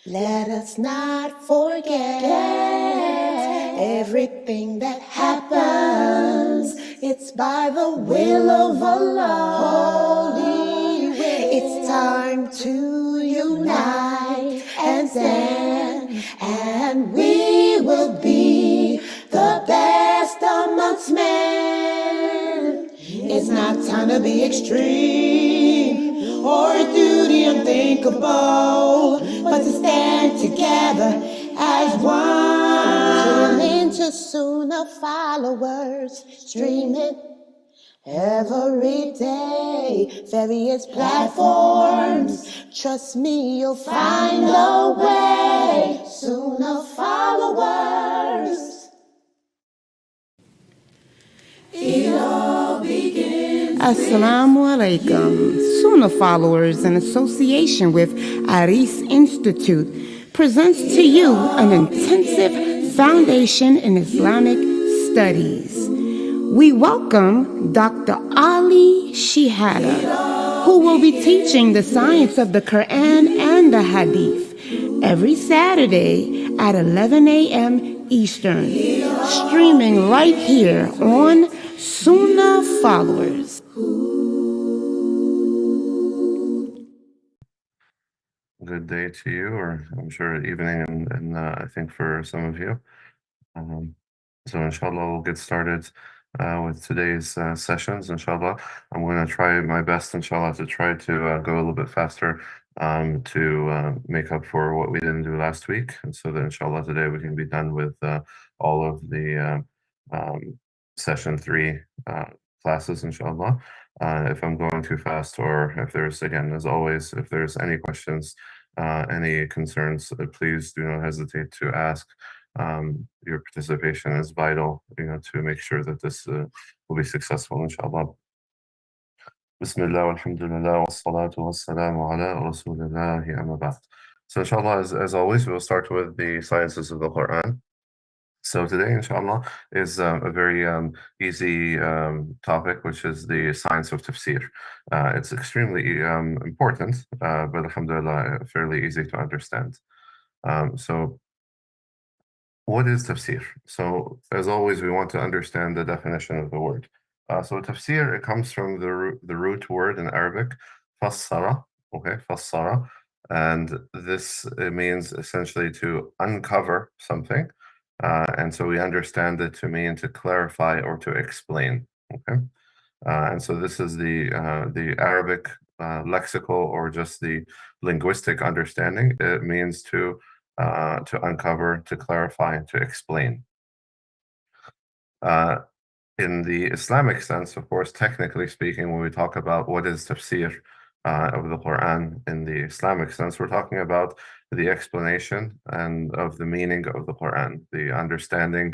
Let us not forget everything that happens. It's by the will of Allah. Holy will. It's time to unite and stand, and we will be the best amongst men. It's not time to be extreme or a duty unthinkable, but to stand together as one. Tune into Sunnah followers, streaming every day, various platforms. Trust me, you'll find a way. Sunnah followers. Assalamu alaikum. Sunnah Followers, in association with Aris Institute, presents to you an intensive foundation in Islamic studies. We welcome Dr. Ali Shehata, who will be teaching the science of the Quran and the Hadith every Saturday at 11 a.m. Eastern, streaming right here on Sunnah Followers. Good day to you, or I'm sure evening, and I think for some of you. So inshallah, we'll get started with today's sessions. Inshallah, I'm going to try my best, inshallah, to try to go a little bit faster to make up for what we didn't do last week, and so that inshallah today we can be done with all of the session 3 classes, inshallah. If I'm going too fast, or if there's, again, as always, if there's any questions, any concerns, please do not hesitate to ask. Your participation is vital, to make sure that this will be successful, inshallah. Bismillah, alhamdulillah, wassalatu wassalamu ala rasulillahi amma ba'd. So inshallah, as always, we'll start with the sciences of the Quran. So today, inshallah, is a very easy topic, which is the science of tafsir. It's extremely important, but alhamdulillah, fairly easy to understand. So what is tafsir? So as always, we want to understand the definition of the word. So tafsir, it comes from the root word in Arabic, fassara, okay, fassara, and this, it means essentially to uncover something. And so we understand it to mean to clarify or to explain. Okay, and so this is the Arabic lexical, or just the linguistic understanding. It means to uncover, to clarify, to explain. In the Islamic sense, of course, technically speaking, when we talk about what is tafsir of the Quran in the Islamic sense, we're talking about the explanation and of the meaning of the Quran, the understanding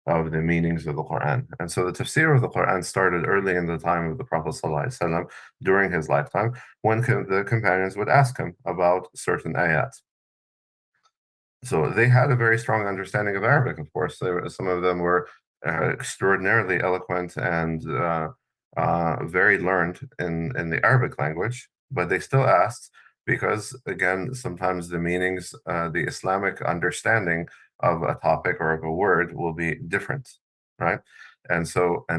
of the meanings of the Quran. And so the tafsir of the Quran started early in the time of the Prophet ﷺ, during his lifetime, when the companions would ask him about certain ayat. So they had a very strong understanding of Arabic, of course. Some of them were extraordinarily eloquent and very learned in the Arabic language, but they still asked because, again, sometimes the meanings, the Islamic understanding of a topic or of a word will be different, right? And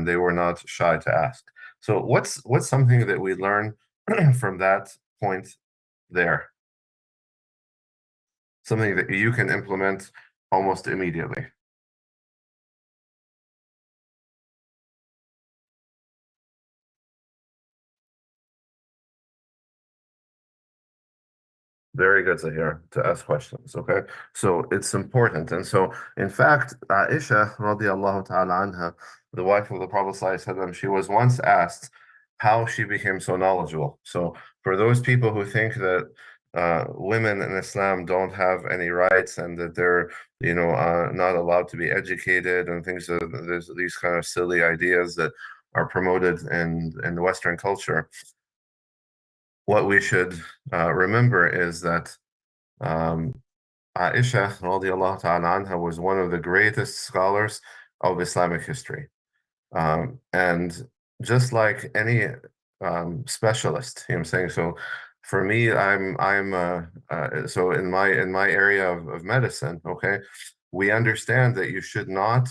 they were not shy to ask. So what's something that we learn from that point there? Something that you can implement almost immediately. Very good, Zahir, to ask questions, okay? So it's important. And so, in fact, Aisha, radiallahu ta'ala anha, the wife of the Prophet ﷺ, she was once asked how she became so knowledgeable. So for those people who think that women in Islam don't have any rights and that they're, not allowed to be educated and things, there's these kind of silly ideas that are promoted in the Western culture. What we should remember is that Aisha radiallahu ta'ala anha was one of the greatest scholars of Islamic history. And just like any specialist, I'm saying, so For me, so in my area of medicine, okay, we understand that you should not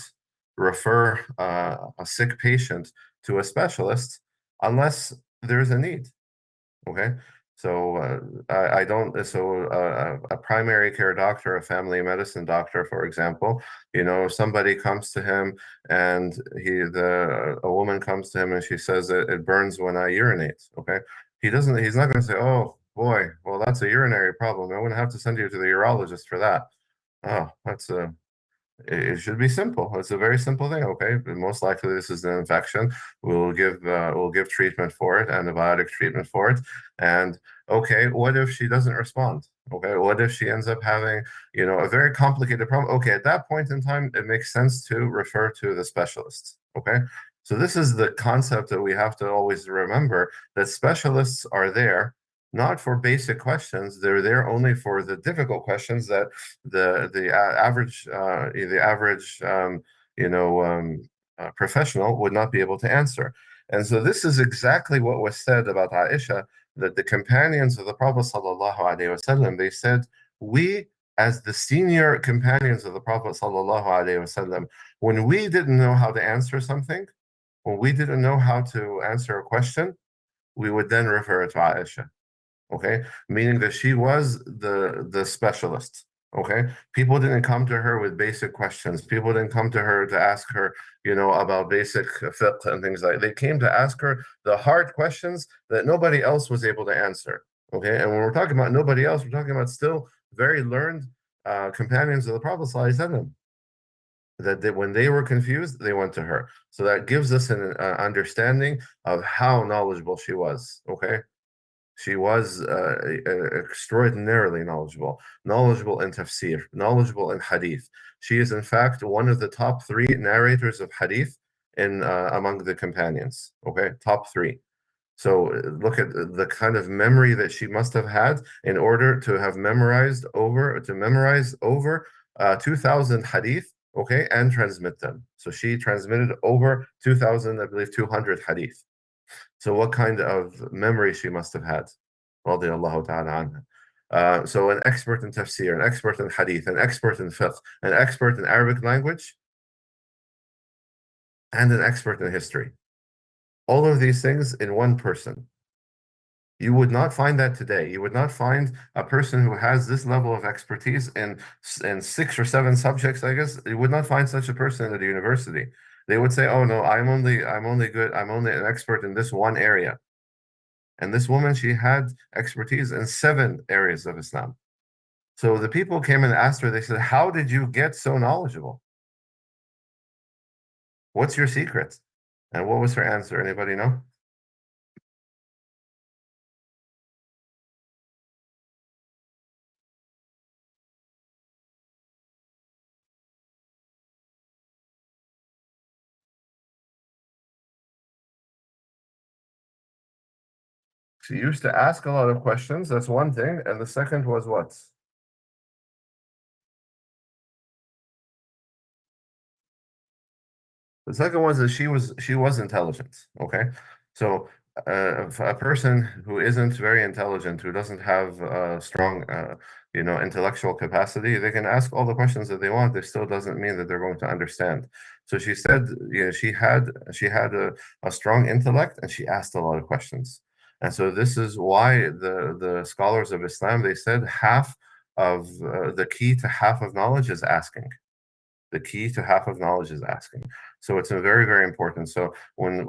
refer a sick patient to a specialist unless there's a need. Okay. So I don't, so a primary care doctor, a family medicine doctor, for example, if somebody comes to him and a woman comes to him and she says it burns when I urinate. Okay. He's not going to say, oh boy, well, that's a urinary problem. I'm going to have to send you to the urologist for that. Oh, it should be simple. It's a very simple thing. Okay, but most likely this is an infection. We'll give treatment for it, antibiotic treatment for it. And okay, what if she doesn't respond? Okay, what if she ends up having a very complicated problem? Okay, at that point in time, it makes sense to refer to the specialist. Okay, so this is the concept that we have to always remember, that specialists are there not for basic questions. They're there only for the difficult questions that the average professional would not be able to answer. And so this is exactly what was said about Aisha, that the companions of the Prophet sallallahu alaihi wasallam, they said, we as the senior companions of the Prophet sallallahu alaihi wasallam, when we didn't know how to answer something, when we didn't know how to answer a question, we would then refer it to Aisha. Okay, meaning that she was the specialist. Okay, people didn't come to her with basic questions. People didn't come to her to ask her about basic fiqh and things like that. They came to ask her the hard questions that nobody else was able to answer. Okay, and when we're talking about nobody else, we're talking about still very learned companions of the Prophet ﷺ, when they were confused, they went to her. So that gives us an understanding of how knowledgeable she was. Okay, she was extraordinarily knowledgeable in tafsir, knowledgeable in hadith. She is, in fact, one of the top three narrators of hadith in among the companions. Okay, top three. So look at the kind of memory that she must have had in order to have memorize over 2,000 hadith. Okay, and transmit them. So she transmitted over 2,000, I believe, 200 hadith. So what kind of memory she must have had, radiallahu ta'ala anha. So an expert in tafsir, an expert in hadith, an expert in fiqh, an expert in Arabic language, and an expert in history. All of these things in one person. You would not find that today. You would not find a person who has this level of expertise in 6 or 7 subjects, I guess. You would not find such a person at a university. They would say, "Oh no, I'm only an expert in this one area." And this woman, she had expertise in 7 areas of Islam. So the people came and asked her, they said, how did you get so knowledgeable? What's your secret? And what was her answer? Anybody know? She used to ask a lot of questions. That's one thing. And the second was what? The second was that she was intelligent. Okay, so a person who isn't very intelligent, who doesn't have a strong, intellectual capacity, they can ask all the questions that they want. It still doesn't mean that they're going to understand. So she said, she had a strong intellect, and she asked a lot of questions. And so this is why the scholars of Islam, they said half of the key to half of knowledge is asking. The key to half of knowledge is asking. So it's a very, very important. So when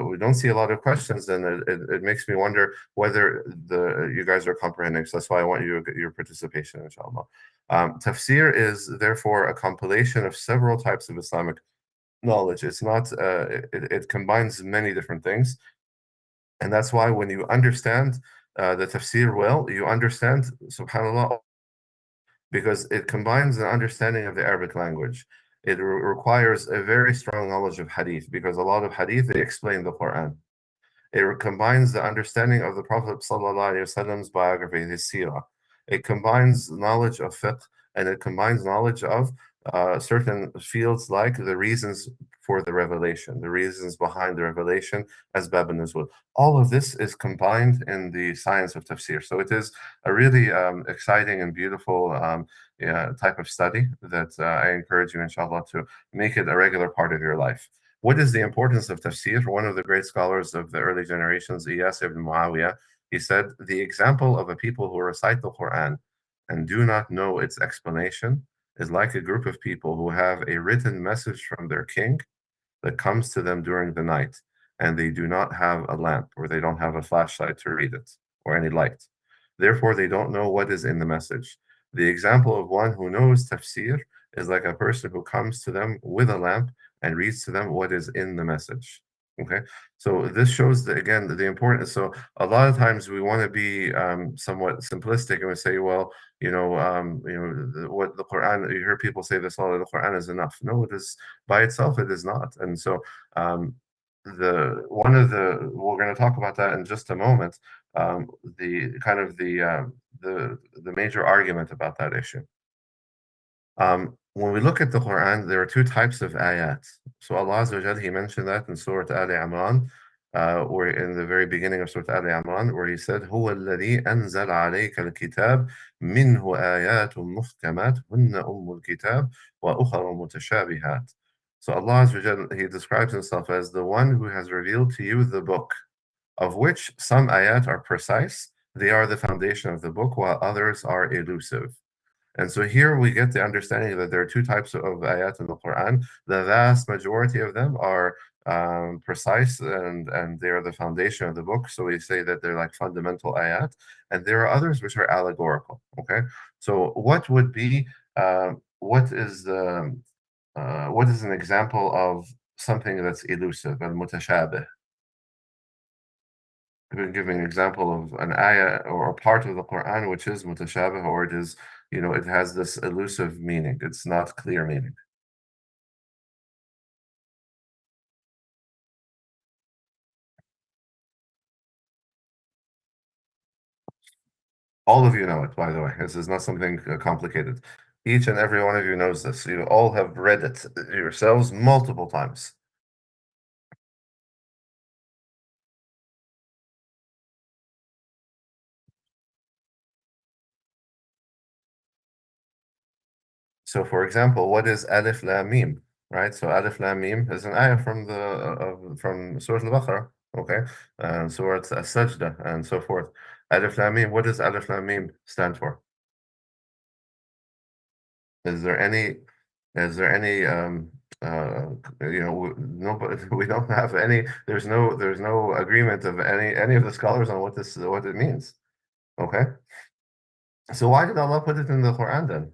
we don't see a lot of questions, then it makes me wonder whether you guys are comprehending. So that's why I want your participation, inshallah. Tafsir is therefore a compilation of several types of Islamic knowledge. It's not. It combines many different things, and that's why when you understand the tafsir well, you understand, subhanallah, because it combines an understanding of the Arabic language. It requires a very strong knowledge of hadith, because a lot of hadith, they explain the Quran. It combines the understanding of the Prophet ﷺ's biography, his seerah. It combines knowledge of fiqh, and it combines knowledge of certain fields like the reasons for the revelation, the reasons behind the revelation, asbab al-nuzul. All of this is combined in the science of tafsir. So it is a really exciting and beautiful yeah, type of study that I encourage you, inshallah, to make it a regular part of your life. What is the importance of tafsir? One of the great scholars of the early generations, Iyas ibn Muawiyah, he said, the example of a people who recite the Quran and do not know its explanation is like a group of people who have a written message from their king that comes to them during the night, and they do not have a lamp or they don't have a flashlight to read it or any light. Therefore, they don't know what is in the message. The example of one who knows tafsir is like a person who comes to them with a lamp and reads to them what is in the message. Okay, so this shows that again the importance. So a lot of times we want to be somewhat simplistic and we say, well, what the Quran. You hear people say this all. The Quran is enough. No, it is by itself. It is not. And so the one of the we're going to talk about that in just a moment. The kind of the major argument about that issue. When we look at the Quran, there are two types of ayat. So Allah Azza wa Jal, He mentioned that in Surah Al Imran, or in the very beginning of Surah Al Imran, where He said, هو الذي أنزل عليك الكتاب منه آيات محكمات هن أم الكتاب وأخر متشابهات. So Allah Azza wa Jal, He describes Himself as the one who has revealed to you the book, of which some ayat are precise, they are the foundation of the book, while others are elusive. And so here we get the understanding that there are two types of ayat in the Quran. The vast majority of them are precise and they are the foundation of the book. So we say that they're like fundamental ayat. And there are others which are allegorical. Okay. So what would be, what is an example of something that's elusive and mutashabih? We're giving an example of an ayah or a part of the Quran which is mutashabih, or it is, it has this elusive meaning. It's not clear meaning. All of you know it, by the way. This is not something complicated. Each and every one of you knows this. You all have read it yourselves multiple times. So, for example, what is Alif Lam Mim? Right. So Alif Lam Mim is an ayah from from Surah Al-Baqarah. Okay, Surah As-Sajda and so forth. Alif Lam Mim. What does Alif Lam Mim stand for? Is there any? Is there any? Nobody. We don't have any. There's no agreement of any of the scholars on what it means. Okay. So why did Allah put it in the Quran then?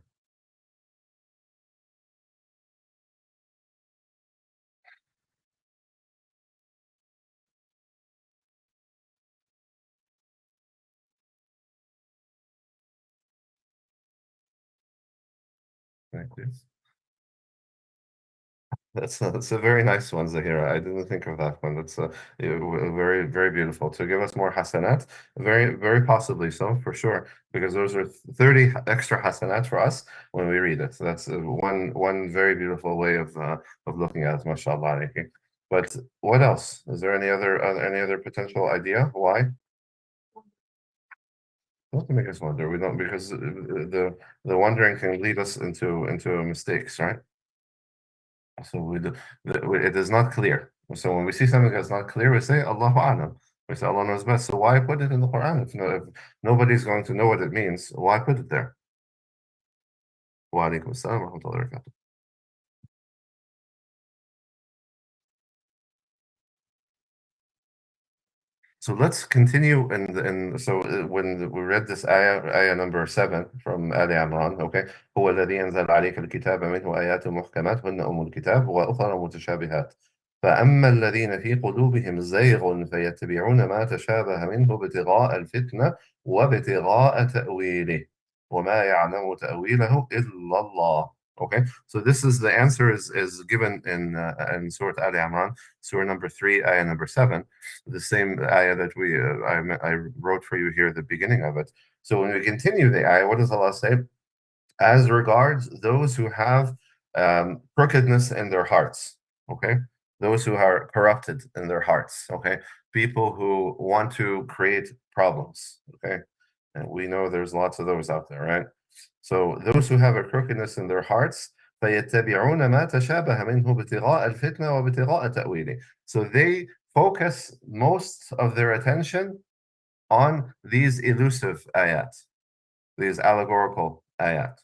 Thank you. That's a very nice one, Zahira. I didn't think of that one. That's very, very beautiful. To give us more hasanat, very, very possibly so, for sure, because those are 30 extra hasanat for us when we read it. So that's one very beautiful way of looking at it, mashallah alayhi. But what else? Is there any other potential idea why? Not to make us wonder. We don't, because the wondering can lead us into mistakes, right? So it is not clear. So when we see something that's not clear, we say Allahu A'lam. We say Allah knows best. So why put it in the Quran? If nobody's going to know what it means, why put it there? Wa alaikum assalam wa rahmatullahi wa barakatuh. So let's continue, and so when we read this ayah number 7 from Ali Imran, okay, هو الذي أنزل عليك الكتاب منه آيات محكمات هن أم الكتاب وأخرى متشابهات فأما الذين في قلوبهم زيغ فيتبعون ما تشابه منه ابتغاء الفتنة وابتغاء تأويله وما يعلم تأويله إلا الله. Okay, so this is the answer is given in Surah Ali Imran, Surah number 3, ayah number 7, the same ayah that I wrote for you here at the beginning of it. So when we continue the ayah, what does Allah say? As regards those who have crookedness in their hearts. Okay, those who are corrupted in their hearts. Okay, people who want to create problems. Okay, and we know there's lots of those out there, right? So those who have a crookedness in their hearts, فَيَتَّبِعُونَ مَا تَشَابَهَ مِنْهُ ابْتِغَاءَ الْفِتْنَةِ وَابْتِغَاءَ تَأْوِيلِهِ. So they focus most of their attention on these elusive ayat, these allegorical ayat.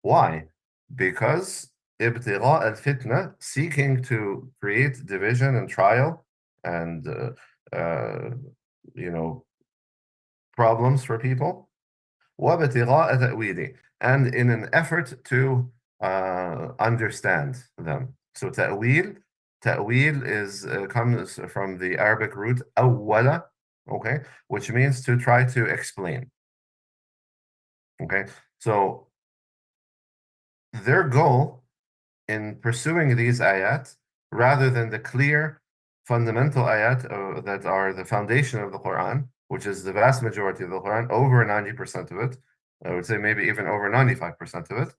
Why? Because ibtigha al-fitna, seeking to create division and trial and you know problems for people. وابتغاء تأويله, and in an effort to understand them. So ta'wil is comes from the Arabic root awwala, okay, which means to try to explain. Okay, so their goal in pursuing these ayat, rather than the clear fundamental ayat that are the foundation of the Quran, which is the vast majority of the Quran, over 90% of it, I would say maybe even over 95% of it.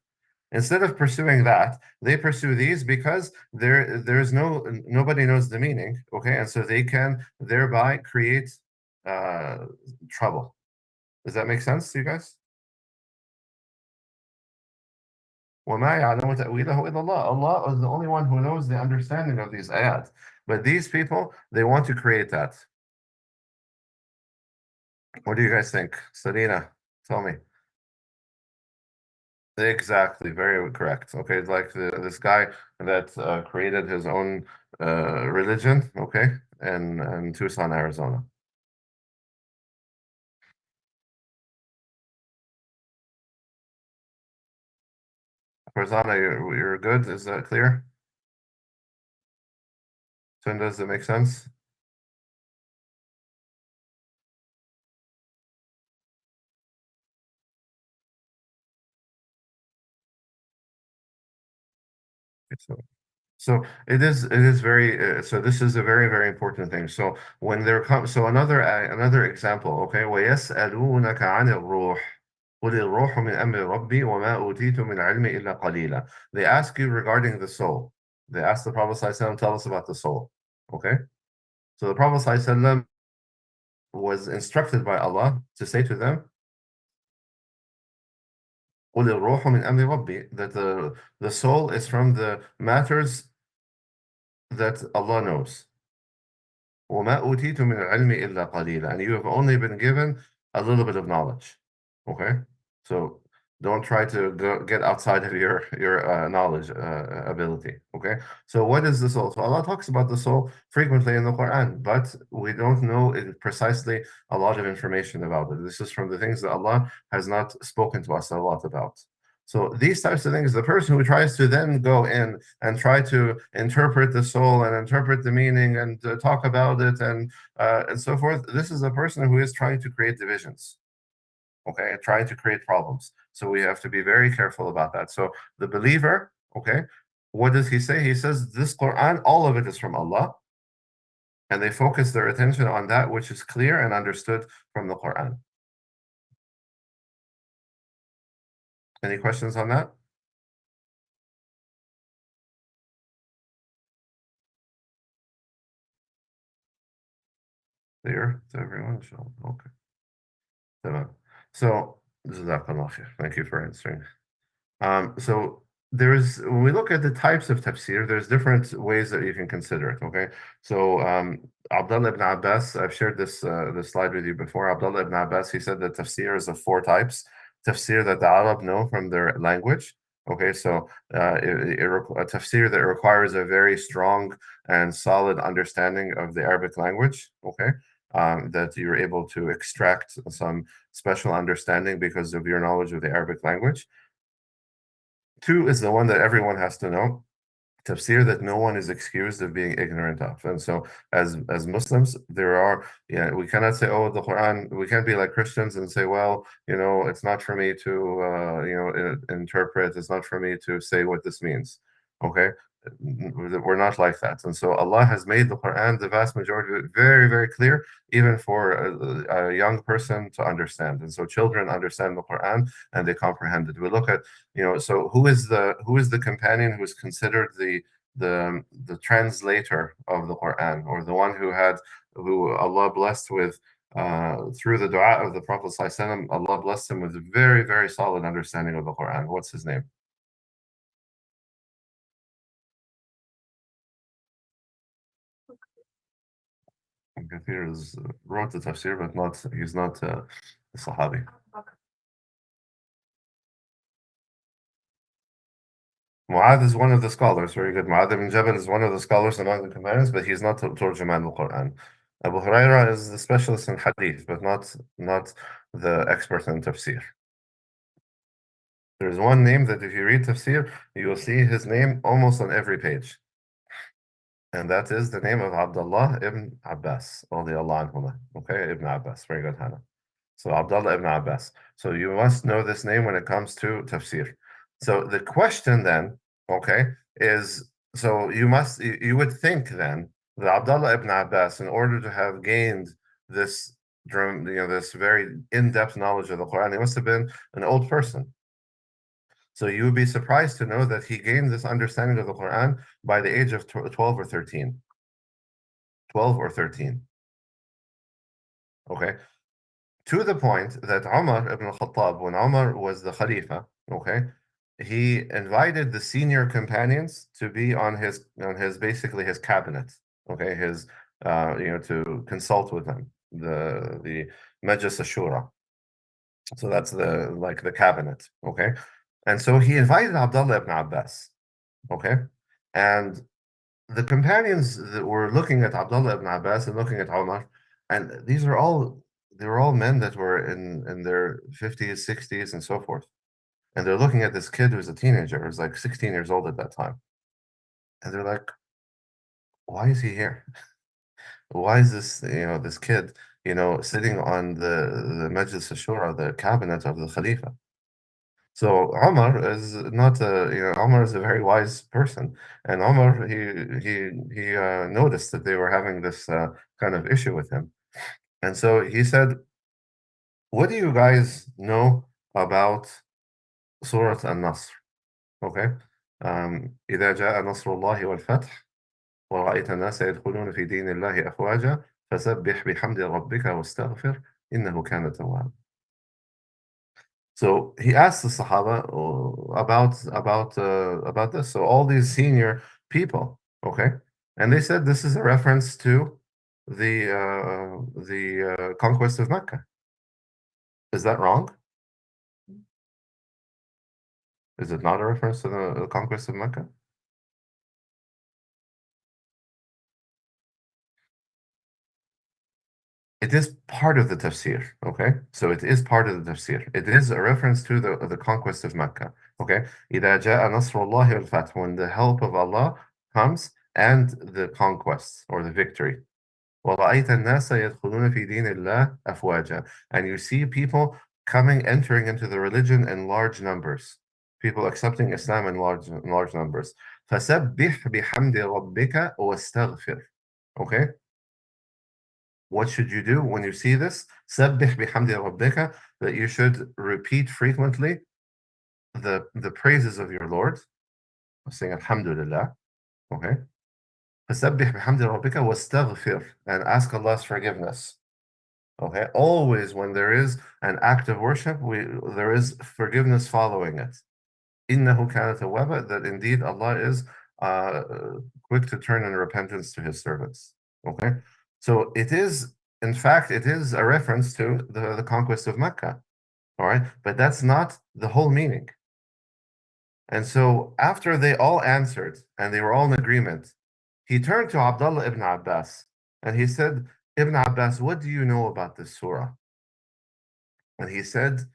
Instead of pursuing that, they pursue these because there's nobody knows the meaning, okay, and so they can thereby create trouble. Does that make sense to you guys? وَمَا يَعْلَمُ تَأْوِيلَهُ إِلَّا اللَّهُ. Allah is the only one who knows the understanding of these ayat. But these people, they want to create that. What do you guys think? Sarina, tell me. Exactly, very correct. Okay, it's like this guy that created his own religion, okay, in Tucson, Arizona. Farzana, you're good? Is that clear? So does it make sense? So So it is very so this is a very very important thing. So when there comes so another example, okay, ويسألونك عن الروح قل الروح من أمر ربي وما أوتيتم من العلم إلا قليلا. They ask you regarding the soul. They ask the Prophet ﷺ, tell us about the soul. Okay, so the Prophet ﷺ was instructed by Allah to say to them, قل الروح من أمر ربي, that the soul is from the matters that Allah knows. وَمَا أُوتِيتُم مِّنَ الْعِلْمِ إِلَّا قَلِيلًا. And you have only been given a little bit of knowledge. Okay? So don't try to get outside of your knowledge ability. Okay? So what is the soul? So Allah talks about the soul frequently in the Quran, but we don't know precisely a lot of information about it. This is from the things that Allah has not spoken to us a lot about. So these types of things, the person who tries to then go in and try to interpret the soul and interpret the meaning and talk about it and so forth, this is a person who is trying to create divisions, okay, trying to create problems. So we have to be very careful about that. So the believer, okay, what does he say? He says this Quran, all of it is from Allah, and they focus their attention on that which is clear and understood from the Quran. Any questions on that? Clear to everyone? Okay. So, Jazakallah khair. Thank you for answering. So there's when we look at the types of tafsir, there's different ways that you can consider it. Okay, so Abdullah ibn Abbas, I've shared this slide with you before. Abdullah ibn Abbas, he said that tafsir is of four types. Tafsir that the Arab know from their language. Okay, so a tafsir that requires a very strong and solid understanding of the Arabic language. Okay, that you're able to extract some special understanding because of your knowledge of the Arabic language. Two is the one that everyone has to know, tafsir that no one is excused of being ignorant of. And so as Muslims, there are, we cannot say, oh, the Quran, we can't be like Christians and say, well, it's not for me to, interpret, it's not for me to say what this means. Okay. We're not like that. And so Allah has made the Quran, the vast majority of it, very, very clear, even for a young person to understand. And so children understand the Quran and they comprehend it. We look at, so who is the companion who is considered the translator of the Quran, or the one who Allah blessed with through the dua of the Prophet ﷺ, Allah blessed him with a very, very solid understanding of the Quran. What's his name? Kathir wrote the tafsir, but he's not a Sahabi. Mu'adh is one of the scholars, very good. Mu'adh ibn Jabal is one of the scholars among the companions, but he's not Turjuman al-Quran. Abu Huraira is the specialist in hadith, but not the expert in tafsir. There's one name that if you read tafsir, you will see his name almost on every page. And that is the name of Abdullah ibn Abbas, radiallahu anhuma. Okay, Ibn Abbas. Very good, Hannah. So Abdullah ibn Abbas. So you must know this name when it comes to tafsir. So the question then, okay, is so you would think then that Abdullah ibn Abbas, in order to have gained this this very in-depth knowledge of the Quran, he must have been an old person. So you would be surprised to know that he gained this understanding of the Quran by the age of 12 or 13. 12 or 13. Okay. To the point that Umar ibn al-Khattab, when Umar was the Khalifa, okay, he invited the senior companions to be on his basically his cabinet, okay, his to consult with him, the Majlis Ashura. So that's the cabinet, okay, and so he invited Abdullah ibn Abbas, okay, and the companions that were looking at Abdullah ibn Abbas and looking at Umar, and they were all men that were in their 50s, 60s, and so forth. And they're looking at this kid who's a teenager, who's like 16 years old at that time. And they're like, why is he here? Why is this kid, sitting on the Majlis Ashura, the cabinet of the Khalifa? So Omar is not Omar is a very wise person, and Omar he noticed that they were having this kind of issue with him, and so he said, "What do you guys know about Surah An-Nasr?" Okay, إذا جاء نصر الله والفتح ورأيت الناس يدخلون في دين الله أفواجا فسبح بحمد ربك واستغفر إنه كان توابا. So he asked the Sahaba about this. So all these senior people, okay, and they said this is a reference to the conquest of Mecca. Is that wrong? Is it not a reference to the conquest of Mecca? It is part of the tafsir, okay? So it is part of the tafsir. It is a reference to the conquest of Mecca, okay? إِذَا جَاءَ نَصْرُ اللَّهِ وَالْفَتْحُ, when the help of Allah comes and the conquest or the victory. وَرَأَيْتَ النَّاسَ يَدْخُلُونَ فِي دِينِ اللَّهِ أَفْوَاجًا, and you see people entering into the religion in large numbers. People accepting Islam in large numbers. فَسَبِّحْ بِحَمْدِ رَبِّكَ وَاسْتَغْفِرْ. Okay? What should you do when you see this? سَبِّحْ بِحَمْدِ رَبِّكَ, that you should repeat frequently the praises of your Lord, saying Alhamdulillah. Okay? فَسَبِّحْ بِحَمْدِ رَبِّكَ وَاسْتَغْفِرْ, and ask Allah's forgiveness. Okay? Always when there is an act of worship, there is forgiveness following it. إِنَّهُ كَانَ تَوَّابًا, that indeed Allah is quick to turn in repentance to His servants. Okay? So it is, in fact, it is a reference to the conquest of Mecca. All right? But that's not the whole meaning. And so after they all answered and they were all in agreement, he turned to Abdullah ibn Abbas and he said, Ibn Abbas, what do you know about this surah? And he said,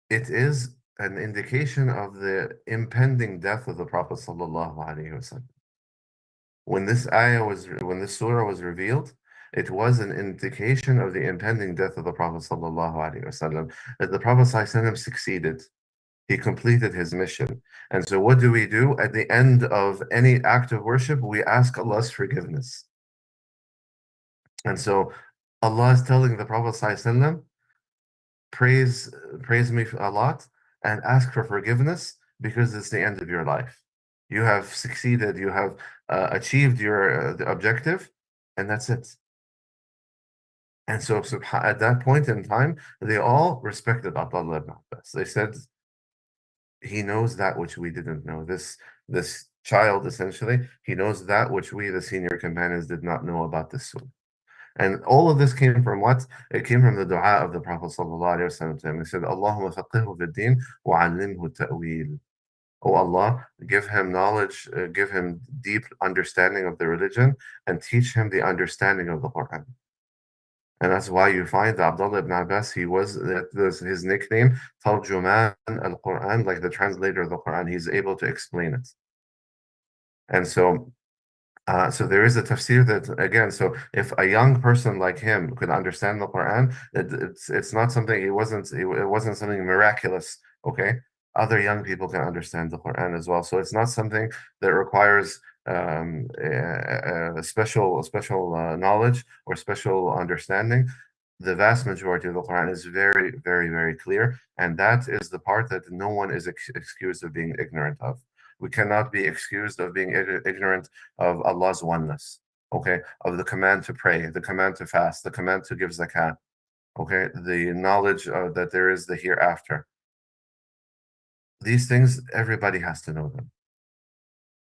it is an indication of the impending death of the Prophet sallallahu alaihi wasallam. When this surah was revealed, it was an indication of the impending death of the Prophet sallallahu alaihi wasallam, that the Prophet sallallahu alaihi wasallam succeeded. He completed his mission. And so what do? At the end of any act of worship, we ask Allah's forgiveness. And so Allah is telling the Prophet ﷺ, praise me a lot and ask for forgiveness because it's the end of your life. You have succeeded, you have achieved your objective, and that's it. And so at that point in time, they all respected Abdullah ibn Abbas. They said, he knows that which we didn't know. This child, essentially, he knows that which we, the senior companions, did not know about this sunnah. And all of this came from what? It came from the dua of the Prophet sallallahu alaihi wasallam. He said, Allahumma faqihhu fid-din wa 'allimhu ta'wil. Oh Allah, give him knowledge, give him deep understanding of the religion, and teach him the understanding of the Quran. And that's why you find Abdullah ibn Abbas, that was his nickname, Tarjuman al-Quran, like the translator of the Quran. He's able to explain it. And so there is a tafsir that, again, so if a young person like him could understand the Quran, it's not something, it wasn't something miraculous, okay? Other young people can understand the Quran as well. So it's not something that requires a special knowledge or special understanding. The vast majority of the Quran is very, very, very clear, and that is the part that no one is excused of being ignorant of. We cannot be excused of being ignorant of Allah's oneness, okay? Of the command to pray, the command to fast, the command to give zakat, okay? The knowledge that there is the hereafter. These things, everybody has to know them.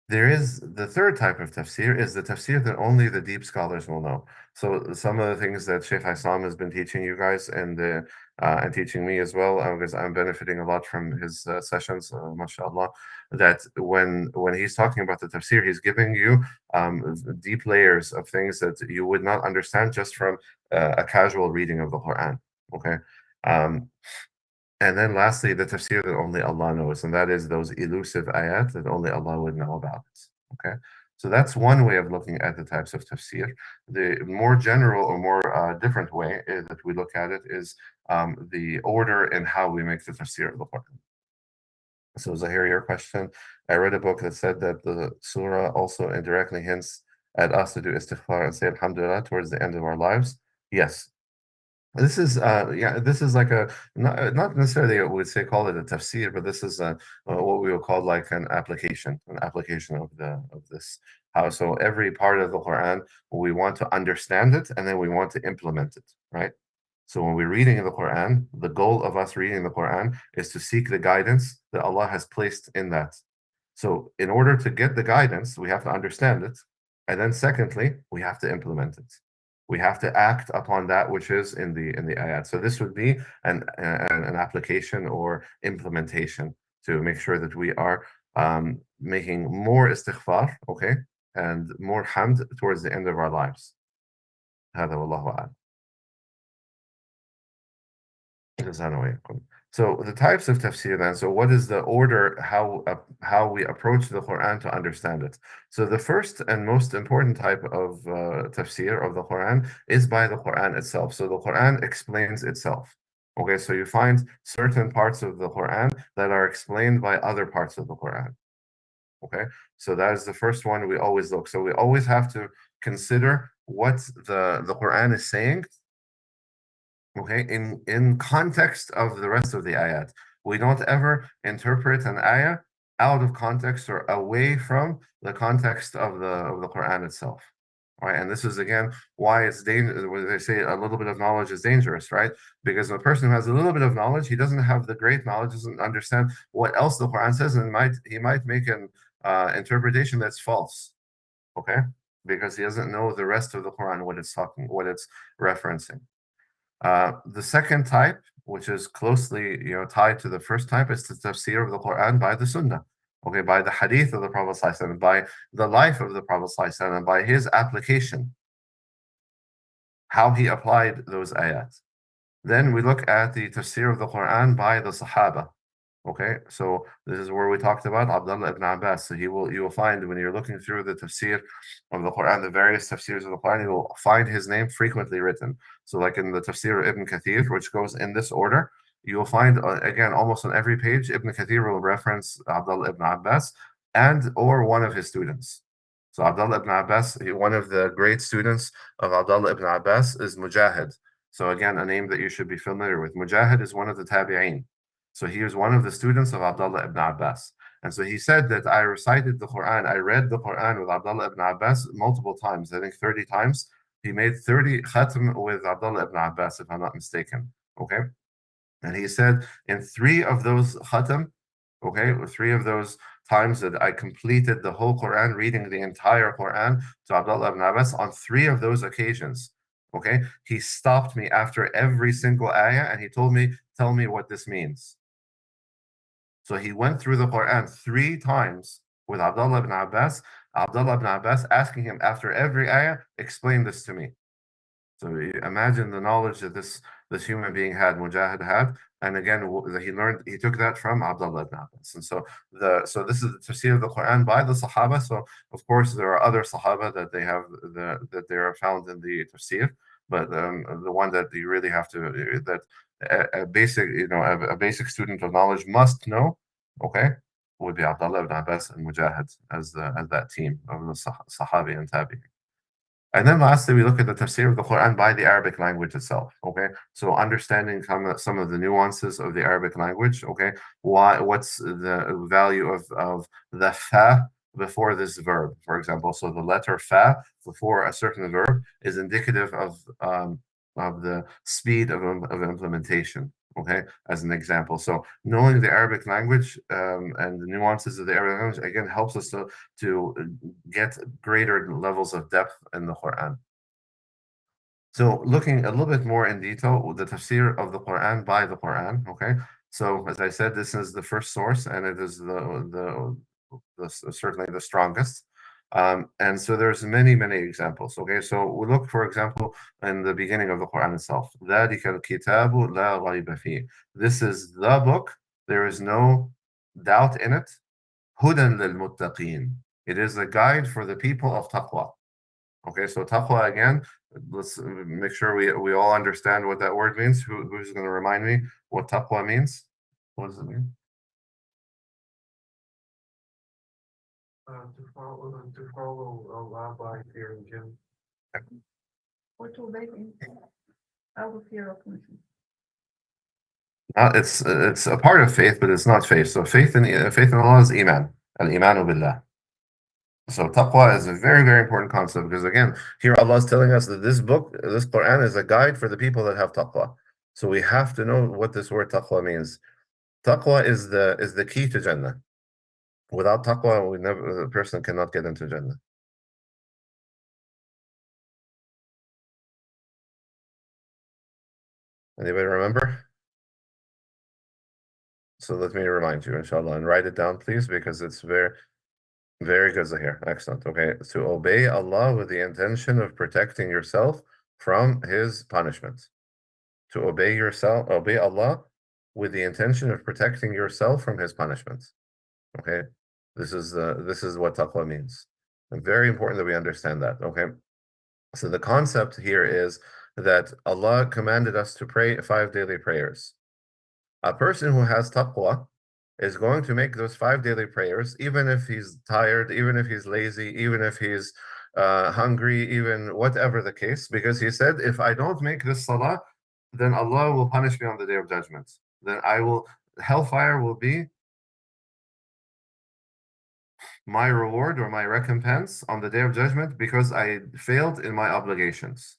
There is the third type of tafsir, is the tafsir that only the deep scholars will know. So some of the things that Sheikh Islam has been teaching you guys and teaching me as well, because I'm benefiting a lot from his sessions, mashallah, that when he's talking about the tafsir, he's giving you deep layers of things that you would not understand just from a casual reading of the Quran. Okay. Um, and then lastly, the tafsir that only Allah knows, and that is those elusive ayat that only Allah would know about. Okay, so that's one way of looking at the types of tafsir. The more general or more different way that we look at it is the order in how we make the tafsir of the Quran. So Zahir, your question, I read a book that said that the surah also indirectly hints at us to do istighfar and say alhamdulillah towards the end of our lives. Yes, this is like a not necessarily I would say call it a tafsir, but this is what we would call like an application of this. How so every part of the Quran we want to understand it and then we want to implement it, right? So when we're reading the Quran, the goal of us reading the Quran is to seek the guidance that Allah has placed in that. So in order to get the guidance, we have to understand it, and then secondly, we have to implement it. We have to act upon that which is in the ayat. So this would be an application or implementation to make sure that we are making more istighfar, okay, and more hamd towards the end of our lives. هذا والله أعلم. So the types of tafsir then, so what is the order, how we approach the Quran to understand it? So the first and most important type of tafsir of the Quran is by the Quran itself. So the Quran explains itself. Okay, so you find certain parts of the Quran that are explained by other parts of the Quran. Okay, so that is the first one we always look. So we always have to consider what the Quran is saying, okay, in context of the rest of the ayat. We don't ever interpret an ayah out of context or away from the context of the Quran itself. Right, and this is again why it's dangerous. When they say a little bit of knowledge is dangerous, right? Because a person who has a little bit of knowledge, he doesn't have the great knowledge, doesn't understand what else the Quran says, and he might make an interpretation that's false. Okay, because he doesn't know the rest of the Quran, what it's referencing. The second type, which is closely tied to the first type, is the tafsir of the Quran by the Sunnah, okay, by the Hadith of the Prophet ﷺ, by the life of the Prophet ﷺ, and by his application, how he applied those ayat. Then we look at the tafsir of the Quran by the Sahaba. Okay, so this is where we talked about Abdullah ibn Abbas. So you will find when you're looking through the tafsir of the Quran, the various tafsirs of the Quran, you will find his name frequently written. So like in the tafsir of Ibn Kathir, which goes in this order, you'll find, again, almost on every page, Ibn Kathir will reference Abdullah ibn Abbas and or one of his students. So Abdullah ibn Abbas, one of the great students of Abdullah ibn Abbas is Mujahid. So again, a name that you should be familiar with. Mujahid is one of the tabi'een. So he was one of the students of Abdullah ibn Abbas. And so he said that I recited the Quran, I read the Quran with Abdullah ibn Abbas multiple times, I think 30 times. He made 30 khatm with Abdullah ibn Abbas, if I'm not mistaken. Okay. And he said in 3 of those khatam, okay, 3 of those times that I completed the whole Quran, reading the entire Quran to Abdullah ibn Abbas, on 3 of those occasions, okay, he stopped me after every single ayah and he told me, tell me what this means. So he went through the Quran 3 times with Abdullah ibn Abbas asking him after every ayah, explain this to me. So imagine the knowledge that this human being had, Mujahid had, and again he took that from Abdullah ibn Abbas. And so this is the tafsir of the Quran by the Sahaba. So of course there are other Sahaba that they are found in the tafsir, but the one that you really have to that a basic a basic student of knowledge must know, okay, would be Abdullah ibn Abbas and Mujahid as that team of the Sahabi and Tabi. And then lastly, we look at the tafsir of the Quran by the Arabic language itself. Okay, so understanding some of the nuances of the Arabic language. Okay, what's the value of the fa before this verb, for example? So the letter fa before a certain verb is indicative of the speed of implementation. Okay, as an example. So knowing the Arabic language and the nuances of the Arabic language again helps us to get greater levels of depth in the Quran. So looking a little bit more in detail, the tafsir of the Quran by the Quran. Okay, so as I said, this is the first source, and it is certainly the strongest. And so there's many examples. Okay, so we look, for example, in the beginning of the Quran itself. ذَلِكَ الْكِتَابُ لَا رَيْبَ فِيهِ. This is the book. There is no doubt in it. هُدًى لِلْمُتَّقِينَ. It is a guide for the people of taqwa. Okay, so taqwa again. Let's make sure we all understand what that word means. Who's going to remind me what taqwa means? What does it mean? To follow Allah by fear and Him. Or to obey Him out of fear of punishment. It's a part of faith, but it's not faith. So faith in Allah is iman, al-imanu billah. So taqwa is a very important concept because again, here Allah is telling us that this book, this Quran, is a guide for the people that have taqwa. So we have to know what this word taqwa means. Taqwa is the key to Jannah. Without taqwa, the person cannot get into Jannah. Anybody remember? So let me remind you, inshallah, and write it down, please, because it's very good, Zahir. Excellent. Okay, to obey Allah with the intention of protecting yourself from His punishment. To obey Allah with the intention of protecting yourself from His punishment. Okay, this is what taqwa means. And very important that we understand that. Okay, so the concept here is that Allah commanded us to pray 5 daily prayers. A person who has taqwa is going to make those 5 daily prayers, even if he's tired, even if he's lazy, even if he's hungry, even whatever the case, because he said, if I don't make this salah, then Allah will punish me on the day of judgment. Then hellfire will be my reward or my recompense on the day of judgment because I failed in my obligations.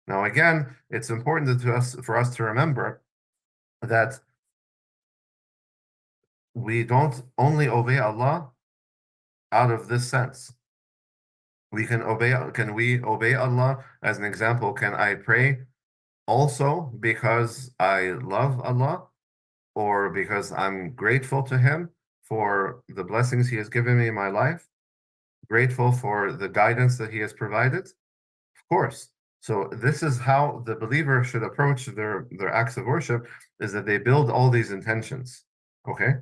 Now, again, it's important for us to remember that we don't only obey Allah out of this sense. Can we obey Allah? As an example, can I pray also because I love Allah or because I'm grateful to Him for the blessings He has given me in my life, grateful for the guidance that He has provided? Of course. So this is how the believer should approach their acts of worship, is that they build all these intentions. Okay?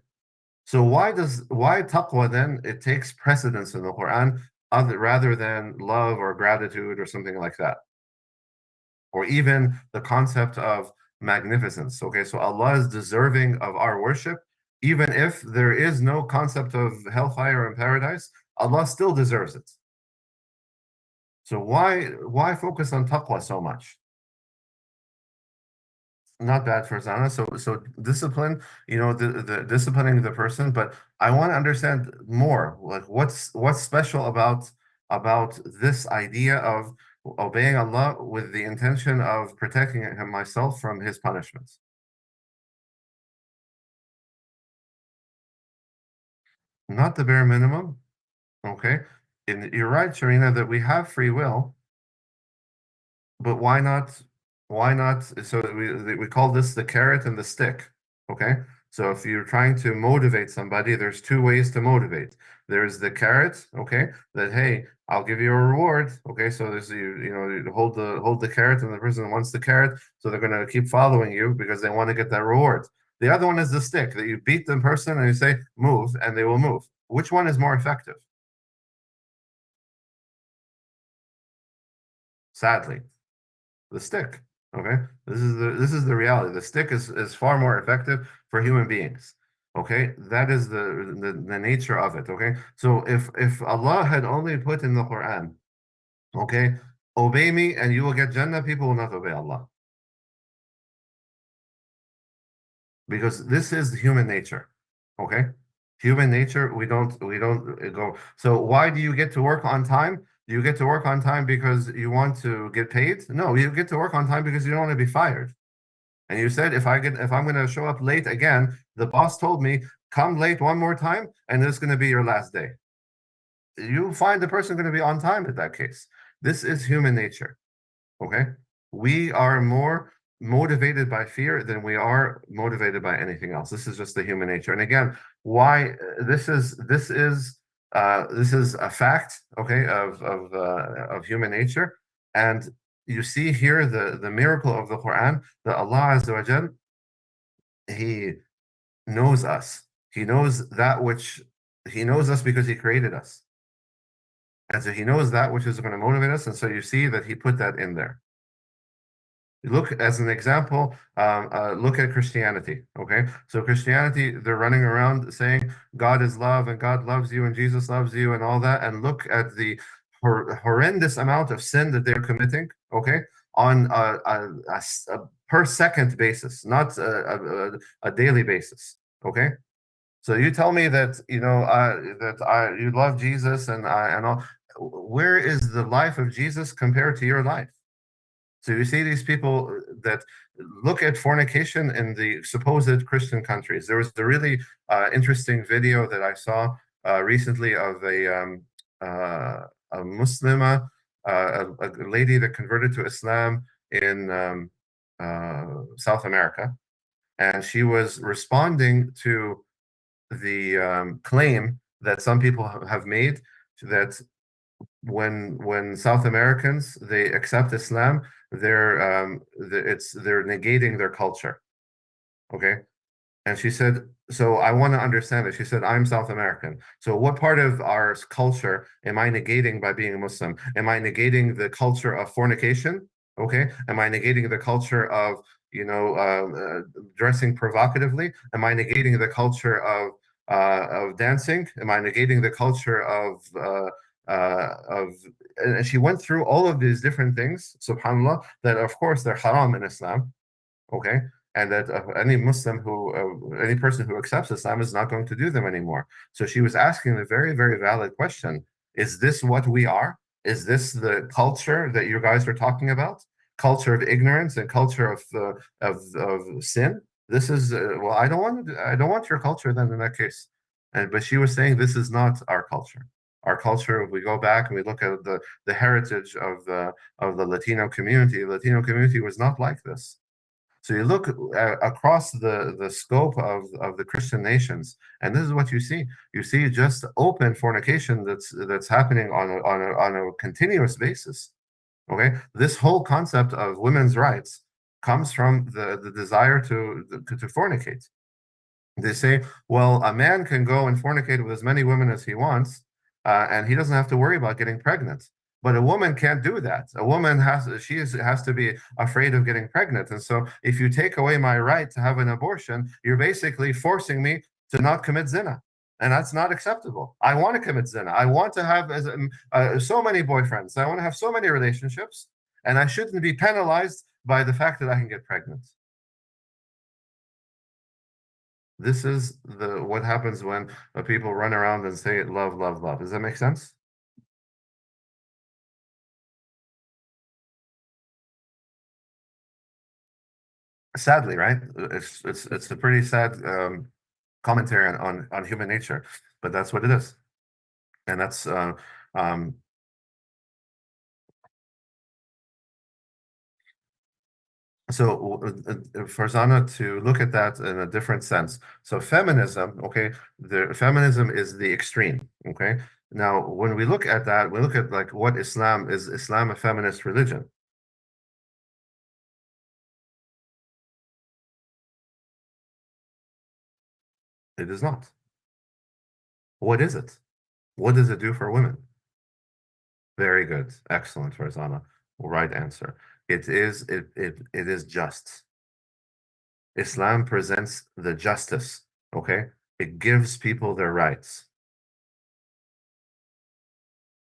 So why taqwa then, it takes precedence in the Quran rather than love or gratitude or something like that? Or even the concept of magnificence. Okay, so Allah is deserving of our worship, even if there is no concept of hellfire and paradise. Allah still deserves it. So why focus on taqwa so much? Not bad for Zana. So discipline, the disciplining the person, but I want to understand more. Like what's special about this idea of obeying Allah with the intention of protecting him myself from his punishments. Not the bare minimum. Okay. And you're right, Sharina, that we have free will, but why not? Why not? So we call this the carrot and the stick. Okay. So if you're trying to motivate somebody, there's two ways to motivate. There's the carrot, okay, that hey, I'll give you a reward. Okay, so there's you hold the carrot, and the person wants the carrot, so they're gonna keep following you because they want to get that reward. The other one is the stick that you beat the person and you say move, and they will move. Which one is more effective? Sadly, the stick. Okay, this is the reality. The stick is far more effective for human beings. Okay, that is the nature of it. Okay, so if Allah had only put in the Quran, okay, obey me and you will get Jannah, people will not obey Allah, because this is human nature. Okay, human nature. We don't go. So why do you get to work on time? Do you get to work on time because you want to get paid? No, you get to work on time because you don't want to be fired. And you said if I'm going to show up late again, the boss told me come late one more time, and it's going to be your last day. You find the person going to be on time in that case. This is human nature. Okay, we are more motivated by fear than we are motivated by anything else. This is just the human nature. And again, why this is a fact, okay, of human nature. And you see here the miracle of the Quran, that Allah Azza wa Jal, He knows us. He knows that which He knows us because He created us. And so He knows that which is going to motivate us. And so you see that He put that in there. Look, as an example, look at Christianity. Okay, so Christianity, they're running around saying God is love and God loves you and Jesus loves you and all that, and look at the horrendous amount of sin that they're committing. Okay, on a per second basis, not a daily basis. Okay, so you tell me that you love Jesus and all. Where is the life of Jesus compared to your life? So you see these people that look at fornication in the supposed Christian countries. There was a really interesting video that I saw recently of a Muslima, a lady that converted to Islam in South America, and she was responding to the claim that some people have made that when South Americans they accept Islam, they're negating their culture. Okay, and she said, so I want to understand it. She said, I'm South American. So what part of our culture am I negating by being a Muslim? Am I negating the culture of fornication? Okay, am I negating the culture of dressing provocatively? Am I negating the culture of dancing? Am I negating the culture of and she went through all of these different things, subhanallah, that of course they're haram in Islam, okay, and that any person who accepts Islam is not going to do them anymore. So she was asking a very, very valid question: is this what we are? Is this the culture that you guys are talking about? Culture of ignorance and culture of sin? This is well, I don't want your culture then in that case. But she was saying this is not our culture. Our culture, if we go back and we look at the heritage of the Latino community was not like this. So you look across the scope of the Christian nations, and this is what you see. You see just open fornication that's happening on a continuous basis. Okay, this whole concept of women's rights comes from the desire to fornicate. They say, well, a man can go and fornicate with as many women as he wants, and he doesn't have to worry about getting pregnant. But a woman can't do that. A woman has to be afraid of getting pregnant. And so if you take away my right to have an abortion, you're basically forcing me to not commit zina. And that's not acceptable. I want to commit zina. I want to have so many boyfriends. I want to have so many relationships, and I shouldn't be penalized by the fact that I can get pregnant. This is what happens when people run around and say love, love, love. Does that make sense? Sadly, right? It's a pretty sad commentary on human nature, but that's what it is, and that's um, so for Zana to look at that in a different sense. So feminism, okay, the feminism is the extreme, okay. Now, when we look at that, we look at like what Islam is. Islam a feminist religion? It is not. What is it? What does it do for women? Very good. Excellent, Farzana. Right answer. It is just. Islam presents the justice, okay? It gives people their rights.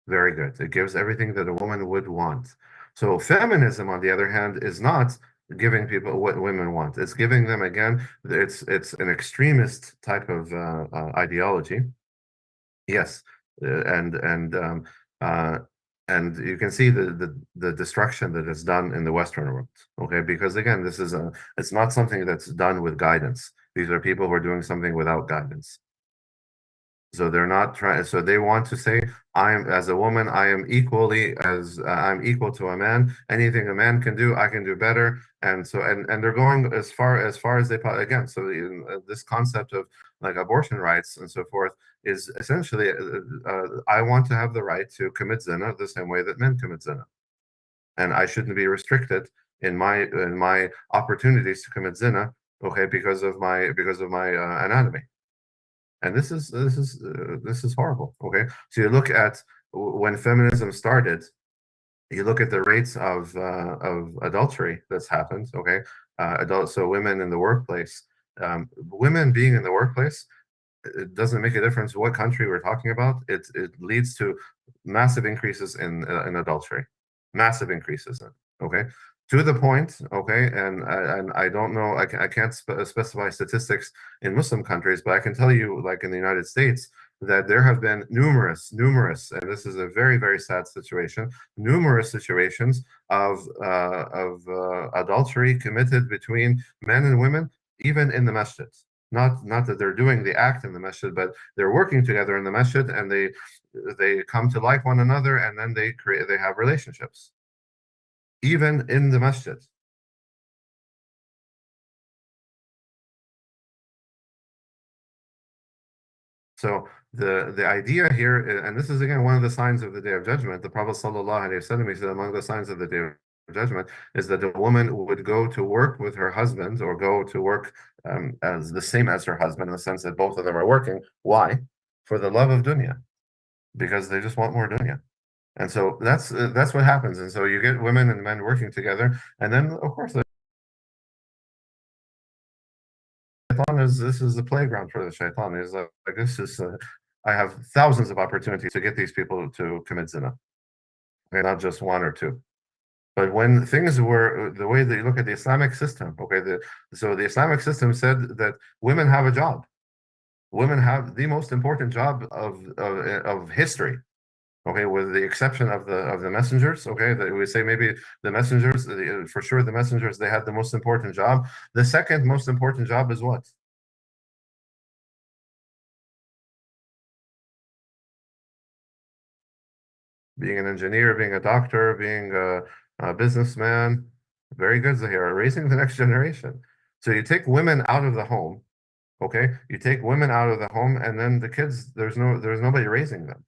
Very good. It gives everything that a woman would want. So feminism, on the other hand, is not giving people what women want. It's giving them, again, it's an extremist type of ideology. Yes, uh, and you can see the destruction that is done in the Western world. Okay, because again, it's not something that's done with guidance. These are people who are doing something without guidance. So they're not trying. So they want to say, "I'm as a woman, I am equally as I'm equal to a man. Anything a man can do, I can do better." And so, and they're going as far as they again. So this concept of like abortion rights and so forth is essentially, I want to have the right to commit zina the same way that men commit zina, and I shouldn't be restricted in my opportunities to commit zina. Okay, because of my anatomy. And this is horrible. Okay, so you look at when feminism started, you look at the rates of adultery that's happened. Okay, so women in the workplace, women being in the workplace, it doesn't make a difference what country we're talking about. It leads to massive increases in adultery, massive increases. Okay, to the point. Okay, and I don't know. I can't specify statistics in Muslim countries, but I can tell you, like in the United States, that there have been numerous, and this is a very, very sad situation, numerous situations of adultery committed between men and women, even in the masjid. Not that they're doing the act in the masjid, but they're working together in the masjid, and they come to like one another, and then they have relationships, even in the masjid. So the idea here, and this is again one of the signs of the Day of Judgment. The Prophet sallallahu alaihi wasallam, he said, among the signs of the Day of Judgment is that a woman would go to work with her husband, or go to work as the same as her husband, in the sense that both of them are working. Why? For the love of dunya, because they just want more dunya. And so that's what happens. And so you get women and men working together, and then of course the shaitan this is the playground for the shaitan. Is like this is I have thousands of opportunities to get these people to commit zina, okay, not just one or two. But when things were the way that you look at the Islamic system, okay, so the Islamic system said that women have a job. Women have the most important job of history. Okay, with the exception of the messengers. Okay, that we say maybe the messengers, for sure, the messengers, they had the most important job. The second most important job is what? Being an engineer, being a doctor, being a businessman. Very good, Zahira. Raising the next generation. So you take women out of the home. Okay, you take women out of the home, and then the kids, there's nobody raising them.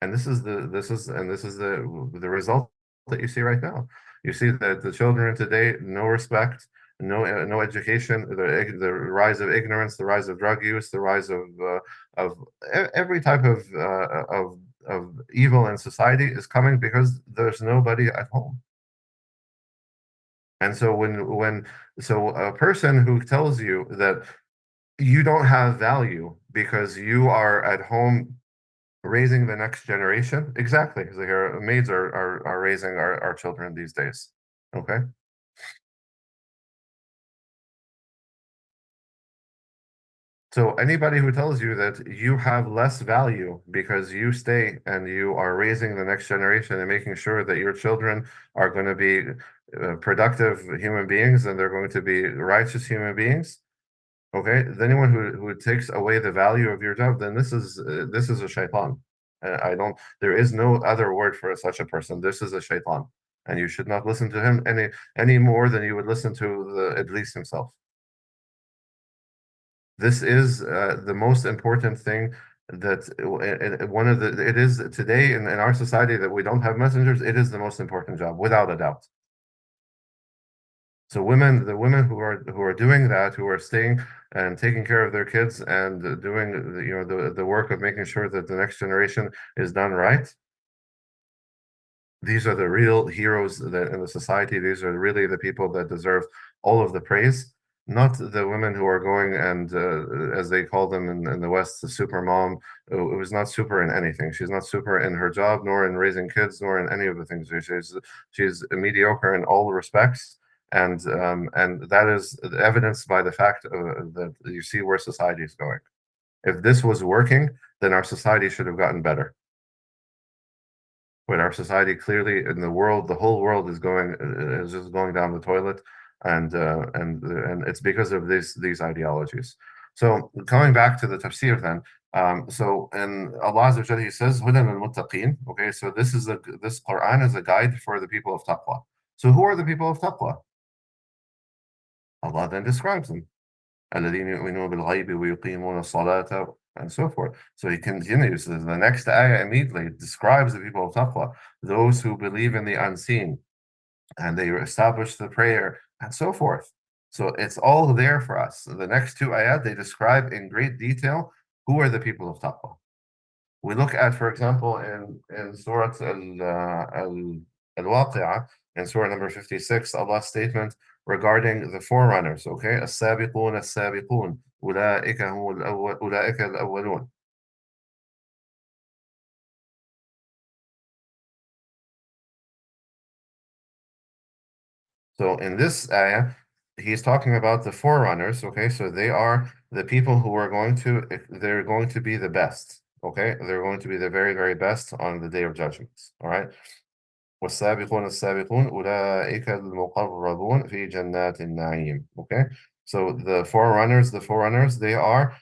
And this is the result that you see right now. You see that the children today, no respect, no education, the rise of ignorance, the rise of drug use, the rise of every type of of evil in society is coming because there's nobody at home. And so so a person who tells you that you don't have value because you are at home raising the next generation, exactly, because our maids are raising our children these days. Okay. So anybody who tells you that you have less value because you stay and you are raising the next generation and making sure that your children are going to be productive human beings and they're going to be righteous human beings, okay, anyone who takes away the value of your job, then this is a shaitan. I don't. There is no other word for such a person. This is a shaitan, and you should not listen to him any more than you would listen to the Iblis himself. This is the most important thing that one of the it is today in our society that we don't have messengers. It is the most important job, without a doubt. So the women who are doing that, who are staying and taking care of their kids and doing the work of making sure that the next generation is done right, these are the real heroes that in the society. These are really the people that deserve all of the praise, not the women who are going and, as they call them in the West, the super mom, who is not super in anything. She's not super in her job, nor in raising kids, nor in any of the things. She's mediocre in all respects, and that is evidenced by the fact that you see where society is going. If this was working, then our society should have gotten better. But our society clearly in the world, the whole world is just going down the toilet, and it's because of these ideologies. So coming back to the tafsir then, so in Allah Azza wa Jalla, He says, "Hudan al-muttaqin." Okay, so this Quran is a guide for the people of taqwa. So who are the people of taqwa? Allah then describes them. الذين يؤمنون بالغيب ويقيمون الصلاة and so forth. So he continues. The next ayah immediately describes the people of taqwa, those who believe in the unseen, and they establish the prayer and so forth. So it's all there for us. The next two ayat, they describe in great detail who are the people of taqwa. We look at, for example, in Surah Al-Waqi'ah, in Surah number 56, Allah's statement regarding the forerunners, okay? السابقون السابقون أولئك هم أولئك الأولون. So in this ayah, he's talking about the forerunners, okay? So they are the people who are they're going to be the best, okay? They're going to be the very, very best on the day of judgment, all right? والسابقون السابقون أولئك المقربون في جنات النعيم. Okay, so the forerunners, they are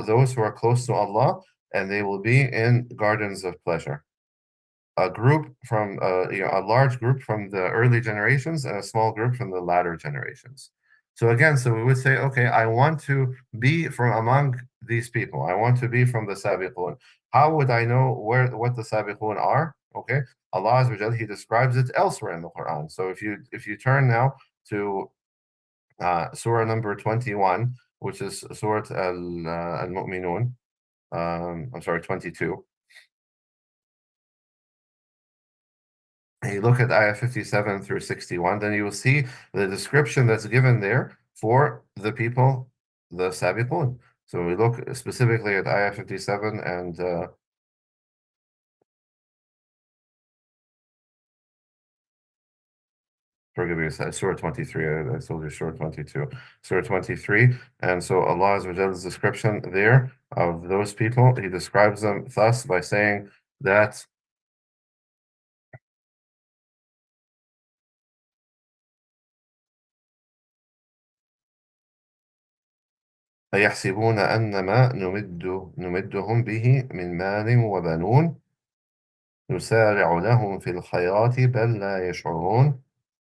those who are close to Allah, and they will be in gardens of pleasure. A group from a large group from the early generations and a small group from the latter generations. So again, so we would say, okay, I want to be from among these people. I want to be from the Sabiqun. How would I know what the Sabiqun are? Okay, Allah Azza wa Jalla, He describes it elsewhere in the Quran. So if you turn now to Surah number 21, which is Surah Al-Mu'minun, I'm sorry, 22. And you look at ayah 57 through 61, then you will see the description that's given there for the people, the Sabiqun. So we look specifically at ayah 57 and forgive me, Surah 23. I told you Surah 22. Surah 23. And so Allah Azza wa Jalla's description there of those people, He describes them thus by saying that أيحسبون أنما نمدهم به من مال وبنون نسارع لهم في الخيرات بل لا يشعرون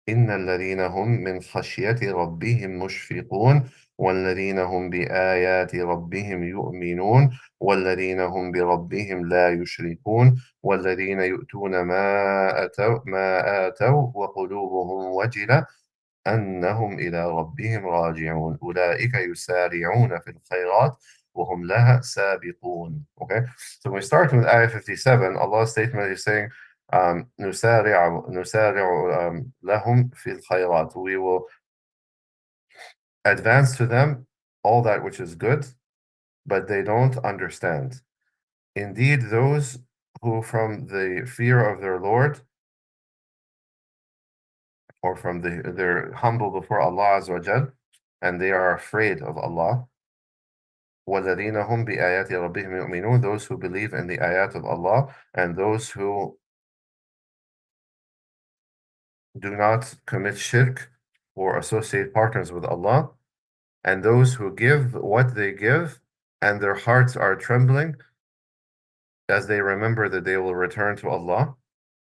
إن الذين هم من خشية ربهم مشفقون والذين هم بآيات ربهم يؤمنون والذين هم بربهم لا يشركون والذين يؤتون ما آتوا وقلوبهم وجلة أنهم إلى ربهم راجعون أولئك يسارعون في الخيرات وهم لها سابقون. Okay, so when we start with ayah 57, Allah's statement is saying, نسارع لهم في الخيرات. We will advance to them all that which is good, but they don't understand. Indeed, those who from the fear of their Lord, or from they're humble before Allah Azza wa Jal, and they are afraid of Allah. وَالَّذِينَ هُمْ بِآيَاتِ رَبِّهِمْ يُؤْمِنُونَ, those who believe in the ayat of Allah, and those who do not commit shirk or associate partners with Allah, and those who give what they give, and their hearts are trembling as they remember that they will return to Allah,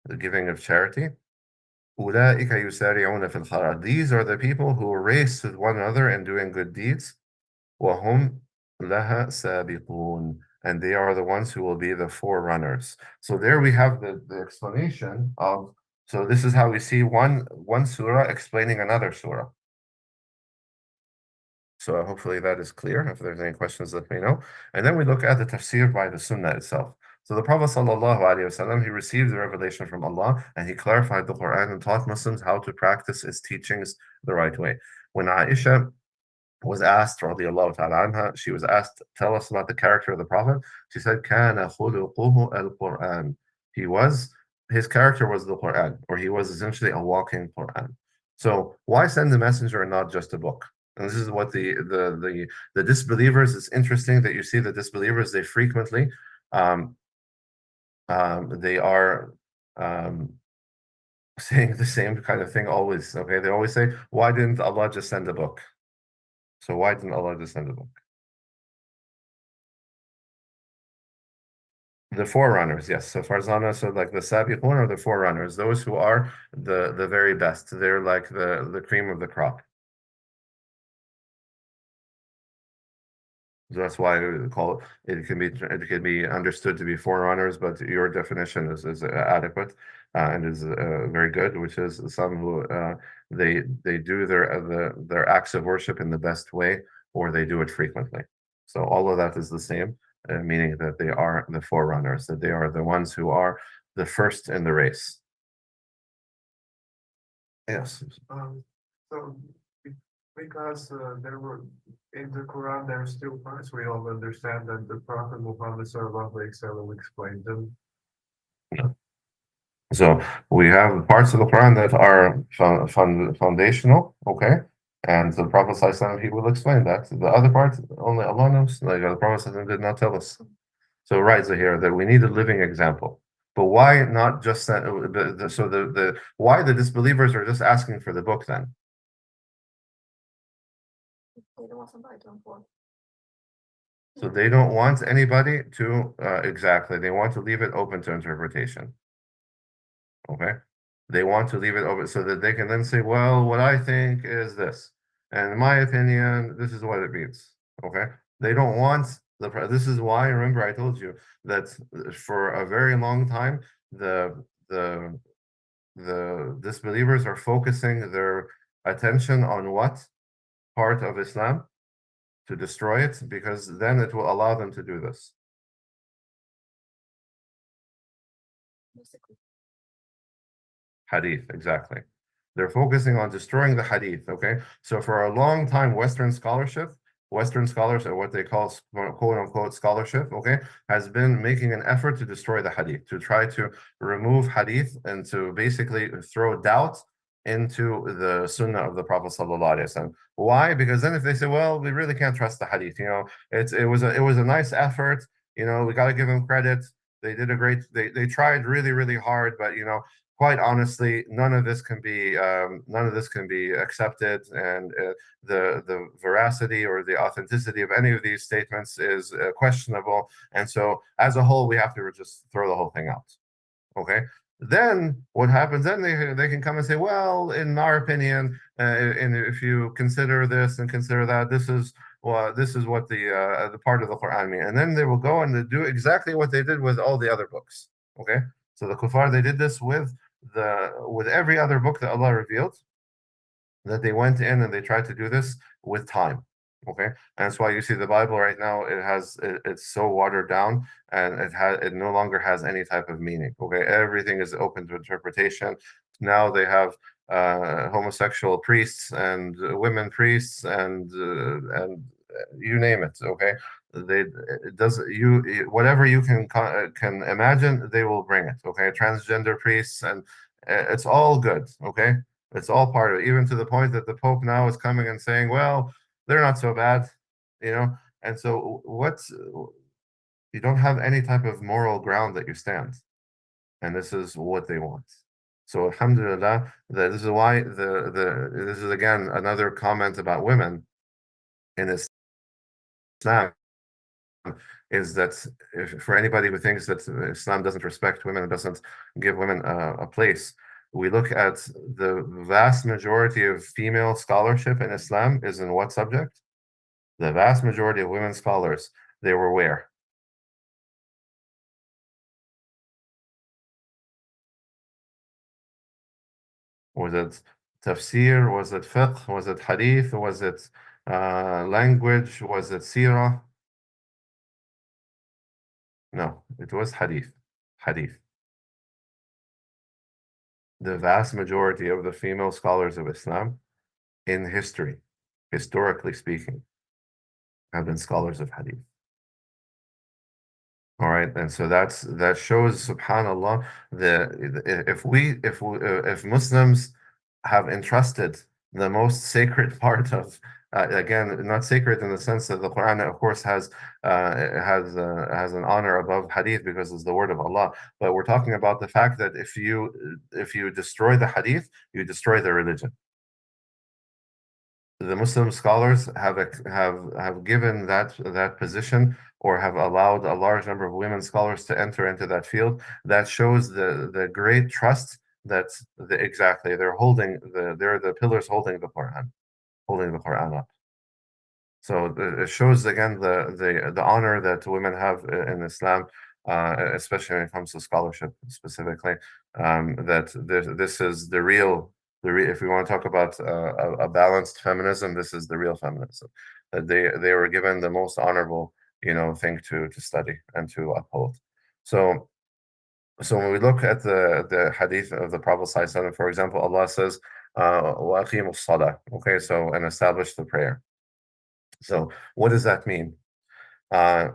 the giving of charity. أُولَٰئِكَ يُسَارِعُونَ فِي الْخَيْرَاتِ, these are the people who race with one another in doing good deeds. وَهُمْ لَهَا سَابِقُونَ, and they are the ones who will be the forerunners. So there we have the explanation of, so this is how we see one surah explaining another surah. So hopefully that is clear. If there's any questions, let me know. And then we look at the tafsir by the Sunnah itself. So the Prophet ﷺ, he received the revelation from Allah, and he clarified the Quran and taught Muslims how to practice its teachings the right way. When Aisha was asked, radiallahu ta'ala anha, she was asked, tell us about the character of the Prophet. She said, كَانَ خُلُقُهُ الْقُرْآنِ. His character was the Quran, or he was essentially a walking Quran. So why send the messenger and not just a book? And this is what the disbelievers, it's interesting that you see the disbelievers, they frequently, they are saying the same kind of thing always, okay? They always say, why didn't Allah just send a book? So why didn't Allah just send a book? The forerunners, yes. So Farzana, so like the Sabiqun are the forerunners, those who are the very best. They're like the cream of the crop. So that's why we call it can be understood to be forerunners, but your definition is adequate and is very good, which is some who they do their acts of worship in the best way, or they do it frequently. So all of that is the same, meaning that they are the forerunners, that they are the ones who are the first in the race. Yes. So because there were in the Quran, there are still parts we all understand that the Prophet Muhammad sallallahu alaihi wasallam explained them. So we have parts of the Quran that are foundational, okay, and the Prophet ﷺ, he will explain that. The other part, only Allah knows. Like the Prophet ﷺ did not tell us. So right here that we need a living example. But why not just that? So why the disbelievers are just asking for the book then? They don't want somebody to inform. So they don't want anybody to exactly. They want to leave it open to interpretation. Okay, they want to leave it open so that they can then say, well, what I think is this, and in my opinion, this is what it means. Okay, they don't want this is why, remember I told you that for a very long time the disbelievers are focusing their attention on what part of Islam to destroy it, because then it will allow them to do this. Basically. Hadith, exactly. They're focusing on destroying the hadith, okay? So for a long time, Western scholars, or what they call quote unquote scholarship, okay, has been making an effort to destroy the hadith, to try to remove hadith and to basically throw doubt into the sunnah of the Prophet sallallahu alaihi wasallam. Why? Because then if they say, well, we really can't trust the hadith, it was a nice effort, we got to give them credit. They did a great, they tried really, really hard, but quite honestly, none of this can be accepted, and the veracity or the authenticity of any of these statements is questionable. And so, as a whole, we have to just throw the whole thing out. Okay. Then what happens? Then they can come and say, well, in our opinion, and if you consider this and consider that, this is what the part of the Quran mean, and then they will go and they do exactly what they did with all the other books. Okay. So the kuffar, they did this with every other book that Allah revealed, that they went in and they tried to do this with time. Okay, and that's why you see the Bible right now. It's so watered down, and it no longer has any type of meaning. Okay, everything is open to interpretation. Now they have homosexual priests and women priests and you name it. Okay, they it does whatever you can imagine, they will bring it. Okay, transgender priests, and it's all good. Okay, it's all part of it, even to the point that the Pope now is coming and saying, well, they're not so bad, you know. And so what's you don't have any type of moral ground that you stand, and this is what they want. So alhamdulillah, this is why the this is again another comment about women in Islam, is that if, for anybody who thinks that Islam doesn't respect women and doesn't give women a place, we look at the vast majority of female scholarship in Islam is in what subject? The vast majority of women scholars, they were where? Was it tafsir? Was it fiqh? Was it hadith? Was it language? Was it seerah? No, it was hadith. Hadith. The vast majority of the female scholars of Islam in history, historically speaking, have been scholars of hadith. All right, and so that shows, subhanallah, if Muslims have entrusted the most sacred part of, again, not sacred in the sense that the Quran, of course, has an honor above hadith because it's the word of Allah, but we're talking about the fact that if you destroy the hadith, you destroy the religion. The Muslim scholars have given that position, or have allowed a large number of women scholars to enter into that field. That shows the great trust that exactly they're the pillars holding the Quran up. So it shows again the honor that women have in Islam, especially when it comes to scholarship specifically. That this is if we want to talk about a balanced feminism, this is the real feminism. That they were given the most honorable thing to study and to uphold. So when we look at the hadith of the Prophet ﷺ, for example, Allah says, وَأَقِيمُوا الصَّلَاةَ. Okay, so and establish the prayer. So what does that mean? Uh,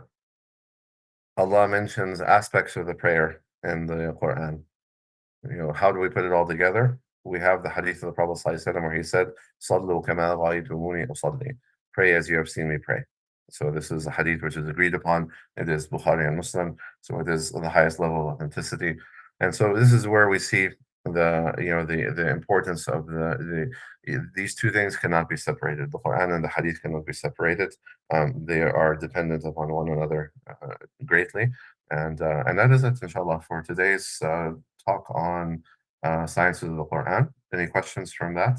Allah mentions aspects of the prayer in the Quran. How do we put it all together? We have the hadith of the Prophet ﷺ where he said, "Sallu kama ra'aytumuni usalli." Pray as you have seen me pray. So this is a hadith which is agreed upon. It is Bukhari and Muslim, so it is the highest level of authenticity. And so this is where we see the importance of these two things cannot be separated. The Quran and the hadith cannot be separated. They are dependent upon one another greatly. And that is it, inshallah, for today's talk on sciences of the Quran. Any questions from that?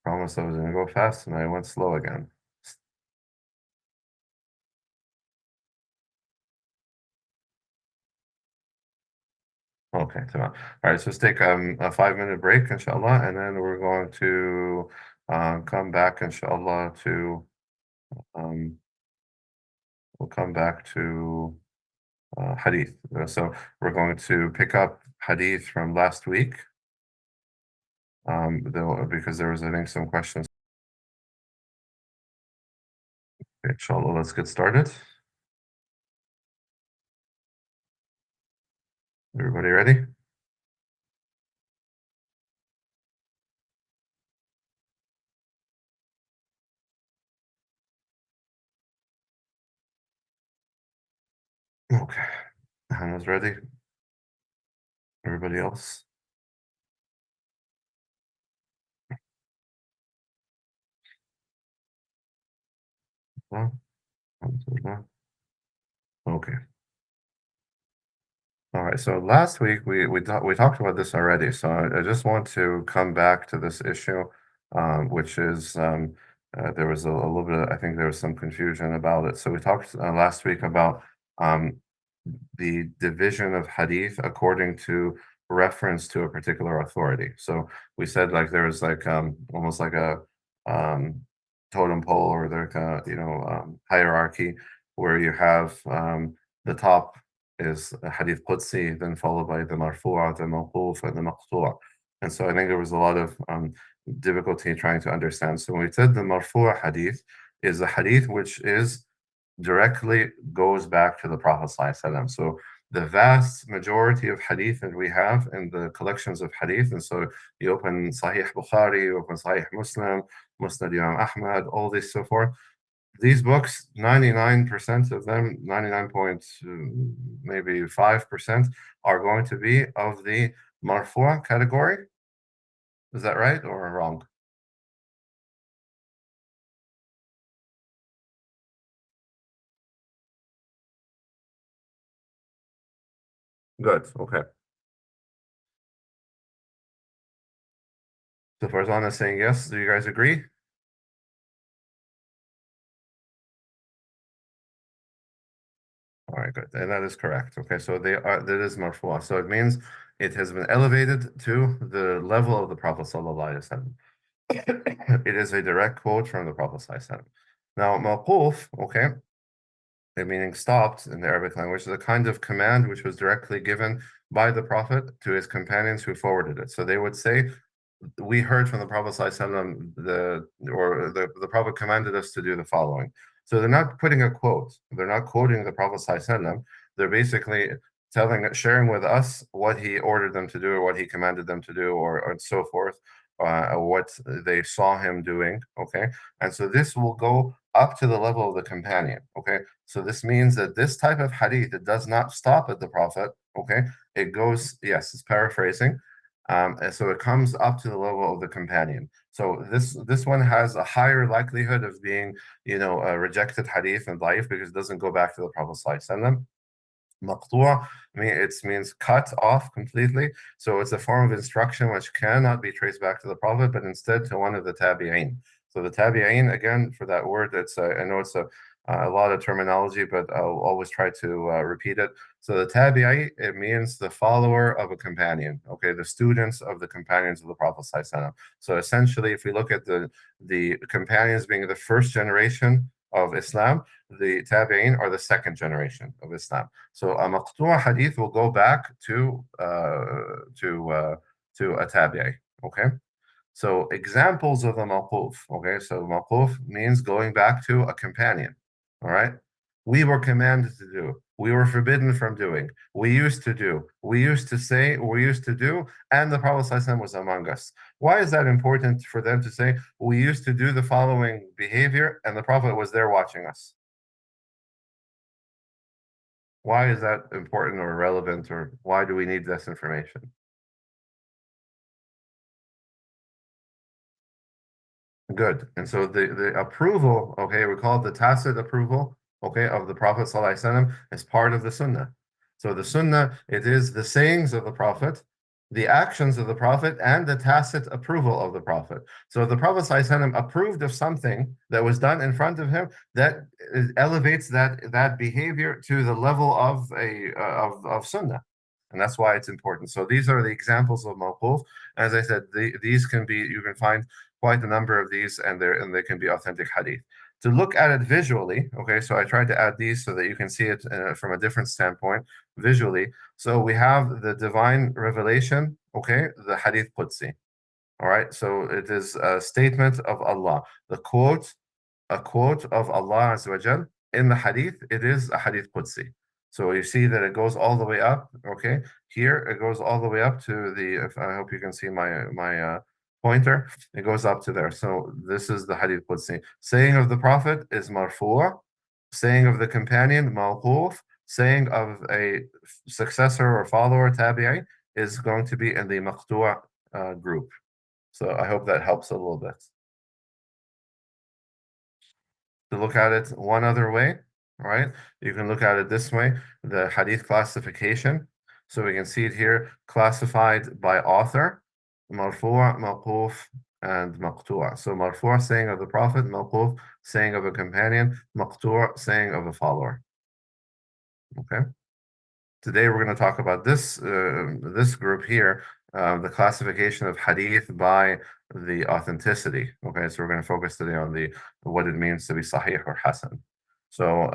Promise I was going to go fast and I went slow again. Okay, tamam. All right, so let's take a 5-minute break, inshallah, and then we're going to come back, inshallah, to we'll come back to hadith. So we're going to pick up hadith from last week, because there was, I think, some questions. Inshallah, let's get started. Everybody ready? Okay. Hannah's ready. Everybody else? No? Okay. All right. So last week we talked about this already. So I just want to come back to this issue, which is there was a little bit. I think there was some confusion about it. So we talked last week about the division of hadith according to reference to a particular authority. So we said like there was like almost like a totem pole or like a hierarchy where you have the top is a hadith Qudsi, then followed by the marfu'a, the mawquf, and the maqtu'a. And so I think there was a lot of difficulty trying to understand. So when we said the marfu'a hadith is a hadith which is directly goes back to the Prophet ﷺ. So the vast majority of hadith that we have in the collections of hadith, and so you open Sahih Bukhari, you open Sahih Muslim, Musnad Imam Ahmad, all this so forth. These books, 99% of them, 99 point maybe 5% are going to be of the marfu' category. Is that right or wrong? Good, okay. So Farzana is saying yes. Do you guys agree? All right, good. And that is correct. Okay, so that is marfu'a. So it means it has been elevated to the level of the Prophet sallallahu alaihi wasallam. It is a direct quote from the Prophet sallallahu alaihi wasallam. Now, mawquf, okay, meaning stopped in the Arabic language, is a kind of command which was directly given by the Prophet to his companions who forwarded it. So they would say, we heard from the Prophet ﷺ, the Prophet commanded us to do the following. So they're not putting a quote. They're not quoting the Prophet ﷺ. They're basically sharing with us what he ordered them to do or what he commanded them to do or so forth, what they saw him doing. Okay. And so this will go up to the level of the companion. Okay. So this means that this type of hadith, it does not stop at the Prophet. Okay. It goes, yes, it's paraphrasing. And so it comes up to the level of the companion. So this one has a higher likelihood of being, a rejected hadith and life because it doesn't go back to the Prophet ﷺ. Maqtu'a, it means cut off completely. So it's a form of instruction which cannot be traced back to the Prophet, but instead to one of the tabi'een. So the tabi'een, again, for that word, I know it's a lot of terminology, but I'll always try to repeat it. So the tabi'i, it means the follower of a companion, okay, the students of the companions of the Prophet ﷺ. So essentially, if we look at the companions being the first generation of Islam, the tabi'in are the second generation of Islam. So a maqtu'a hadith will go back to a tabi'i. Okay. So examples of the mawquf. Okay. So mawquf means going back to a companion. All right. We were commanded to do. We were forbidden from doing. We used to do. We used to say. We used to do. And the Prophet ﷺ was among us. Why is that important for them to say? We used to do the following behavior, and the Prophet was there watching us. Why is that important or relevant, or why do we need this information? Good. And so the approval, okay, we call it the tacit approval, okay, of the Prophet ﷺ is part of the Sunnah. So the Sunnah, it is the sayings of the Prophet, the actions of the Prophet, and the tacit approval of the Prophet. So if the Prophet ﷺ approved of something that was done in front of him, that elevates that behavior to the level of of Sunnah. And that's why it's important. So these are the examples of mawquf. As I said, these can be, you can find quite a number of these, and they can be authentic hadith. To look at it visually, okay, so I tried to add these so that you can see it from a different standpoint visually. So we have the divine revelation, okay, the hadith Qudsi. All right, so it is a statement of Allah. A quote of Allah Azza wa Jal in the hadith, it is a hadith Qudsi. So you see that it goes all the way up, okay? Here it goes all the way up to I hope you can see my pointer. It goes up to there. So this is the hadith Qudsi. Saying of the Prophet is marfu'a. Saying of the companion, mawquf. Saying of a successor or follower, tabi'i, is going to be in the maqtu'a group. So I hope that helps a little bit. To look at it one other way, right? You can look at it this way, the hadith classification. So we can see it here, classified by author, marfu', mawquf, and maqtu'. So marfu' saying of the Prophet, mawquf saying of a companion, maqtu' saying of a follower. Okay. today we're going to talk about this this group here, the classification of hadith by the authenticity. Okay, so we're going to focus today on the what it means to be sahih or hasan. So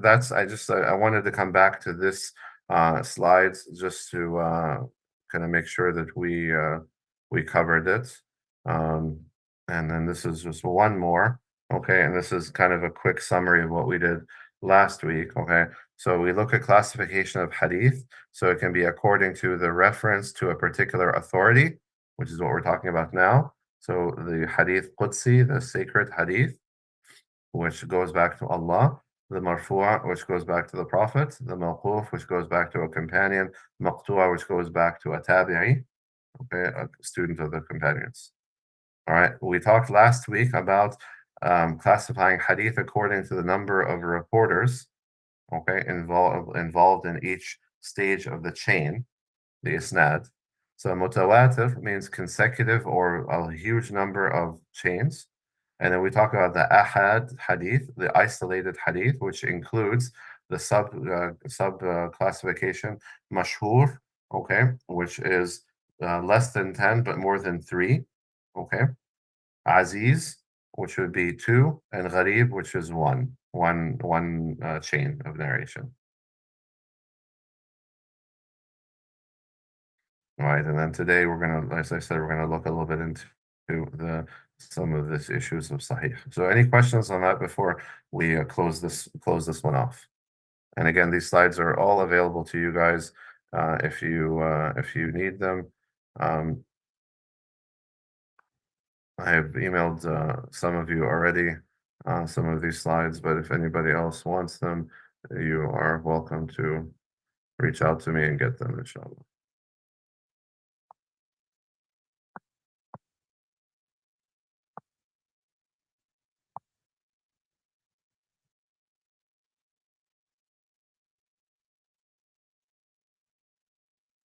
that's I wanted to come back to this slides just to kind of make sure that we covered it. And then this is just one more. Okay, and this is kind of a quick summary of what we did last week. Okay, so we look at classification of hadith. So it can be according to the reference to a particular authority, which is what we're talking about now. So the hadith Qudsi, the sacred hadith, which goes back to Allah, the marfu', which goes back to the Prophet, the mawquf, which goes back to a companion, maqtu'a, which goes back to a tabi'i, okay, a student of the companions. All right, we talked last week about classifying hadith according to the number of reporters, okay, involved in each stage of the chain, the isnad. So mutawatir means consecutive or a huge number of chains. And then we talk about the ahad hadith, the isolated hadith, which includes the sub classification mashhur, okay, which is less than 10 but more than 3, okay. Aziz, which would be 2, and gharib, which is one chain of narration. All right, and then today we're gonna, as I said, we're gonna look a little bit into some of these issues of Sahih. So, any questions on that before we close this one off? And again, these slides are all available to you guys if you need them. I have emailed some of you already some of these slides, but if anybody else wants them, you are welcome to reach out to me and get them, inshallah.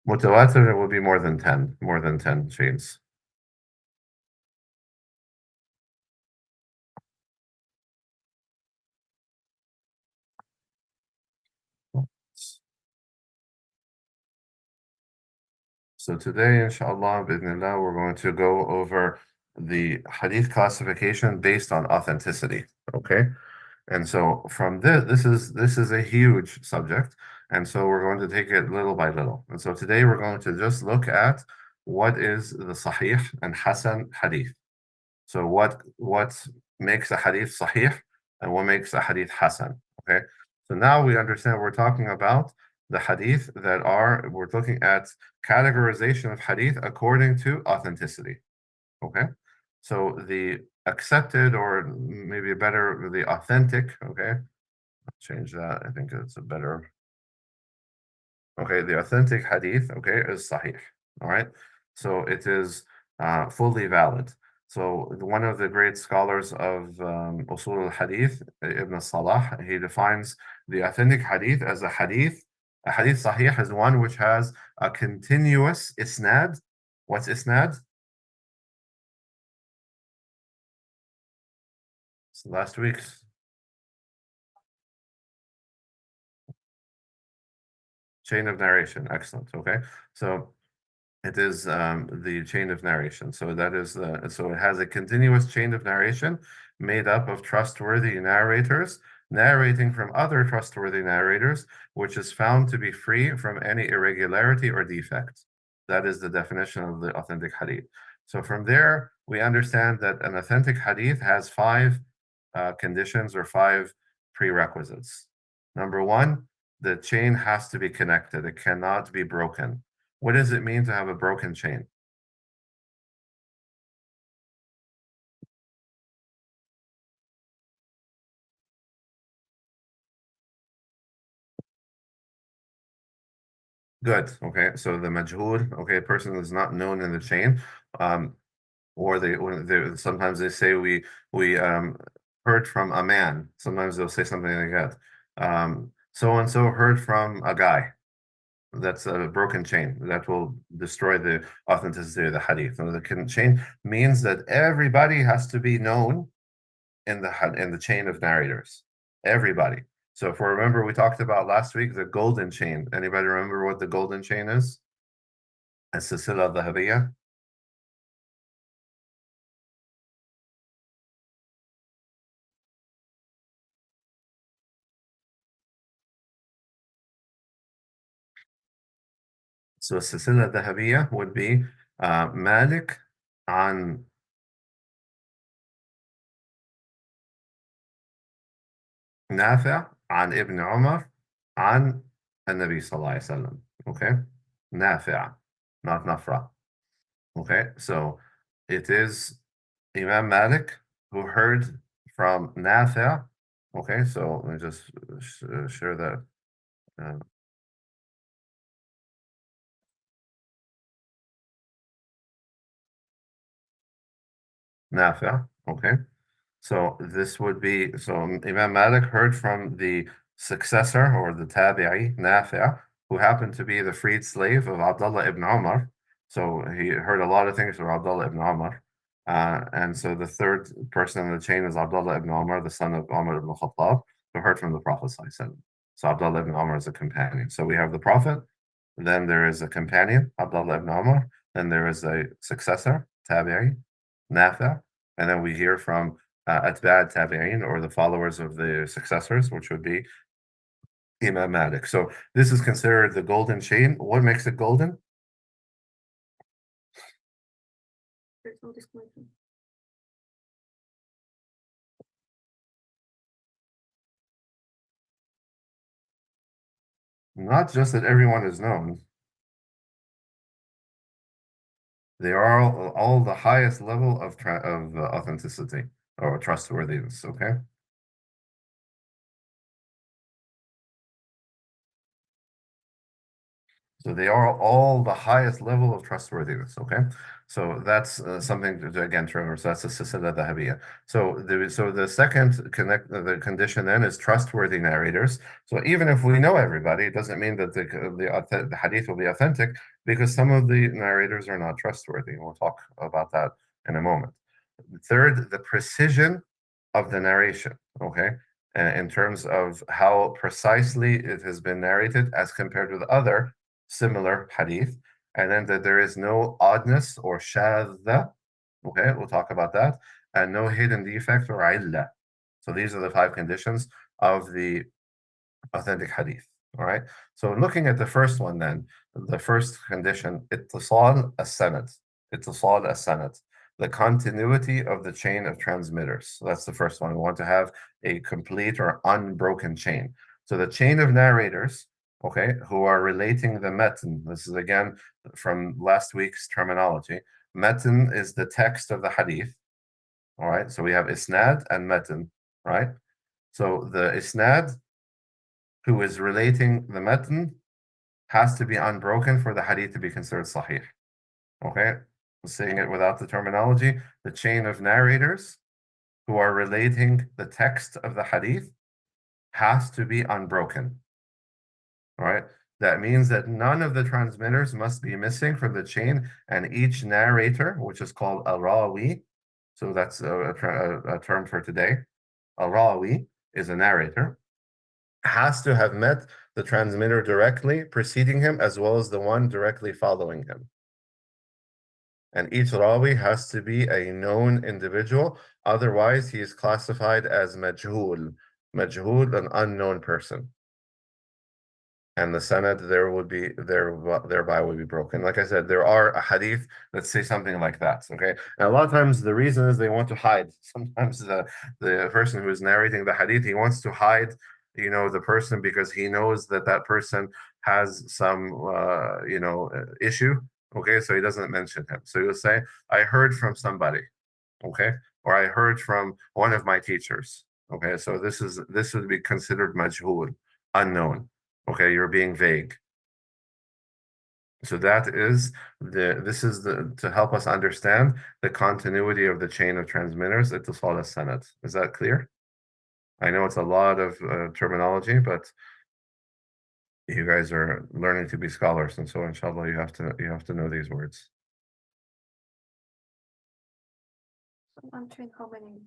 Mutawatir will be more than 10 chains. So today, inshallah, bidnillah, we're going to go over the hadith classification based on authenticity. Okay, and so from this is a huge subject, and so we're going to take it little by little. And so today we're going to just look at what is the sahih and hasan hadith. So what makes a hadith sahih and what makes a hadith hasan? Okay, so now we understand we're talking about the hadith we're looking at categorization of hadith according to authenticity. Okay, so the accepted, or maybe better, the authentic. Okay, I'll change that. I think it's a better. Okay, the authentic hadith, okay, is sahih. All right, so it is fully valid. So one of the great scholars of usul al-hadith, Ibn Salah, he defines the authentic hadith as a hadith. A hadith sahih is one which has a continuous isnad. What's isnad? It's last week's. Chain of narration. Excellent. Okay. So it is the chain of narration. So that is so it has a continuous chain of narration made up of trustworthy narrators narrating from other trustworthy narrators, which is found to be free from any irregularity or defect. That is the definition of the authentic hadith. So from there, we understand that an authentic hadith has 5 conditions or 5 prerequisites. Number 1, the chain has to be connected. It cannot be broken. What does it mean to have a broken chain? Good. Okay. So the majhul, okay, person is not known in the chain, or they sometimes they say we heard from a man. Sometimes they'll say something like that. So and so heard from a guy. That's a broken chain that will destroy the authenticity of the hadith. So the chain means that everybody has to be known in the chain of narrators. Everybody. So if we remember, we talked about last week the golden chain. Anybody remember what the golden chain is? السلسلة الذهبية. So السلسلة الذهبية would be مالك عن نافع عن ابن عمر عن النبي صلى الله عليه وسلم. Okay, نافع, not نفرة. Okay, so it is Imam Malik who heard from Nafi'. Okay, so let me just share that. Nafi'. Okay, so this would be, so Imam Malik heard from the successor or the tabi'i, Nafi', who happened to be the freed slave of Abdullah ibn Umar. So he heard a lot of things from Abdullah ibn Umar. And so the third person in the chain is Abdullah ibn Umar, the son of Umar ibn Khattab, who heard from the Prophet. So Abdullah ibn Umar is a companion. So we have the Prophet, then there is a companion, Abdullah ibn Umar, then there is a successor, tabi'i, Nafi', and then we hear from Atba' Tabi'in, or the followers of the successors, which would be Imam Malik. So this is considered the golden chain. What makes it golden? There's no disclosure. Not just that everyone is known. They are all the highest level of authenticity or trustworthiness. Okay. So they are all the highest level of trustworthiness. Okay, so that's something to again remember. So that's a silsila dhahabiyya. So the second the condition then is trustworthy narrators. So even if we know everybody, it doesn't mean that the hadith will be authentic, because some of the narrators are not trustworthy. We'll talk about that in a moment. Third, the precision of the narration. Okay, in terms of how precisely it has been narrated as compared with other similar hadith, and then that there is no oddness or shadha. Okay, we'll talk about that, and no hidden defect or illa. So these are the 5 conditions of the authentic hadith. All right. So looking at the first one, then the first condition, ittisal as-sanad, ittisal as-sanad, the continuity of the chain of transmitters. So that's the first one. We want to have a complete or unbroken chain. So the chain of narrators, okay, who are relating the matan. This is again from last week's terminology. Matan is the text of the hadith. All right. So we have isnad and matan, right? So the isnad, who is relating the matan, has to be unbroken for the hadith to be considered sahih. Okay, saying it without the terminology, the chain of narrators who are relating the text of the hadith has to be unbroken. All right, that means that none of the transmitters must be missing from the chain, and each narrator, which is called a rawi, so that's a term for today, a rawi is a narrator, has to have met the transmitter directly preceding him as well as the one directly following him. And each rawi has to be a known individual, otherwise he is classified as majhul, an unknown person. And the sanad thereby would be broken. Like I said, there are a hadith that say something like that. Okay, and a lot of times the reason is they want to hide. Sometimes the person who is narrating the hadith, he wants to hide, the person, because he knows that that person has some issue. Okay, so he doesn't mention him. So he'll say, "I heard from somebody," okay, or "I heard from one of my teachers." Okay, so this would be considered majhul, unknown. Okay, you're being vague. So this is to help us understand the continuity of the chain of transmitters, ittisal as-sanad. Is that clear? I know it's a lot of terminology, but you guys are learning to be scholars, and so inshallah you have to know these words. So I'm trained how many?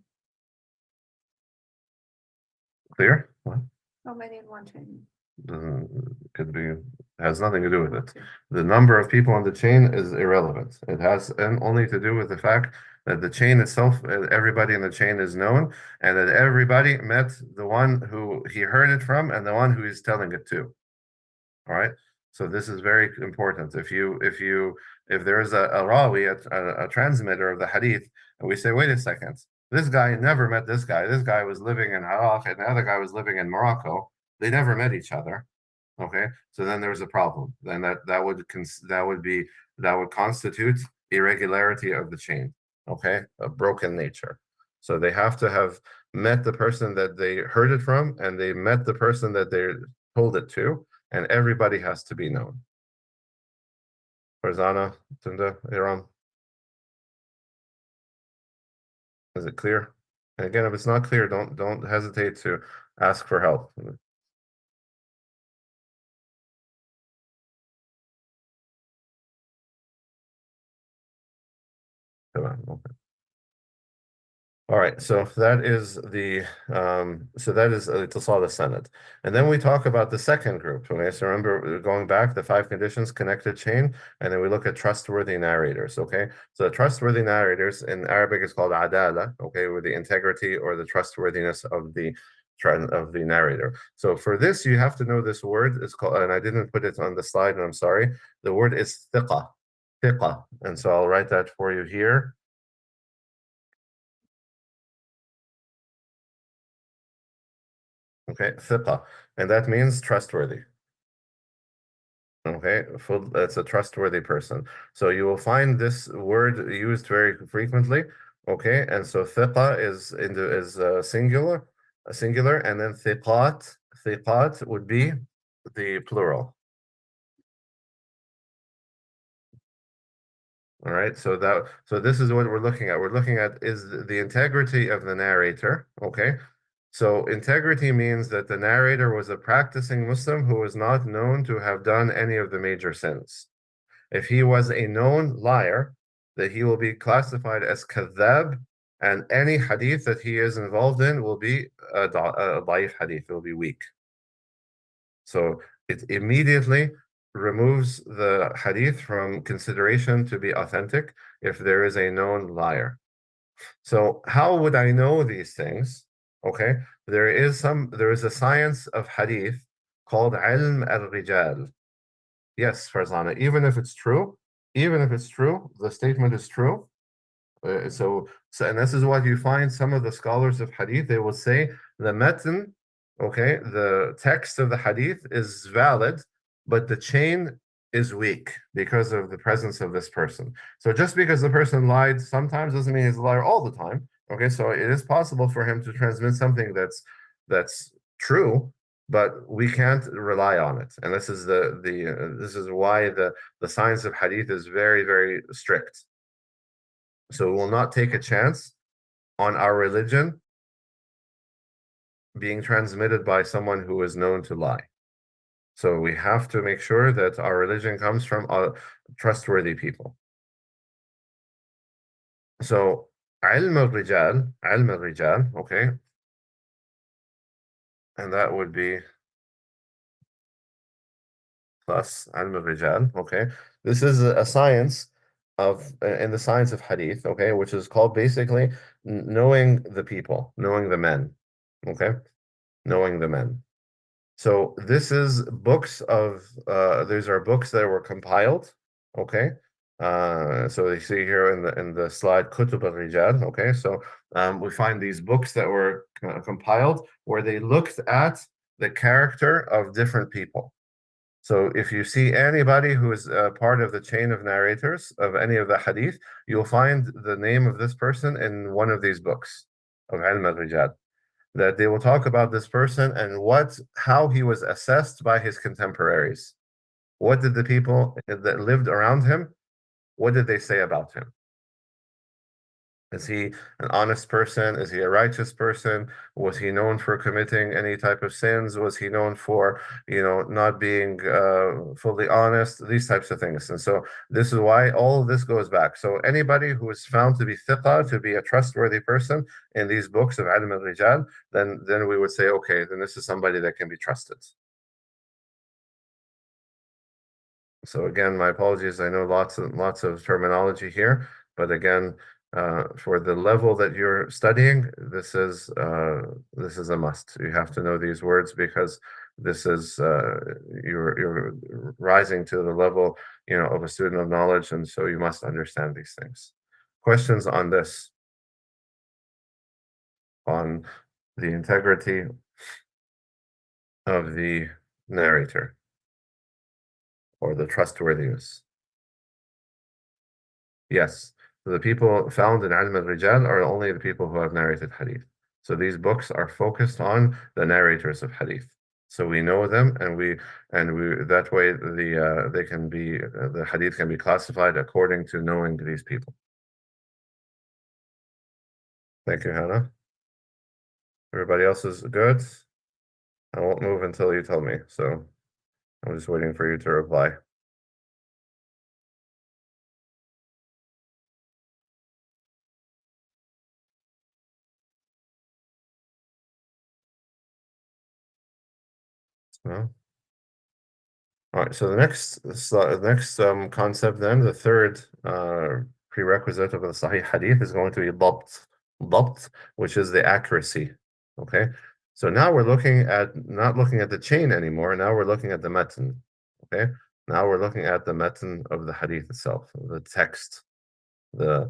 Clear? What? How many in one chain? Could be, has nothing to do with it. The number of people on the chain is irrelevant. It has only to do with the fact that the chain itself, everybody in the chain is known, and that everybody met the one who he heard it from and the one who he's telling it to. All right. So this is very important. If there is a rawi, a transmitter of the hadith, and we say, wait a second, this guy never met this guy. This guy was living in Iraq, and the other guy was living in Morocco. They never met each other. Okay, so then there's a problem. Then that would constitute irregularity of the chain. Okay, a broken nature. So they have to have met the person that they heard it from, and they met the person that they told it to, and everybody has to be known. Farzana, Tunda, Iram, is it clear? And again, if it's not clear, don't hesitate to ask for help. Okay. All right, so that is the Ittisal Sanad. And then we talk about the second group. Okay, so remember going back, the 5 conditions, connected chain, and then we look at trustworthy narrators. Okay, so the trustworthy narrators in Arabic is called adala, okay, with the integrity or the trustworthiness of the narrator. So for this, you have to know this word is called, and I didn't put it on the slide, and I'm sorry. The word is thiqa, and so I'll write that for you here. Okay, thiqa, and that means trustworthy. Okay, that's a trustworthy person. So you will find this word used very frequently. Okay, and so thiqa is singular, and then thiqat would be the plural. All right, so this is what we're looking at. We're looking at is the integrity of the narrator. Okay, so integrity means that the narrator was a practicing Muslim who was not known to have done any of the major sins. If he was a known liar, that he will be classified as kadhab, and any hadith that he is involved in will be a da'if hadith, it will be weak. So it immediately removes the hadith from consideration to be authentic if there is a known liar. So how would I know these things? Okay, there is a science of hadith called ilm al-rijal. Yes, Farzana, even if it's true, the statement is true. And this is what you find some of the scholars of hadith, they will say the matan, okay, the text of the hadith is valid, but the chain is weak because of the presence of this person. So just because the person lied sometimes doesn't mean he's a liar all the time. Okay, so it is possible for him to transmit something that's true, but we can't rely on it. And this is this is why the science of hadith is very, very strict. So we will not take a chance on our religion being transmitted by someone who is known to lie. So we have to make sure that our religion comes from trustworthy people. So ilm al-rijal, okay, and that would be plus ilm al-rijal, okay. This is a science in the science of hadith, okay, which is called basically knowing the people, knowing the men, okay, knowing the men. So this is books of these are books that were compiled, okay. So you see here in the slide Kutub al-Rijal, okay. So we find these books that were compiled where they looked at the character of different people. So if you see anybody who is part of the chain of narrators of any of the hadith, you'll find the name of this person in one of these books of Ilm al-Rijal, that they will talk about this person and how he was assessed by his contemporaries. What did the people that lived around him, what did they say about him? Is he an honest person? Is he a righteous person? Was he known for committing any type of sins? Was he known for, not being fully honest? These types of things. And so this is why all of this goes back. So anybody who is found to be thiqa, to be a trustworthy person in these books of Ilm al-Rijal, then we would say, okay, then this is somebody that can be trusted. So again, my apologies. I know lots of terminology here, but again, for the level that you're studying, this is a must. You have to know these words because this is you're rising to the level, of a student of knowledge, and so you must understand these things. Questions on this, on the integrity of the narrator or the trustworthiness? Yes. So the people found in Ilm al-Rijal are only the people who have narrated hadith. So these books are focused on the narrators of hadith. So we know them, and we that way the hadith can be classified according to knowing these people. Thank you, Hannah. Everybody else is good? I won't move until you tell me. So I'm just waiting for you to reply. No? All right, so the next concept then, the third prerequisite of the Sahih Hadith is going to be dabt, which is the accuracy. Okay, so now we're not looking at the chain anymore. Now we're looking at the matan. Okay, now we're looking at the matan of the Hadith itself, the text, the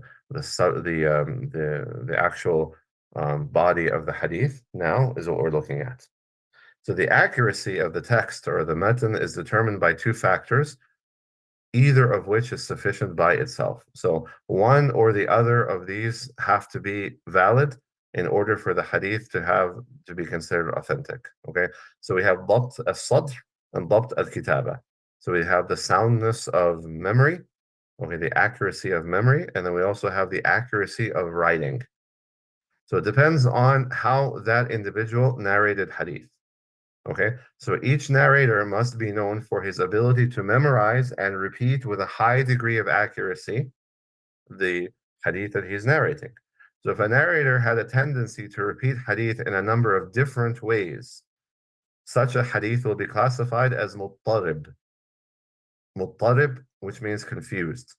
actual body of the Hadith. Now is what we're looking at. So the accuracy of the text or the matan is determined by two factors, either of which is sufficient by itself. So one or the other of these have to be valid in order for the hadith to be considered authentic. Okay, so we have dabt al-sadr and dabt al-kitaba. So we have the soundness of memory, okay, the accuracy of memory, and then we also have the accuracy of writing. So it depends on how that individual narrated hadith. Okay, so each narrator must be known for his ability to memorize and repeat with a high degree of accuracy the hadith that he's narrating. So if a narrator had a tendency to repeat hadith in a number of different ways, such a hadith will be classified as muttarib. Muttarib, which means confused.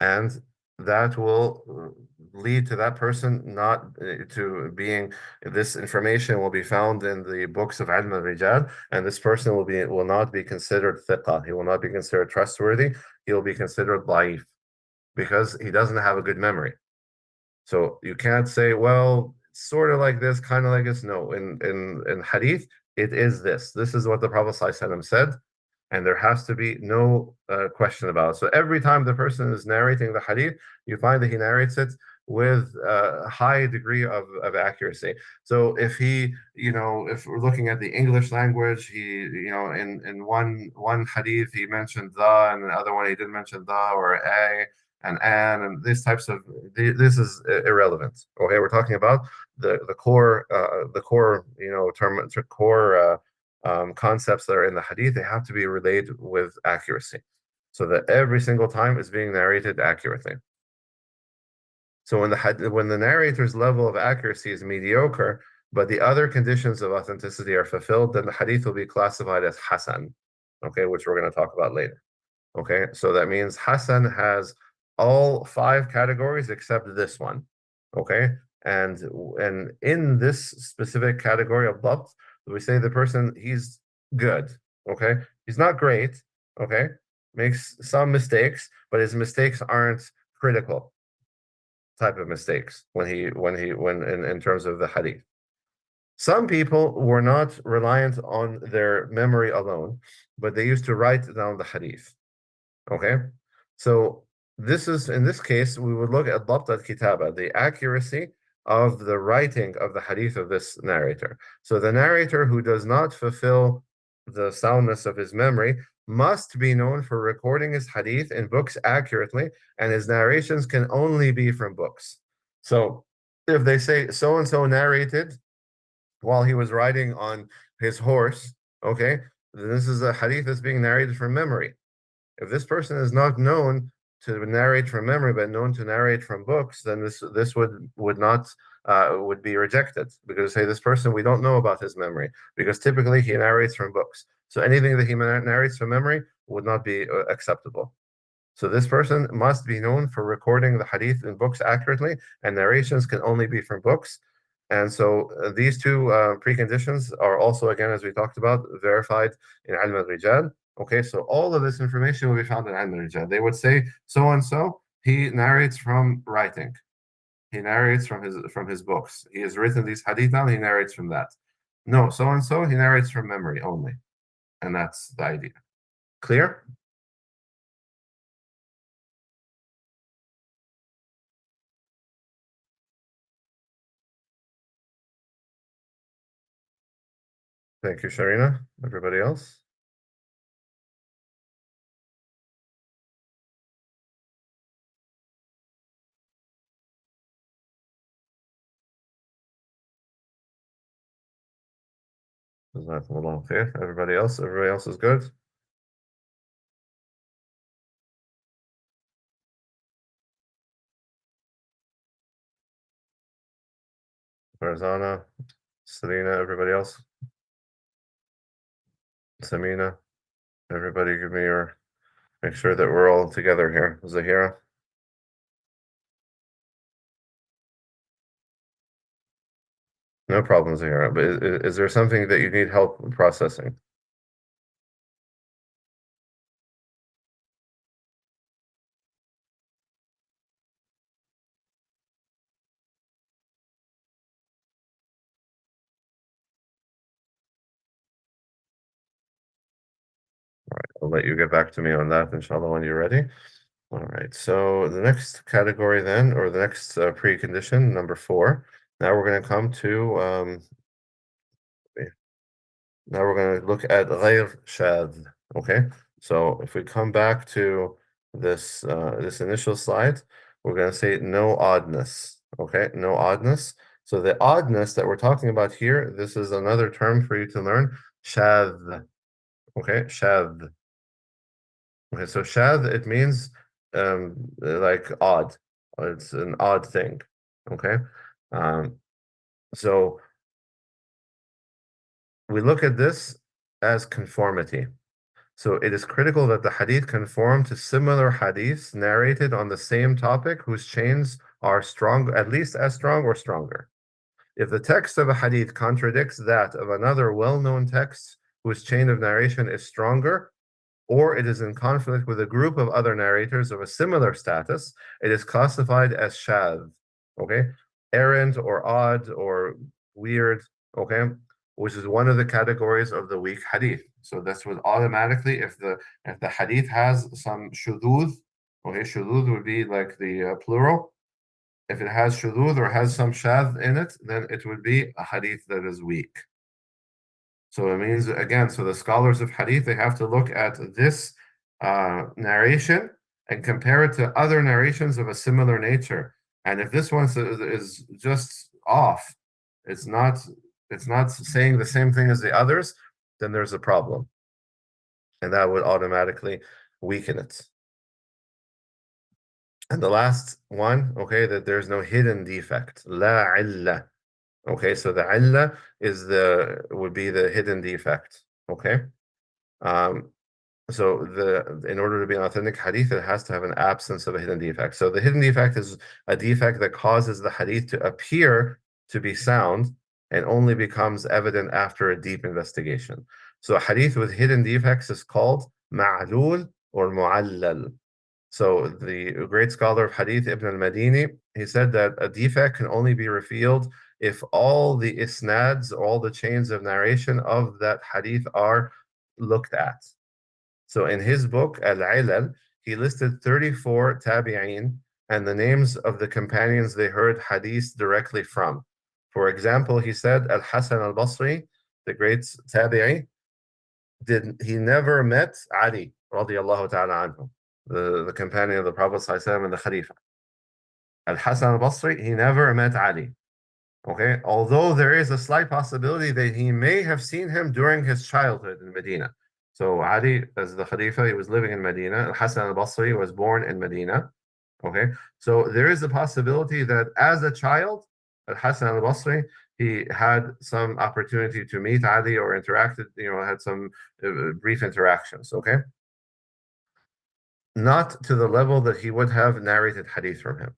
And that will lead to that person not to being, this information will be found in the books of Ilm al-Rijal, and this person will not be considered thiqa. He will not be considered trustworthy. He will be considered da'if because he doesn't have a good memory. So you can't say, well, sort of like this, kind of like this. No, in hadith, it is this. This is what the Prophet ﷺ said, and there has to be no question about it. So every time the person is narrating the hadith, you find that he narrates it with a high degree of accuracy. So if if we're looking at the English language, in one hadith he mentioned the, and the other one he didn't mention the or a and an, and these types of this is irrelevant. Okay, we're talking about the core core concepts that are in the hadith. They have to be relayed with accuracy, so that every single time is being narrated accurately. So when the narrator's level of accuracy is mediocre, but the other conditions of authenticity are fulfilled, then the hadith will be classified as hasan, okay, which we're going to talk about later. Okay, so that means hasan has all 5 categories except this one. Okay, and in this specific category of dabt, we say the person, he's good. Okay, he's not great. Okay, makes some mistakes, but his mistakes aren't critical type of mistakes when in terms of the hadith. Some people were not reliant on their memory alone, but they used to write down the hadith. Okay, so in this case we would look at dabt al-kitaba, the accuracy of the writing of the hadith of this narrator. So the narrator who does not fulfill the soundness of his memory must be known for recording his hadith in books accurately, and his narrations can only be from books. So if they say so and so narrated while he was riding on his horse, okay, then this is a hadith that's being narrated from memory. If this person is not known to narrate from memory, but known to narrate from books, then this would not would be rejected, because say this person, we don't know about his memory, because typically he narrates from books. So anything that he narrates from memory would not be acceptable. So this person must be known for recording the hadith in books accurately, and narrations can only be from books. And so these two preconditions are also, again, as we talked about, verified in Ilm al-Rijal. Okay, so all of this information will be found in Ilm al-Rijal. They would say, so and so, he narrates from writing. He narrates from his books. He has written these hadith down, he narrates from that. No, so and so, he narrates from memory only. And that's the idea. Clear? Thank you, Sharina. Everybody else? Jazakumullah khair. Everybody else is good? Farzana, Selena, everybody else? Samina, everybody give me your, make sure that we're all together here. Zahira? No problem, Zahira. But is there something that you need help processing? I'll let you get back to me on that, inshallah, when you're ready. All right, so the next category then, or the next precondition, number 4. Now we're going to come to, now we're going to look at غير شاذ, okay? So if we come back to this this initial slide, we're going to say no oddness, okay? No oddness. So the oddness that we're talking about here, this is another term for you to learn, شاذ, okay? شاذ. Okay, so shadh, it means like odd. It's an odd thing. Okay. So we look at this as conformity. So it is critical that the hadith conform to similar hadiths narrated on the same topic whose chains are strong, at least as strong or stronger. If the text of a hadith contradicts that of another well-known text whose chain of narration is stronger, or it is in conflict with a group of other narrators of a similar status, it is classified as shadh, okay? Errant or odd or weird, okay? Which is one of the categories of the weak hadith. So this would automatically, if the hadith has some shudud, okay, shudud would be like the plural. If it has shudud or has some shadh in it, then it would be a hadith that is weak. So it means, again, so the scholars of hadith, they have to look at this narration and compare it to other narrations of a similar nature. And if this one is just off, it's not saying the same thing as the others, then there's a problem. And that would automatically weaken it. And the last one, okay, that there's no hidden defect. La illa. Okay, so the illa would be the hidden defect. Okay. So in order to be an authentic hadith, it has to have an absence of a hidden defect. So the hidden defect is a defect that causes the hadith to appear to be sound and only becomes evident after a deep investigation. So a hadith with hidden defects is called ma'lul or mu'allal. So the great scholar of hadith, Ibn al-Madini, he said that a defect can only be revealed if all the isnads, all the chains of narration of that hadith are looked at. So in his book, Al-Ilal, he listed 34 tabi'een and the names of the companions they heard hadith directly from. For example, he said Al-Hasan al-Basri, the great tabi'i, he never met Ali radiallahu ta'ala anhu, the companion of the Prophet ﷺ and the Khalifa. Al-Hasan al-Basri, he never met Ali. Okay, although there is a slight possibility that he may have seen him during his childhood in Medina. So Ali, as the Khalifa, he was living in Medina. Al-Hasan al-Basri was born in Medina. Okay, so there is a possibility that as a child, Al-Hasan al-Basri, he had some opportunity to meet Ali or interacted, had some brief interactions. Okay, not to the level that he would have narrated hadith from him.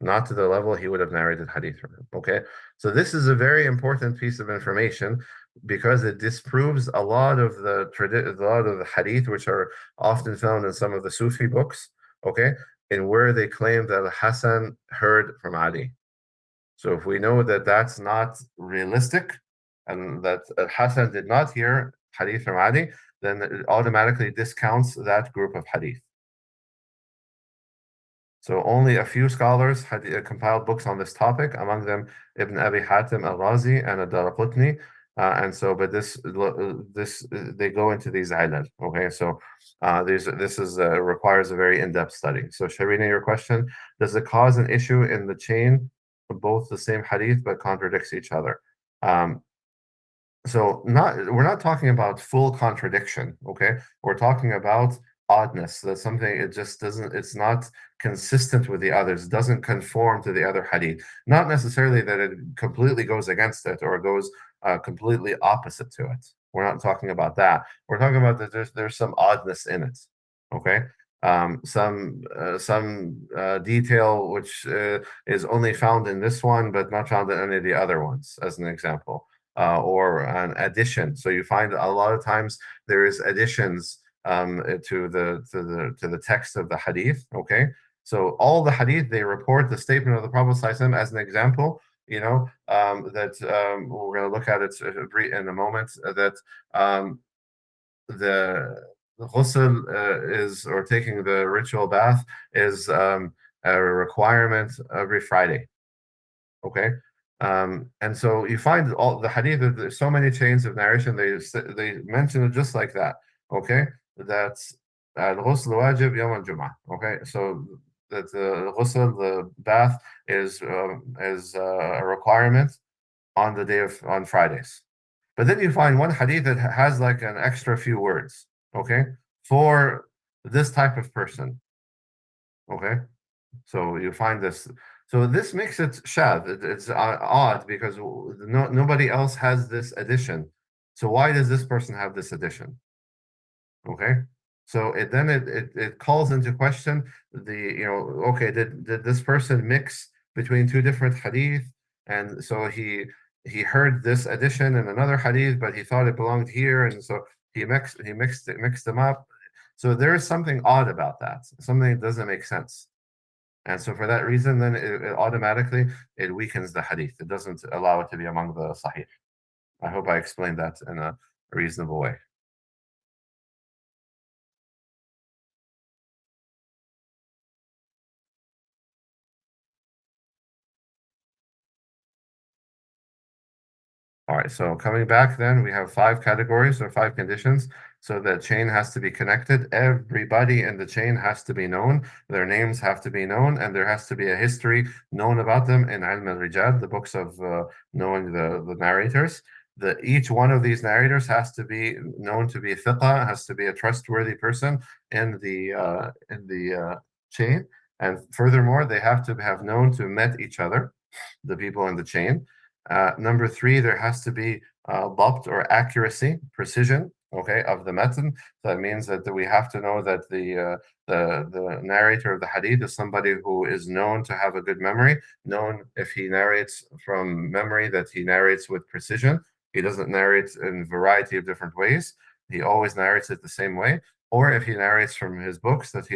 Not to the level he would have narrated hadith from him. Okay, so this is a very important piece of information because it disproves a lot of the hadith which are often found in some of the Sufi books. Okay, in where they claim that Hassan heard from Ali. So if we know that that's not realistic and that Hassan did not hear hadith from Ali, then it automatically discounts that group of hadith. So only a few scholars had compiled books on this topic, among them Ibn Abi Hatim al-Razi and ad-Daraqutni. But they go into these ilal. Okay, so this requires a very in-depth study. So Sharina, your question: does it cause an issue in the chain of both the same hadith but contradicts each other? We're not talking about full contradiction. Okay, we're talking about oddness. That's something, it's not consistent with the others, it doesn't conform to the other hadith. Not necessarily that it completely goes against it or goes completely opposite to it. We're not talking about that. We're talking about that there's some oddness in it. Okay, some detail which is only found in this one but not found in any of the other ones, as an example. Or an addition. So you find a lot of times there is additions to the text of the hadith. Okay, so all the hadith, they report the statement of the Prophet ﷺ as an example. We're going to look at it in a moment. That the ghusl or taking the ritual bath is a requirement every Friday. Okay, and so you find all the hadith. There's so many chains of narration. They mention it just like that. Okay, that's al-ghusl wajib yawm al-jum'ah. Okay, so that the ghusl, the bath, is a requirement on Fridays. But then you find one hadith that has like an extra few words. Okay, for this type of person. Okay, so you find this. So this makes it shadh. It's odd because nobody else has this addition. So why does this person have this addition? Okay. So it calls into question okay, did this person mix between two different hadith, and so he heard this addition in another hadith, but he thought it belonged here, and so he mixed them up. So there is something odd about that. Something that doesn't make sense. And so for that reason, then it automatically it weakens the hadith. It doesn't allow it to be among the sahih. I hope I explained that in a reasonable way. All right, so coming back then, we have 5 categories or 5 conditions. So the chain has to be connected. Everybody in the chain has to be known. Their names have to be known, and there has to be a history known about them in Ilm al-Rijal, the books of knowing the narrators. Each one of these narrators has to be known to be thiqa, has to be a trustworthy person in the chain. And furthermore, they have to have known to met each other, the people in the chain. Number 3, there has to be dabt or accuracy, precision, okay, of the matan. That means that we have to know that the narrator of the hadith is somebody who is known to have a good memory, known if he narrates from memory that he narrates with precision. He doesn't narrate in a variety of different ways. He always narrates it the same way. Or if he narrates from his books, that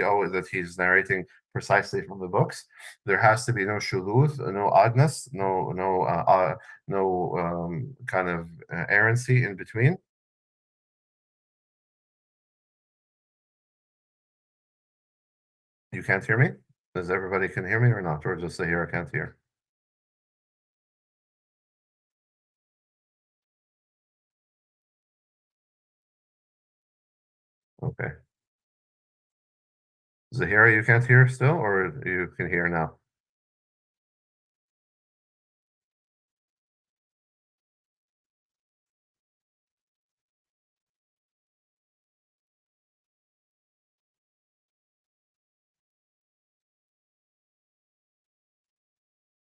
he's narrating precisely from the books. There has to be no shudud, no oddness, no kind of errancy in between. You can't hear me? Does everybody can hear me or not? Or just say here I can't hear? Okay. Zahira, you can't hear still, or you can hear now?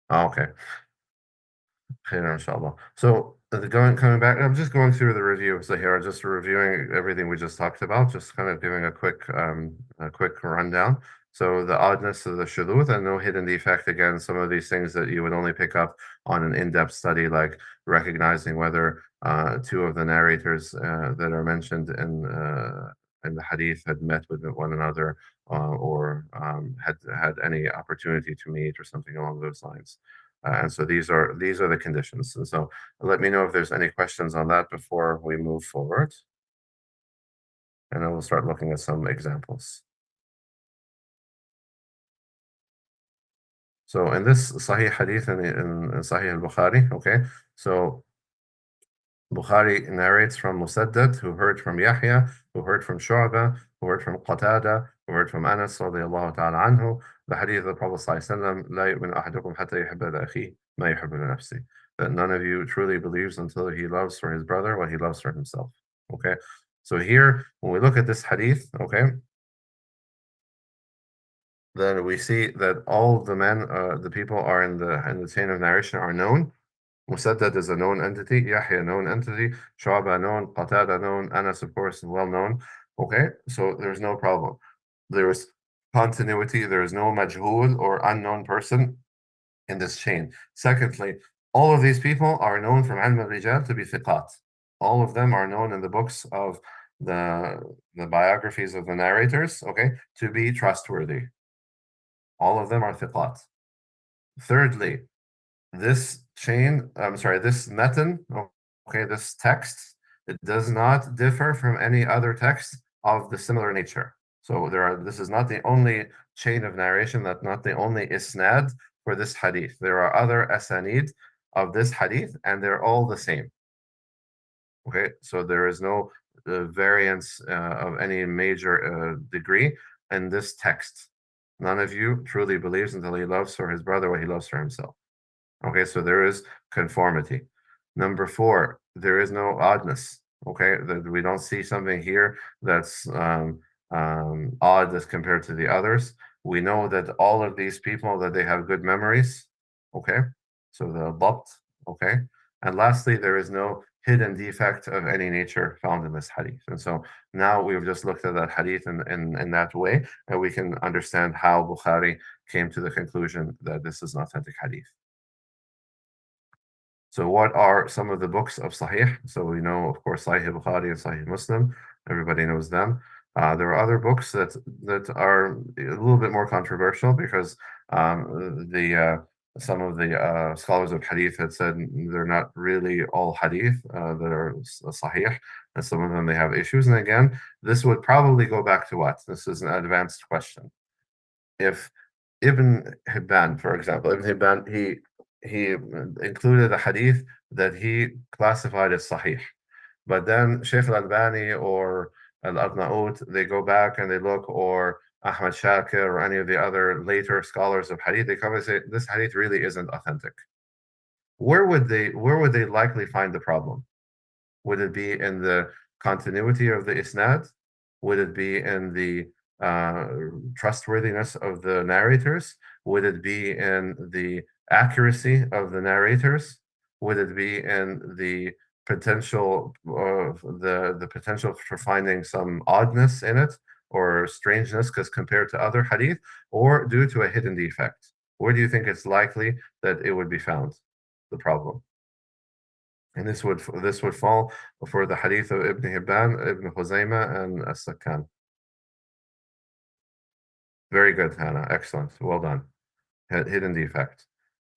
Oh, okay. Khair, inshallah. So coming back, I'm just going through the review of Zahira, just reviewing everything we just talked about, just kind of giving a quick rundown. So the oddness of the shudud and no hidden defect. Again, some of these things that you would only pick up on an in-depth study, like recognizing whether two of the narrators that are mentioned in the hadith had met with one another or had any opportunity to meet or something along those lines. And so these are the conditions. And so let me know if there's any questions on that before we move forward. And then we'll start looking at some examples. So in this Sahih Hadith in Sahih al-Bukhari, okay, so Bukhari narrates from Musaddad, who heard from Yahya, who heard from Shu'bah, who heard from Qatada, who heard from Anas radiallahu ta'ala anhu, the hadith of the Prophet sallallahu لا يؤمن أحدكم حتى يحب لأخيه ما يحب لنفسه. That none of you truly believes until he loves for his brother what he loves for himself. Okay, so here when we look at this hadith, okay, then we see that all the men, the people are in the chain of narration are known. Musaddad is a known entity, Yahya a known entity, Shu'bah known, Qatada known, Anas of course well known. Okay, so there's no problem. There is continuity, there is no majhul or unknown person in this chain. Secondly, all of these people are known from Ilm al-Rijal to be thiqat. All of them are known in the books of the biographies of the narrators, okay, to be trustworthy. All of them are thiqat. Thirdly, this matan, okay, this text, it does not differ from any other text of the similar nature. So this is not the only chain of narration, that's not the only isnad for this hadith. There are other asanid of this hadith, and they're all the same. Okay, so there is no variance of any major degree in this text. None of you truly believes until he loves for his brother what he loves for himself. Okay, so there is conformity. Number four, there is no oddness. Okay, that we don't see something here that's odd as compared to the others. We know that all of these people that they have good memories. Okay, so the dabt. Okay, and lastly, there is no hidden defect of any nature found in this hadith. And so now we've just looked at that hadith in that way, and we can understand how Bukhari came to the conclusion that this is an authentic hadith. So what are some of the books of Sahih? So we know, of course, Sahih Bukhari and Sahih Muslim. Everybody knows them. There are other books that are a little bit more controversial because some of the scholars of Hadith had said they're not really all Hadith that are Sahih, and some of them they have issues. And again, this would probably go back to what? This is an advanced question. If Ibn Hibban, for example, Ibn Hibban, he included a hadith that he classified as sahih. But then Sheikh al-Albani or al-Arnaut, they go back and they look, or Ahmad Shakir or any of the other later scholars of hadith, they come and say this hadith really isn't authentic. Where would they likely find the problem? Would it be in the continuity of the isnad? Would it be in the trustworthiness of the narrators? Would it be in the accuracy of the narrators? Would it be in the potential of the potential for finding some oddness in it or strangeness because compared to other hadith, or due to a hidden defect? Where do you think it's likely that it would be found, the problem? And this would fall for the hadith of Ibn Hibban, Ibn Khuzaymah, and As-Sakkan. Very good, Hannah. Excellent. Well done. Hidden defect.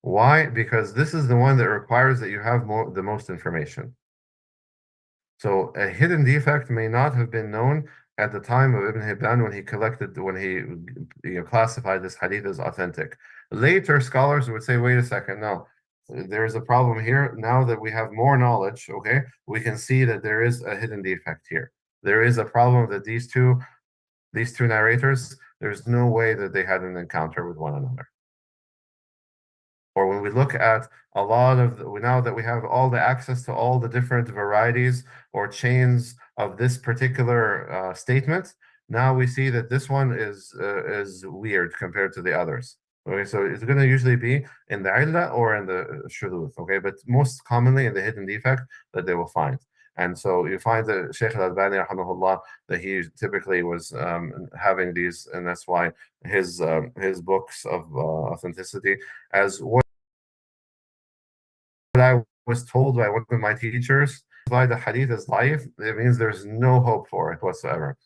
Why? Because this is the one that requires that you have the most information. So a hidden defect may not have been known at the time of Ibn Hibban when he classified this hadith as authentic. Later scholars would say, wait a second, no, there's a problem here. Now that we have more knowledge, okay, we can see that there is a hidden defect here. There is a problem that these two narrators, there's no way that they had an encounter with one another. Or when we look at a lot of, now that we have all the access to all the different varieties or chains of this particular statement, now we see that this one is weird compared to the others. Okay, so it's going to usually be in the illa or in the shudud, okay, but most commonly in the hidden defect that they will find. And so you find that Shaykh al-Albani, rahimahullah, that he typically was having these, and that's why his books of authenticity, as what I was told by one of my teachers, by the hadith is life, it means there's no hope for it whatsoever.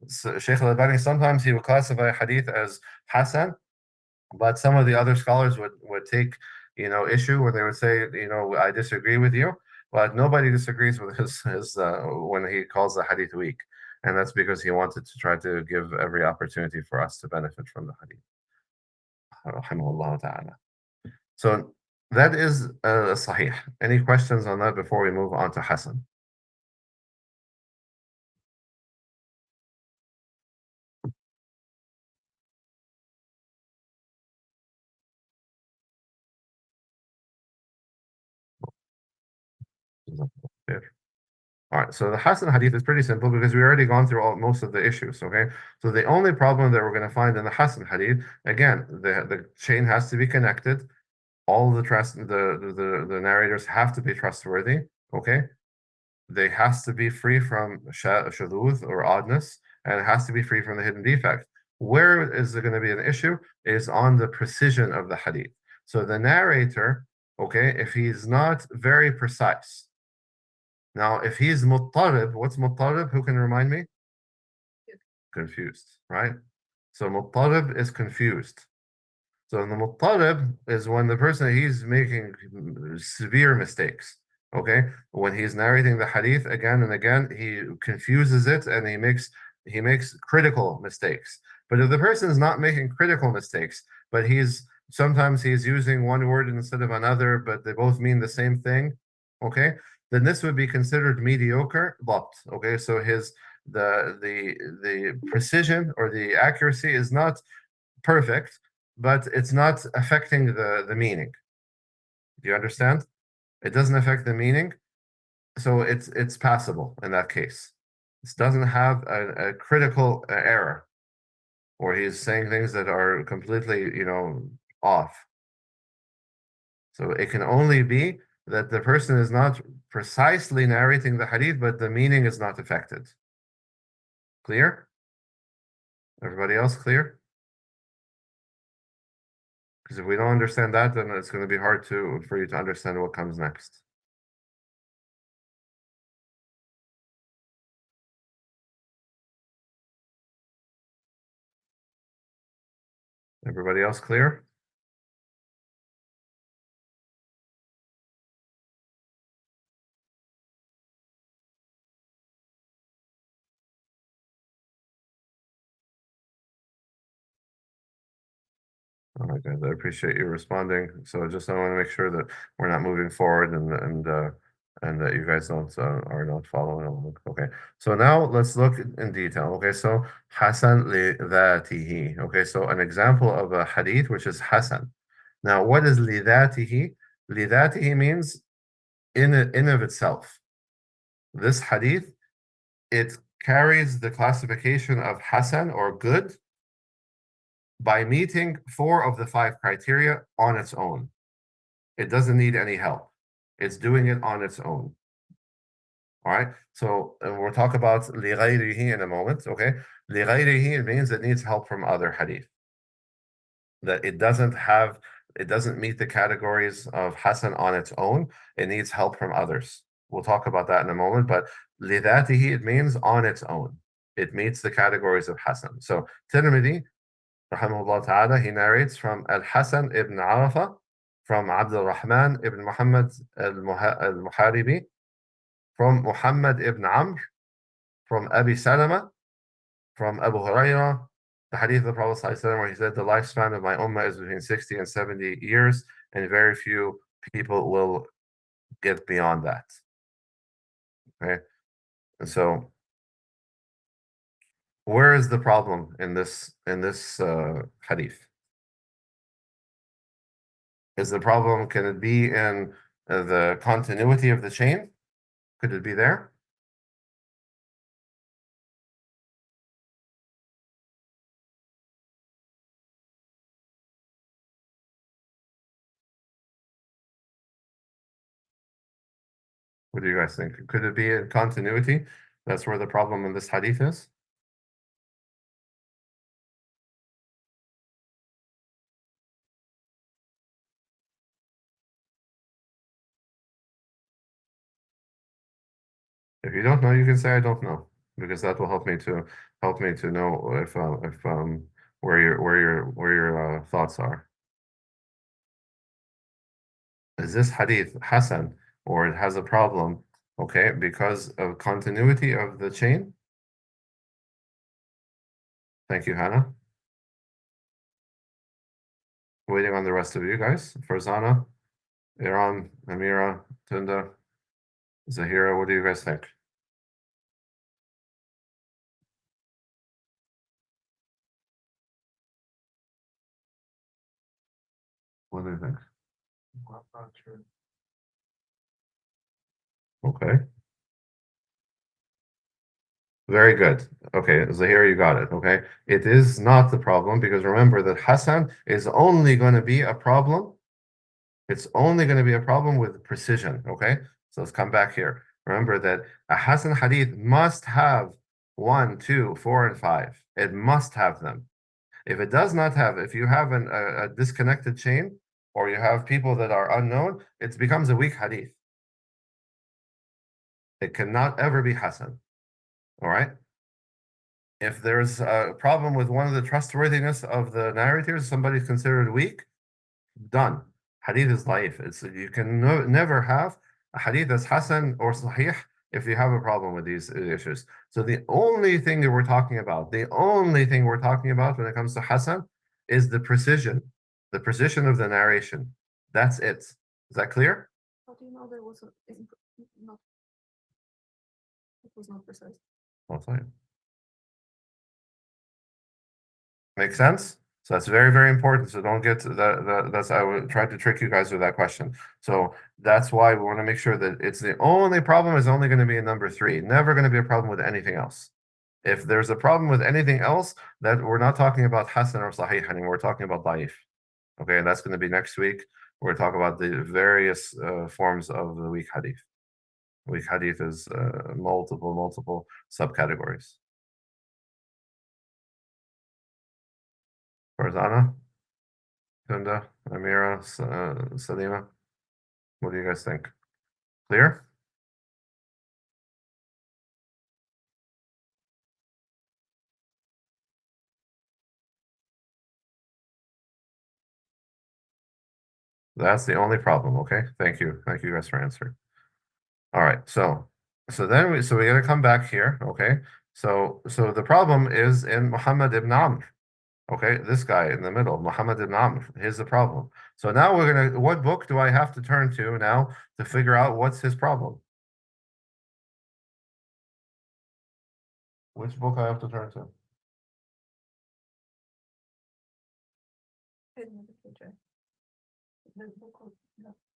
So Shaykh al-Albani, sometimes he would classify hadith as Hasan, but some of the other scholars would take, issue where they would say, I disagree with you, but nobody disagrees with his when he calls the hadith weak. And that's because he wanted to try to give every opportunity for us to benefit from the hadith. Rahimahullah ta'ala. So that is Sahih. Any questions on that before we move on to Hasan? All right, so the Hasan hadith is pretty simple because we already gone through most of the issues, okay? So the only problem that we're going to find in the Hasan hadith, again, the chain has to be connected. All the narrators have to be trustworthy, okay? They has to be free from shadud or oddness, and it has to be free from the hidden defect. Where is there going to be an issue is on the precision of the hadith. So the narrator, okay, if he's not very precise. Now, if he's muttarib, what's muttarib? Who can remind me? Confused, right? So muttarib is confused. So the muttarib is when the person, he's making severe mistakes. Okay, when he's narrating the hadith again and again, he confuses it and he makes critical mistakes. But if the person is not making critical mistakes, but sometimes he's using one word instead of another, but they both mean the same thing, okay, then this would be considered mediocre dhabt. Okay, so the precision or the accuracy is not perfect, but it's not affecting the meaning. Do you understand? It doesn't affect the meaning, so it's passable in that case. This doesn't have a critical error, or he's saying things that are completely, off. So it can only be that the person is not precisely narrating the hadith, but the meaning is not affected. Clear? Everybody else clear? Because if we don't understand that, then it's going to be hard for you to understand what comes next. Everybody else clear? All right, guys, I appreciate you responding. So I want to make sure that we're not moving forward and that you guys are not following along. Okay, so now let's look in detail. Okay, so Hasan li dhatihi. Okay, so an example of a hadith which is Hasan. Now, what is li dhatihi? Li dhatihi means in of itself. This hadith, it carries the classification of Hasan or good by meeting 4 of the 5 criteria on its own. It doesn't need any help. It's doing it on its own. All right. So we'll talk about لِغَيْرِهِ in a moment. Okay. لِغَيْرِهِ, it means it needs help from other hadith. That it doesn't meet the categories of Hasan on its own. It needs help from others. We'll talk about that in a moment. But لِذَاتِهِ, it means on its own. It meets the categories of Hasan. So Tirmidhi, rahimahullah ta'ala, he narrates from Al-Hasan ibn Arafa, from Abdul Rahman ibn Muhammad al-Muharibi, from Muhammad ibn Amr, from Abi Salama, from Abu Hurairah, the hadith of the Prophet ﷺ, where he said, the lifespan of my ummah is between 60 and 70 years, and very few people will get beyond that. Okay, and so Where is the problem in this hadith? Is the problem, can it be in the continuity of the chain? Could it be there? What do you guys think? Could it be in continuity? That's where the problem in this hadith is? If you don't know, you can say I don't know, because that will help me to know if where your thoughts are. Is this hadith Hasan, or it has a problem, okay, because of continuity of the chain? Thank you, Hannah. Waiting on the rest of you guys. Farzana, Iran, Amira, Tunda, Zahira, what do you guys think? What do you think? I'm not sure. Okay. Very good. Okay, Zahira, you got it. Okay. It is not the problem, because remember that Hasan is only going to be a problem. It's only going to be a problem with precision. Okay. So let's come back here. Remember that a Hasan hadith must have 1, 2, 4, and 5. It must have them. If it does not have, if you have a disconnected chain, or you have people that are unknown, it becomes a weak hadith. It cannot ever be Hasan. All right. If there's a problem with one of the trustworthiness of the narrators, somebody's considered weak, done. Hadith is life. It's, you can never have a hadith that's Hasan or Sahih if you have a problem with these issues. So the only thing that we're talking about, the only thing we're talking about when it comes to Hasan is the precision of the narration. That's it. Is that clear? How do you know there was not, it was not precise? I'll tell you. Make sense? So that's very, very important. So don't get that's I would try to trick you guys with that question. So that's why we want to make sure that it's the only problem is only going to be in number 3. Never going to be a problem with anything else. If there's a problem with anything else, that we're not talking about Hasan or Sahih anymore. We're talking about Daif. Okay, and that's going to be next week. We're talking about the various forms of the weak hadith. Weak hadith is multiple subcategories. Farzana, Tunda, Amira, Salima, what do you guys think? Clear? That's the only problem. Okay, thank you guys for answering. All right, so then we got to come back here. Okay, so the problem is in Muhammad ibn Amr. Okay, this guy in the middle, Muhammad ibn Amr. Here's the problem. So now we're gonna. What book do I have to turn to now to figure out what's his problem? Which book I have to turn to?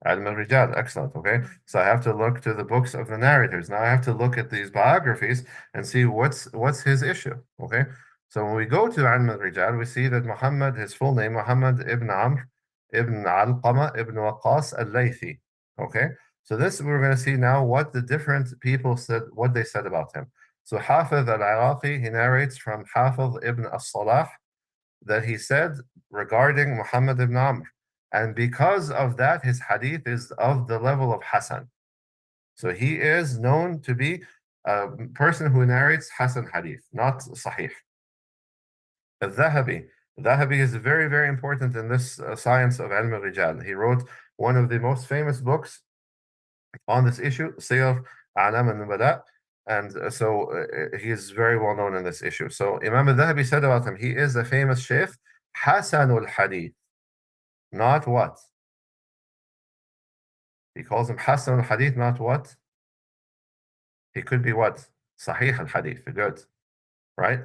Adam al-Rijal, excellent. Okay, so I have to look to the books of the narrators. Now I have to look at these biographies and see what's his issue. Okay, so when we go to Adam al-Rijal, we see that Muhammad, his full name, Muhammad ibn Amr ibn Alqama ibn Waqas al-Laythi. Okay, so this we're going to see now what the different people said, what they said about him. So Hafiz al-Iraqi, he narrates from Hafiz ibn as-Salah that he said regarding Muhammad ibn Amr. And because of that, his hadith is of the level of Hasan. So he is known to be a person who narrates Hasan hadith, not Sahih. Al-Dhahabi. Dhahabi is very, very important in this science of Ilm al-Rijal. He wrote one of the most famous books on this issue, Siyar A'lam al-Nubala. And he is very well known in this issue. So Imam al-Dhahabi said about him, he is a famous sheikh, Hasan al-Hadith. Not what? He calls him Hasan al-Hadith, not what? He could be what? Sahih al-Hadith, good, right?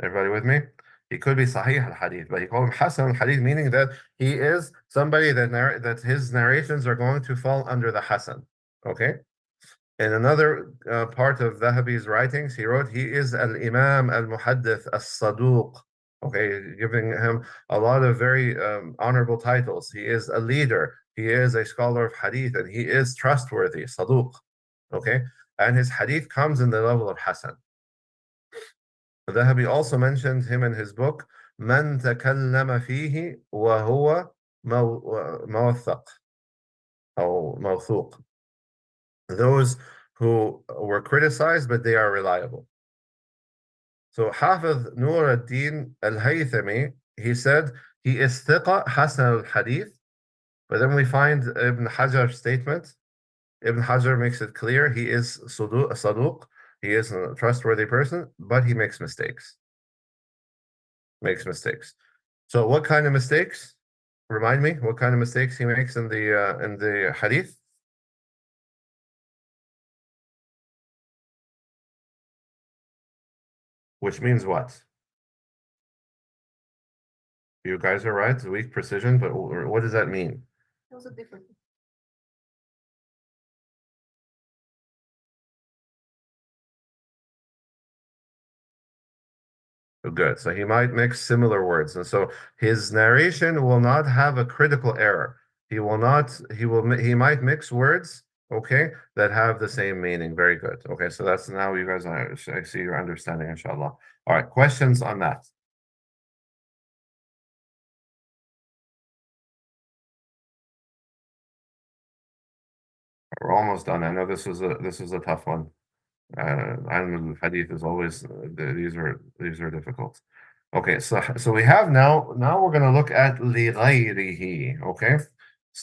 Everybody with me? He could be Sahih al-Hadith, but he called him Hasan al-Hadith, meaning that he is somebody that his narrations are going to fall under the Hasan. Okay? In another part of Dhahabi's writings, he wrote, he is al-Imam al-Muhaddith as-Saduq. Okay, giving him a lot of very honorable titles. He is a leader. He is a scholar of Hadith, and he is trustworthy, Saduq. Okay, and his Hadith comes in the level of Hasan. Dhahabi also mentioned him in his book, من تكلم فيه وهو موثق أو موثوق. Those who were criticized, but they are reliable. So Hafiz Nur ad-Din al-Haythami, he said, he is thiqa Hasan al-Hadith, but then we find Ibn Hajar's statement. Ibn Hajar makes it clear he is saduq, he is a trustworthy person, but he makes mistakes. So what kind of mistakes? Remind me, what kind of mistakes he makes in the hadith? Which means what? You guys are right, weak precision, but what does that mean? It was a different. Good. So he might mix similar words, and so his narration will not have a critical error. He might mix words, okay, that have the same meaning. Very good. Okay, so that's now you guys, I see your understanding, inshallah. All right, questions on that? We're almost done. I know this is a tough one. And hadith is always these are difficult. Okay, so we have now we're going to look at لغيره. Okay,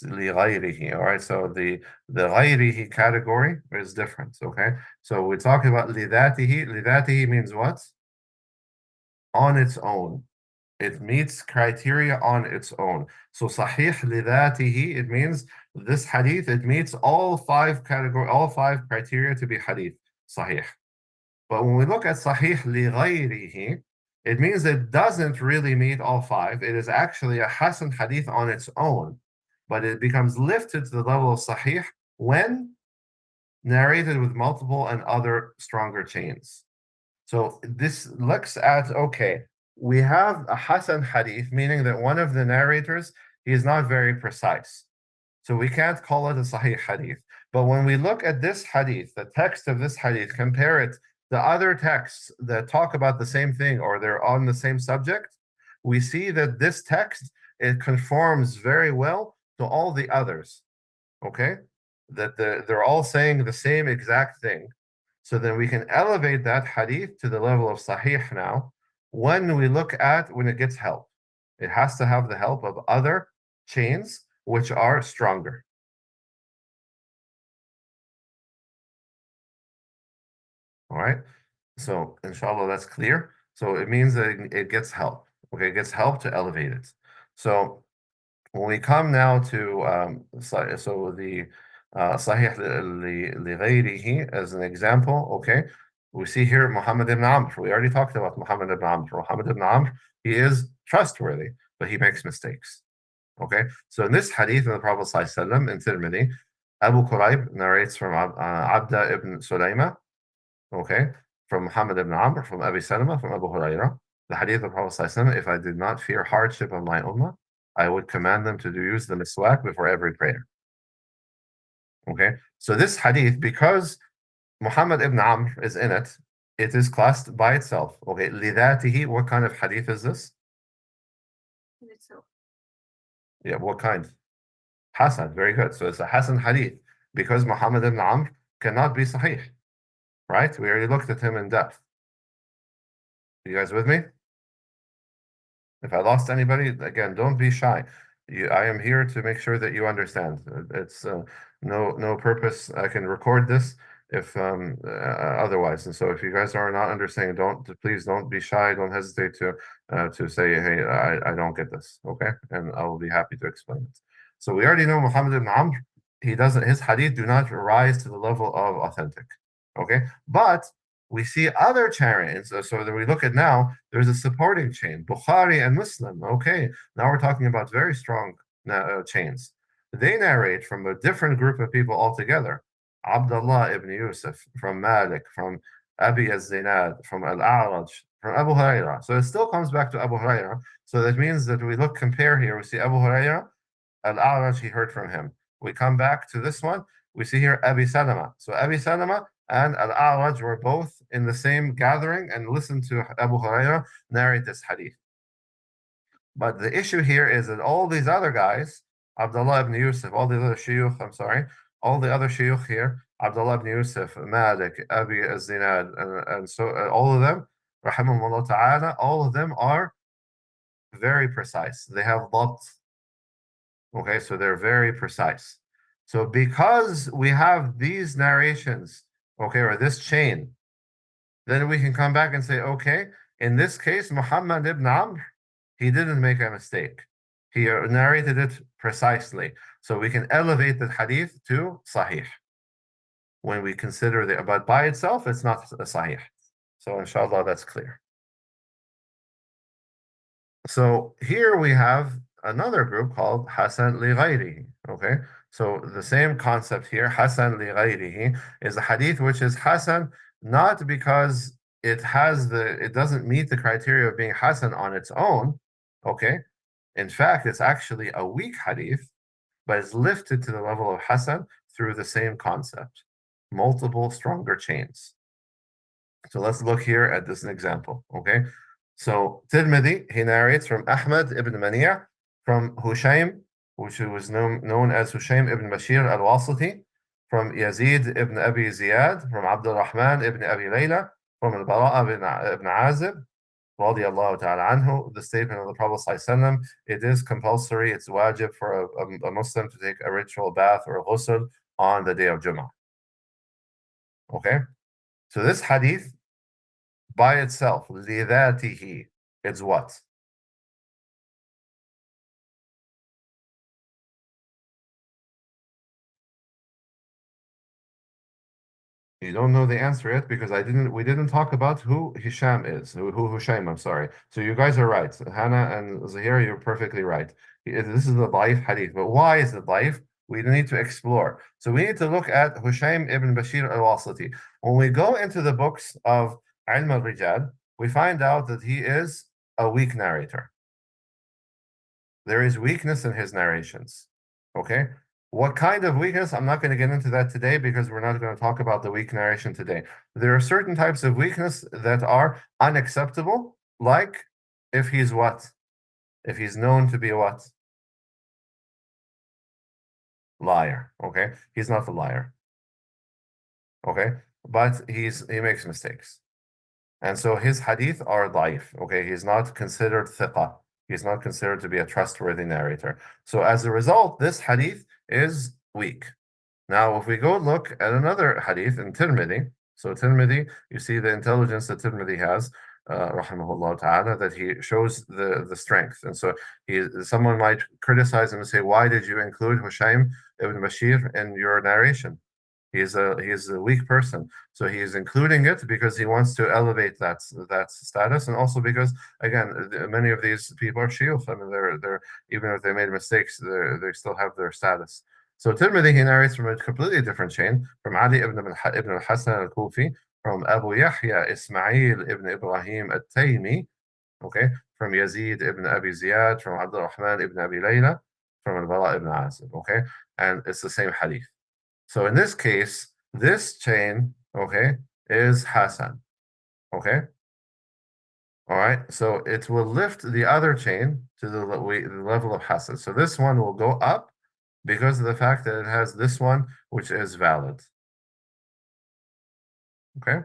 لغيره. All right, so the غيره category is different. Okay, so we're talking about لذاته. لذاته means what? On its own. It meets criteria on its own. So Sahih لذاته, it means this hadith, it meets all five criteria to be hadith Sahih. But when we look at Sahih لغيره, it means it doesn't really meet all five. It is actually a Hasan hadith on its own, but it becomes lifted to the level of Sahih when narrated with multiple and other stronger chains. So this looks at, okay, we have a Hasan hadith, meaning that one of the narrators, he is not very precise. So we can't call it a Sahih hadith. But when we look at this hadith, the text of this hadith, compare it to other texts that talk about the same thing or they're on the same subject, we see that this text, it conforms very well to all the others. Okay? That they're all saying the same exact thing. So then we can elevate that hadith to the level of Sahih now when it gets help. It has to have the help of other chains which are stronger. All right. So inshallah that's clear. So it means that it gets help. Okay, it gets help to elevate it. So when we come now to the Sahih لغيره as an example, okay, we see here Muhammad ibn Amr. We already talked about Muhammad ibn Amr. Muhammad ibn Amr, he is trustworthy, but he makes mistakes. Okay, so in this hadith of the Prophet ﷺ in Tirmidhi, Abu Quraib narrates from Abda ibn Sulayma, okay, from Muhammad ibn Amr, from Abi Salama, from Abu Hurairah, the hadith of the Prophet ﷺ, if I did not fear hardship on my ummah, I would command them to use the miswak before every prayer. Okay, so this hadith, because Muhammad ibn Amr is in it, it is classed by itself. Okay, لذاته, what kind of hadith is this? In itself. Yeah, what kind? Hasan, very good. So it's a Hasan hadith because Muhammad ibn Amr cannot be Sahih, right? We already looked at him in depth. You guys with me? If I lost anybody, again, don't be shy. I am here to make sure that you understand. It's no purpose. I can record this if otherwise. And so if you guys are not understanding, please don't be shy. Don't hesitate to say, hey, I don't get this. Okay, and I will be happy to explain it. So we already know Muhammad ibn Amr. His hadith do not rise to the level of authentic. Okay, but we see other chains. So that we look at now, there's a supporting chain, Bukhari and Muslim. Okay, now we're talking about very strong chains. They narrate from a different group of people altogether. Abdullah ibn Yusuf, from Malik, from Abi az-Zinad, from Al-A'raj, from Abu Hurairah. So it still comes back to Abu Hurairah. So that means that we compare here, we see Abu Hurairah, Al-A'raj, he heard from him. We come back to this one, we see here Abi Salama. So Abi Salama and Al-A'raj were both in the same gathering and listened to Abu Hurairah narrate this hadith. But the issue here is that all these other guys, Abdullah ibn Yusuf, all the other shuyukh, all the other shuyukh here, Abdullah ibn Yusuf, Malik, Abi az-Zinad, and so all of them, rahimahumullah ta'ala, all of them are very precise. They have dhabt. Okay, so they're very precise. So because we have these narrations, okay, or this chain, then we can come back and say, okay, in this case, Muhammad ibn Amr, he didn't make a mistake. He narrated it precisely. So we can elevate the hadith to sahih. When we consider the, but by itself, it's not a sahih. So inshallah, that's clear. So here we have another group called Hasan li ghayrihi. Okay, so the same concept here, Hasan li ghayrihi, is a hadith which is Hasan not because it doesn't meet the criteria of being Hasan on its own. Okay, in fact, it's actually a weak hadith, but it's lifted to the level of Hasan through the same concept, multiple stronger chains. So let's look here at this example. Okay. So Tirmidhi, he narrates from Ahmad ibn Mani'a, from Hushaym, which was known as Hushaym ibn Bashir al-Wasiti, from Yazid ibn Abi Ziyad, from Abdul Rahman ibn Abi Layla, from al-Bara' ibn Azib, radiyallahu ta'ala anhu, the statement of the Prophet ﷺ, it is compulsory, it's wajib for a Muslim to take a ritual bath or a ghusl on the day of Jummah. Okay? So this hadith, by itself, لِذَاتِهِ, it's what? You don't know the answer yet because we didn't talk about who Hisham is, who Hushaym, I'm sorry. So you guys are right. Hannah and Zahira, you're perfectly right. This is the daif hadith. But why is it daif? We need to explore. So we need to look at Hushaym ibn Bashir al-Wasiti. When we go into the books of Ilm al-Rijal, we find out that he is a weak narrator. There is weakness in his narrations. Okay? What kind of weakness? I'm not going to get into that today because we're not going to talk about the weak narration today. There are certain types of weakness that are unacceptable, like if he's what? If he's known to be a what? Liar. Okay? He's not a liar. Okay? But he makes mistakes. And so his hadith are daif. Okay? He's not considered thiqa. He's not considered to be a trustworthy narrator. So as a result, this hadith is weak. Now, if we go look at another hadith in Tirmidhi, so Tirmidhi, you see the intelligence that Tirmidhi has, rahimahullah ta'ala, that he shows the strength. And so someone might criticize him and say, why did you include Hushaym ibn Bashir in your narration? He's a weak person, so he is including it because he wants to elevate that status, and also because again many of these people are shuyukh. I mean, they're even if they made mistakes, they still have their status. So Tirmidhi, he narrates from a completely different chain, from Ali ibn al-Hasan al-Kufi, from Abu Yahya Ismail ibn Ibrahim al-Taymi, okay, from Yazid ibn Abi Ziyad, from Abdul Rahman ibn Abi Layla, from al-Bara' ibn Azib, okay, and it's the same hadith. So in this case, this chain, okay, is Hasan, okay? All right, so it will lift the other chain to the level of Hasan. So this one will go up because of the fact that it has this one, which is valid. Okay?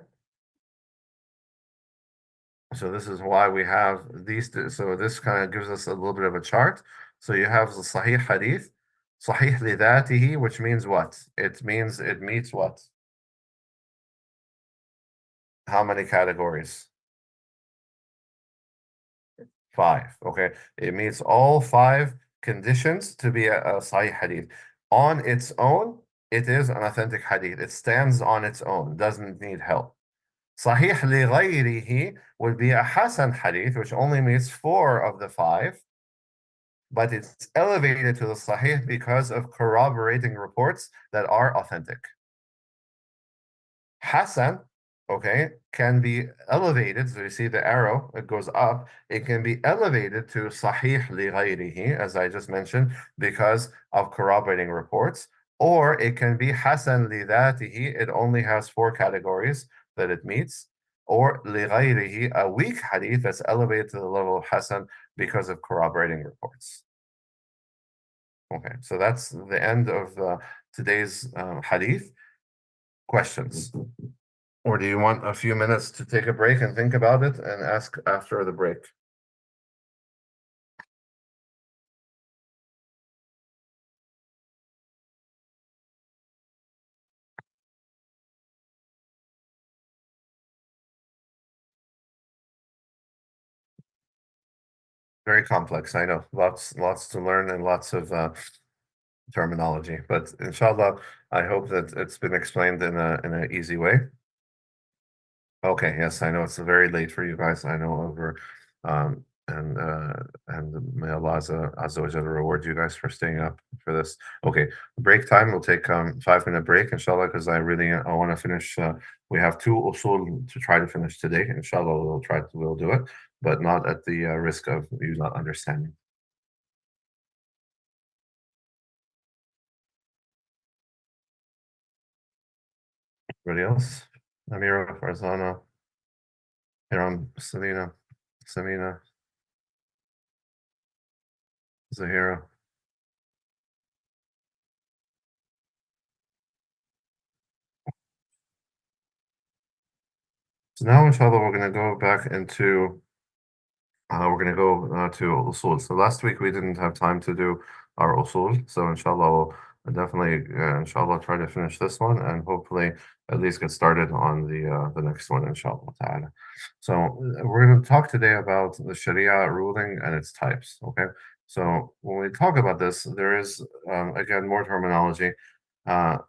So this is why we have these two. So this kind of gives us a little bit of a chart. So you have the Sahih Hadith, Sahih lidatihi, which means what? It means it meets what? How many categories? 5. Okay. It meets all 5 conditions to be a Sahih Hadith. On its own, it is an authentic Hadith. It stands on its own, doesn't need help. Sahih li would be a Hasan hadith, which only meets 4 of the 5, but it's elevated to the Sahih because of corroborating reports that are authentic. Hasan, okay, can be elevated. So you see the arrow, it goes up. It can be elevated to Sahih li ghayrihi, as I just mentioned, because of corroborating reports. Or it can be Hasan li dhatihi. It only has 4 categories that it meets. Or li ghayrihi, a weak hadith that's elevated to the level of Hasan because of corroborating reports. Okay, so that's the end of today's hadith. Questions? Or do you want a few minutes to take a break and think about it and ask after the break? Very complex, I know. Lots to learn and lots of terminology. But inshallah, I hope that it's been explained in an easy way. Okay, yes, I know it's very late for you guys. I know over and may Allah Azza wa Jalla reward you guys for staying up for this. Okay, break time. We'll take 5-minute break, inshallah, because I want to finish. We have 2 usul to try to finish today. Inshallah, we'll do it, but not at the risk of you not understanding. Anybody else? Amira, Farzana, Hiram, Selena, Samina, Zahira. So now, inshallah, we're going to go back into, we're going to go to usul. So last week we didn't have time to do our usul. So inshallah, we'll definitely, inshallah, try to finish this one and hopefully at least get started on the next one, inshallah ta'ala. So we're going to talk today about the Sharia ruling and its types, okay? So when we talk about this, there is, again, more terminology.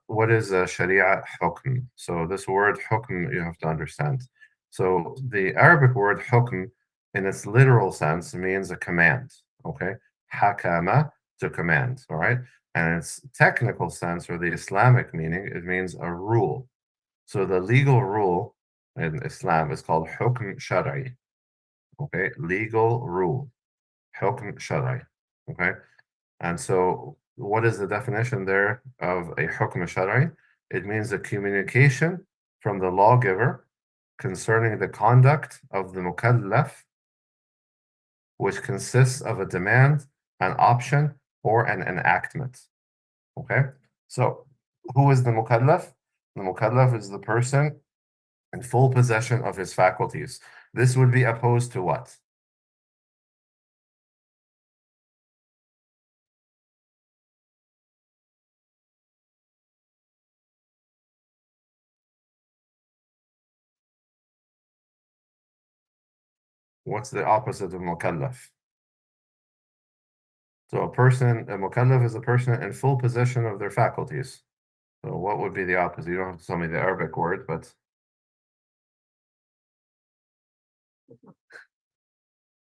What is a Sharia hukm? So this word hukm, you have to understand. So the Arabic word hukm, in its literal sense, means a command. Okay, hakama, to command. All right, and its technical sense, or the Islamic meaning, it means a rule. So the legal rule in Islam is called hukm shar'i. Okay, legal rule, hukm shar'i. Okay, and so what is the definition there of a hukm shar'i? It means a communication from the lawgiver concerning the conduct of the mukallaf, which consists of a demand, an option, or an enactment. Okay? So, who is the mukallaf? The mukallaf is the person in full possession of his faculties. This would be opposed to what? What's the opposite of mukallaf? So a mukallaf is a person in full possession of their faculties. So what would be the opposite? You don't have to tell me the Arabic word, but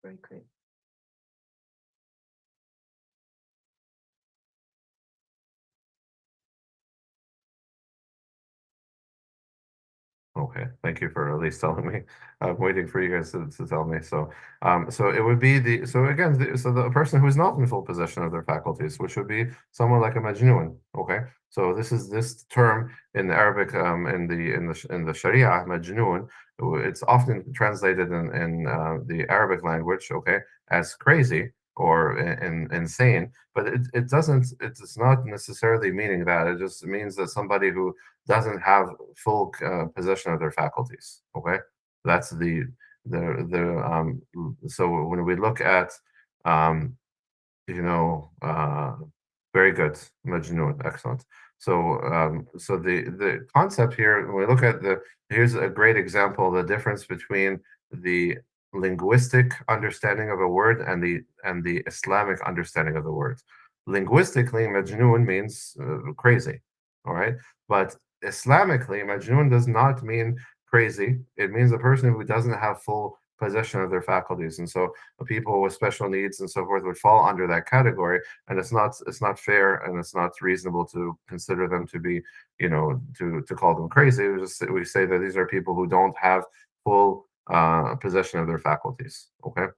Very great. okay, thank you for at least telling me. I'm waiting for you guys to tell me. So, so it would be the person who's not in full possession of their faculties, which would be someone like a majnun. Okay, so this term in the Arabic, in the Sharia, majnun. It's often translated in the Arabic language, okay, as crazy or insane, but it doesn't. It's not necessarily meaning that. It just means that somebody who doesn't have full possession of their faculties. Okay, that's so when we look at um, very good, Majnun, excellent. So the concept here, when we look at here's a great example of the difference between the linguistic understanding of a word and the Islamic understanding of the word. Linguistically, Majnun means crazy, all right? But Islamically, Majnun does not mean crazy, it means a person who doesn't have full possession of their faculties. And so people with special needs and so forth would fall under that category. And it's not fair and it's not reasonable to consider them to be, to call them crazy. We say that these are people who don't have full possession of their faculties. Okay.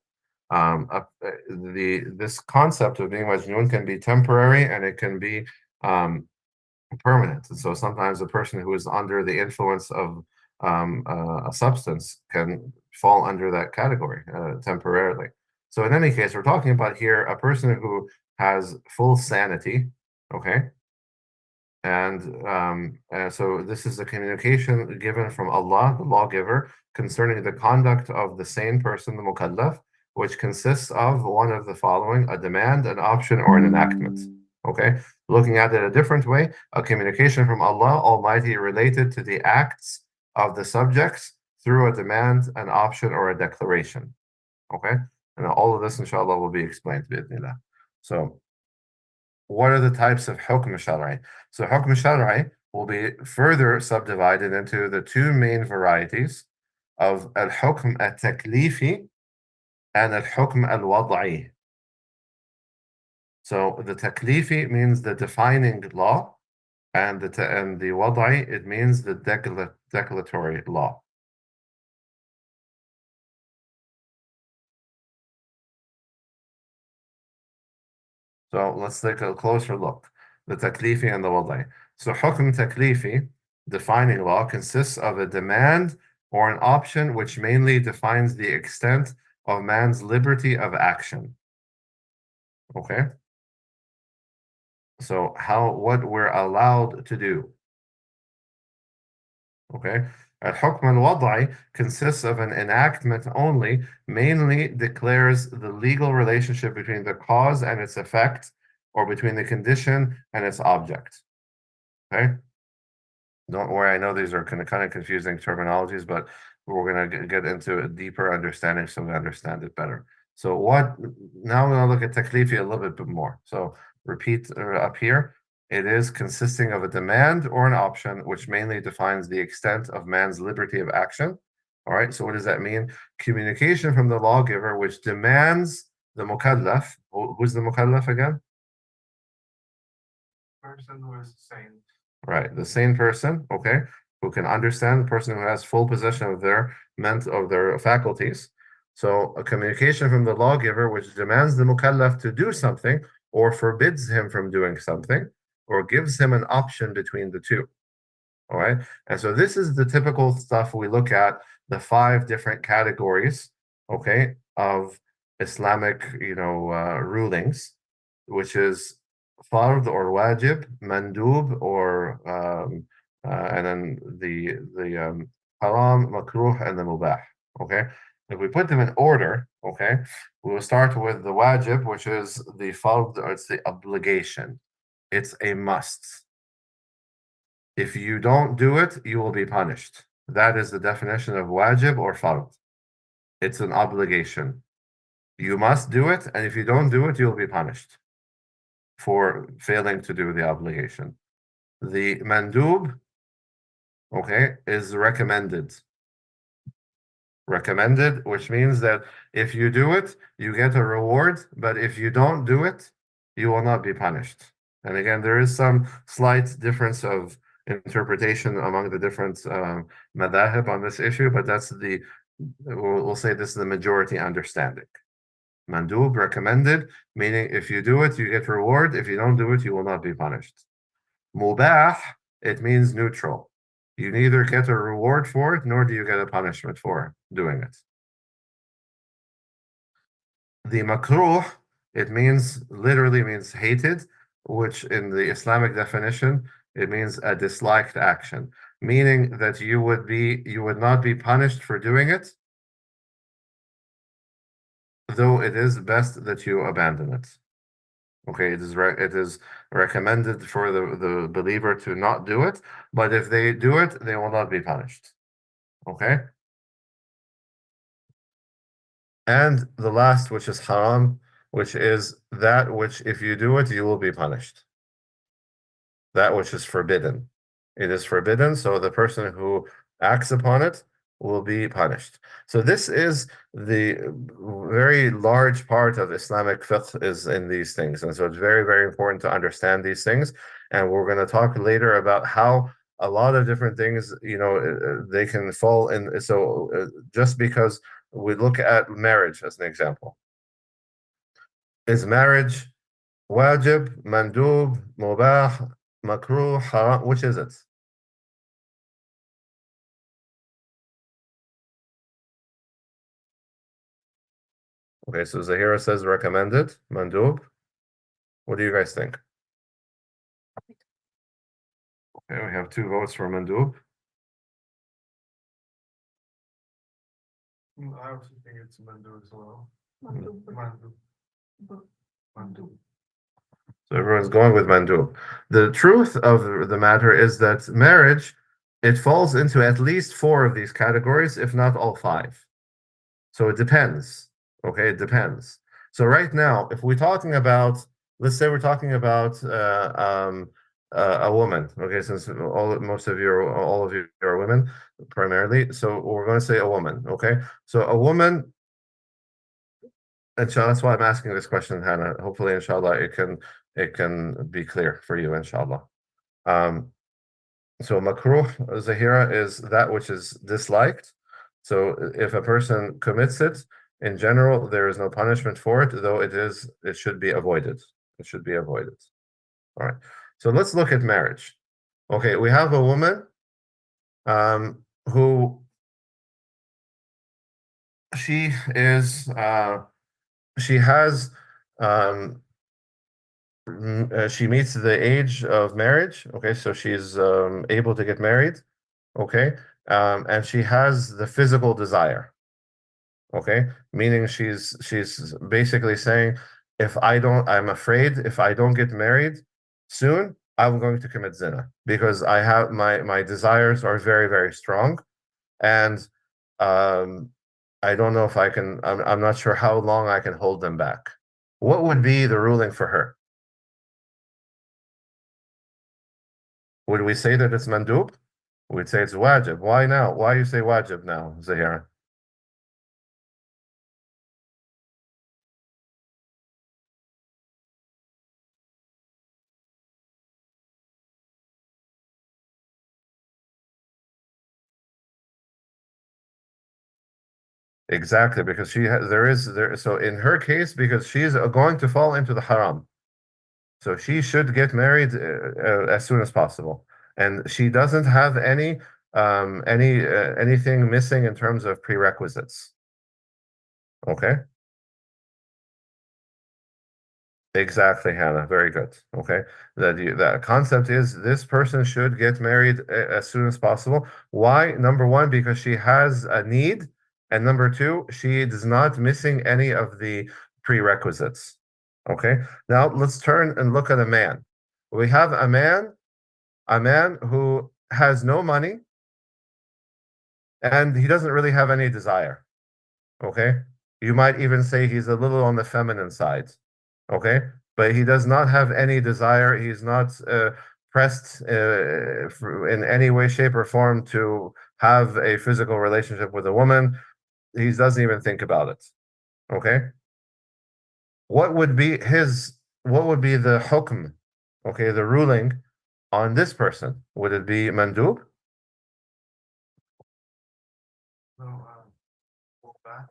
This concept of being majnun can be temporary and it can be permanent. And so sometimes a person who is under the influence of a substance can fall under that category temporarily. So in any case, we're talking about here a person who has full sanity, okay? And so this is a communication given from Allah, the lawgiver, concerning the conduct of the sane person, the mukallaf, which consists of one of the following: a demand, an option, or an enactment. Okay? Looking at it a different way, a communication from Allah Almighty related to the acts of the subjects through a demand, an option, or a declaration. Okay? And all of this, inshallah, will be explained. So, what are the types of hukm shar'i? So hukm shar'i will be further subdivided into the two main varieties of al-hukm al-taklifi and al-hukm al-wad'i. So the taklifi means the defining law, and the wad'i, it means the declaratory law. So let's take a closer look. The taklifi and the wad'i. So hukm taklifi, defining law, consists of a demand or an option which mainly defines the extent of man's liberty of action. Okay? So what we're allowed to do. Okay? Al-hukm al-wad'i consists of an enactment only, mainly declares the legal relationship between the cause and its effect, or between the condition and its object. Okay? Don't worry, I know these are kind of confusing terminologies, but we're going to get into a deeper understanding so we understand it better. So now we're going to look at taklifi a little bit more. So repeat up here. It is consisting of a demand or an option, which mainly defines the extent of man's liberty of action. All right, so what does that mean? Communication from the lawgiver, which demands the mukallaf. Who's the mukallaf again? Person who is sane. Right, the sane person, okay, who can understand, the person who has full possession of their faculties. So a communication from the lawgiver which demands the mukallaf to do something, or forbids him from doing something, or gives him an option between the two. All right, and so this is the typical stuff we look at, the 5 different categories, okay, of Islamic, rulings, which is fard or wajib, mandub, or and then the haram, makruh, and the mubah. Okay, if we put them in order, okay, we will start with the wajib, which is the fard, or it's the obligation. It's a must. If you don't do it, you will be punished. That is the definition of wajib or fard. It's an obligation. You must do it, and if you don't do it, you'll be punished for failing to do the obligation. The mandub, okay, is recommended. Recommended, which means that if you do it, you get a reward, but if you don't do it, you will not be punished. And again, there is some slight difference of interpretation among the different madhahib on this issue, but we'll say this is the majority understanding. Mandub, recommended, meaning if you do it, you get reward. If you don't do it, you will not be punished. Mubah, it means neutral. You neither get a reward for it, nor do you get a punishment for doing it. The makruh, it literally means hated, which in the Islamic definition, it means a disliked action, meaning that you would not be punished for doing it, though it is best that you abandon it. Okay, it is recommended for the believer to not do it, but if they do it, they will not be punished. Okay? And the last, which is haram, which is that which if you do it, you will be punished. That which is forbidden. It is forbidden, so the person who acts upon it, will be punished. So this is the very large part of Islamic fiqh is in these things. And so it's very, very important to understand these things. And we're going to talk later about how a lot of different things, they can fall in. So just because we look at marriage as an example, is marriage wajib, mandub, mubah, makruh, haram? Which is it? Okay, so Zahira says recommended, mandub. What do you guys think? Okay, we have 2 votes for mandub. I also think it's mandu as well. Mandu. Mandu. So everyone's going with mandub. The truth of the matter is that marriage, it falls into at least 4 of these categories, if not all 5. So it depends. Okay, it depends. So right now, if we're talking about, let's say we're talking about a woman. Okay, since most of you, all of you are women primarily. So we're going to say a woman. Okay, so a woman. Inshallah, that's why I'm asking this question, Hannah. Hopefully, inshallah, it can be clear for you, inshallah. So makruh, Zahira, is that which is disliked. So if a person commits it, in general, there is no punishment for it, though it should be avoided. It should be avoided. All right. So let's look at marriage. Okay, we have a woman who she is she has she meets the age of marriage. Okay, so she's able to get married. Okay, and she has the physical desire. Okay, meaning she's basically saying, I'm afraid if I don't get married soon, I'm going to commit zina because I have my desires are very, very strong, and I don't know if I can. I'm not sure how long I can hold them back. What would be the ruling for her? Would we say that it's mandub? We'd say it's wajib. Why now? Why you say wajib now, Zahira? Exactly, because so in her case, because she's going to fall into the haram. So she should get married as soon as possible. And she doesn't have anything missing in terms of prerequisites. Okay? Exactly, Hannah. Very good. Okay. The concept is this person should get married as soon as possible. Why? Number one, because she has a need, and number two, she is not missing any of the prerequisites. Okay. Now let's turn and look at a man. We have a man who has no money, and he doesn't really have any desire. Okay. You might even say he's a little on the feminine side. Okay, but he does not have any desire. He's not pressed in any way, shape, or form to have a physical relationship with a woman. He doesn't even think about it. Okay, what would be the hukm? Okay, the ruling on this person, would it be mandub? No, go back.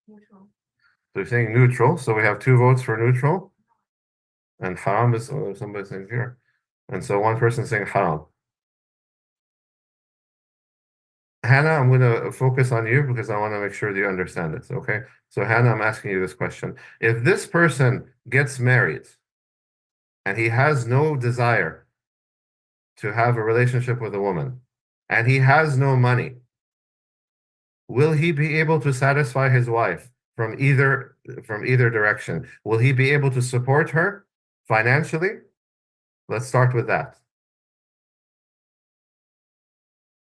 Neutral. So you're saying neutral. So we have 2 votes for neutral, and haram is somebody saying here, and so one person saying haram. Hannah, I'm going to focus on you because I want to make sure that you understand it. Okay. So, Hannah, I'm asking you this question. If this person gets married and he has no desire to have a relationship with a woman and he has no money, will he be able to satisfy his wife from either direction? Will he be able to support her financially? Let's start with that.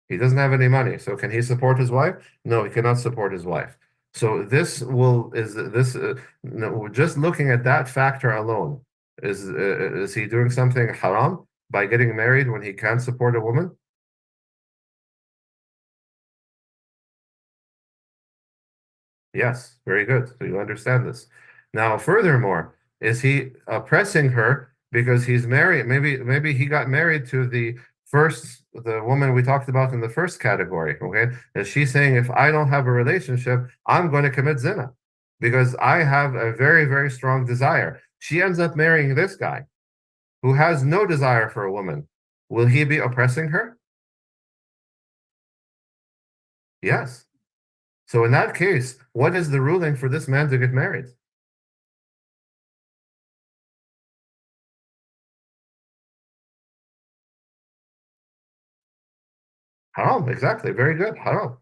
He doesn't have any money, so can he support his wife? No, he cannot support his wife. So no, just looking at that factor alone, is he doing something haram by getting married when he can't support a woman? Yes, very good. So you understand this. Now, furthermore, is he oppressing her because he's married? Maybe he got married to the woman we talked about in the first category. Okay, and she's saying, if I don't have a relationship, I'm going to commit zina because I have a very, very strong desire. She ends up marrying this guy who has no desire for a woman. Will he be oppressing her? Yes. So in that case, what is the ruling for this man to get married? Haram, exactly. Very good. Haram.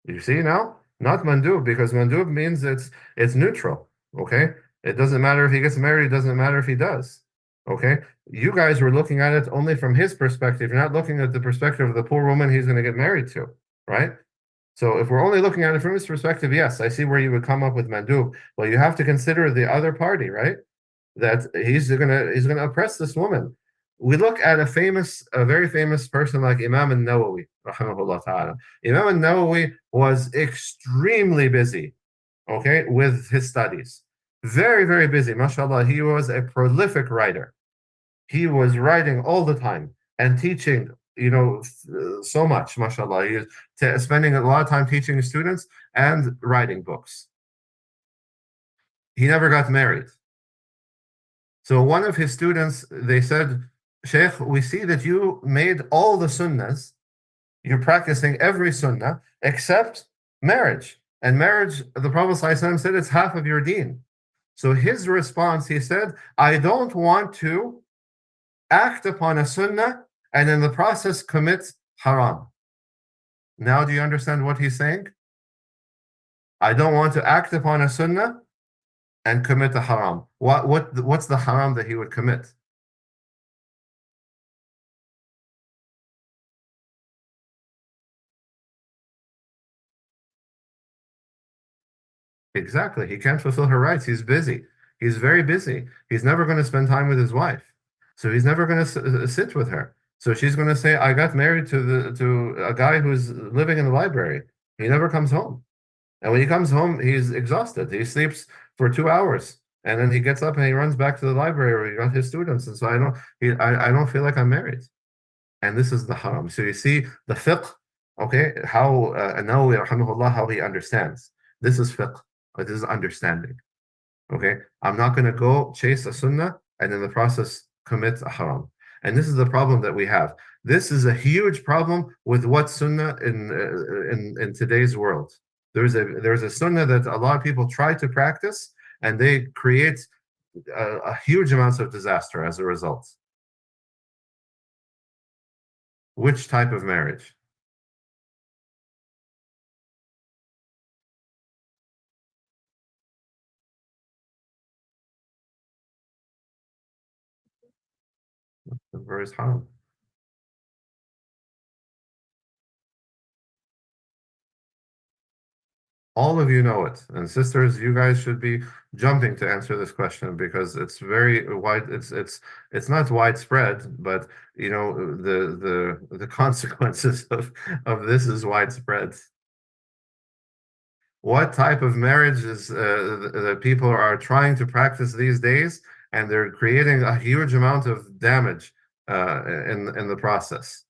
You see now? Not mandub, because mandub means it's neutral. Okay? It doesn't matter if he gets married, it doesn't matter if he does. Okay? You guys were looking at it only from his perspective. You're not looking at the perspective of the poor woman he's going to get married to, right? So if we're only looking at it from his perspective, yes, I see where you would come up with mandub. Well, you have to consider the other party, right? That he's gonna oppress this woman. We look at a very famous person like Imam al-Nawawi, rahimahullah ta'ala. Imam al-Nawawi was extremely busy, okay, with his studies. Very, very busy, mashallah. He was a prolific writer. He was writing all the time and teaching, so much, mashallah. He was spending a lot of time teaching students and writing books. He never got married. So one of his students, they said, Sheikh, we see that you made all the sunnahs. You're practicing every sunnah except marriage. And marriage, the Prophet ﷺ said, it's half of your deen. So his response, he said, I don't want to act upon a sunnah and in the process commit haram. Now do you understand what he's saying? I don't want to act upon a sunnah and commit the haram. What's the haram that he would commit? Exactly. He can't fulfill her rights. He's busy. He's very busy. He's never going to spend time with his wife. So he's never going to sit with her. So she's going to say, I got married to a guy who's living in the library. He never comes home. And when he comes home, he's exhausted. He sleeps for 2 hours. And then he gets up and he runs back to the library where he got his students. And so I don't feel like I'm married. And this is the haram. So you see the fiqh, okay, how Nawawi rahimahullah, how he understands. This is fiqh. This is understanding. Okay, I'm not going to go chase a sunnah and in the process commit a haram. And this is the problem that we have. This is a huge problem with what sunnah in today's world. There's a sunnah that a lot of people try to practice, and they create a huge amounts of disaster as a result. Which type of marriage? The verse haram. All of you know it, and sisters, you guys should be jumping to answer this question because it's very wide. It's not widespread, but the consequences of this is widespread. What type of marriage is that people are trying to practice these days, and they're creating a huge amount of damage in the process.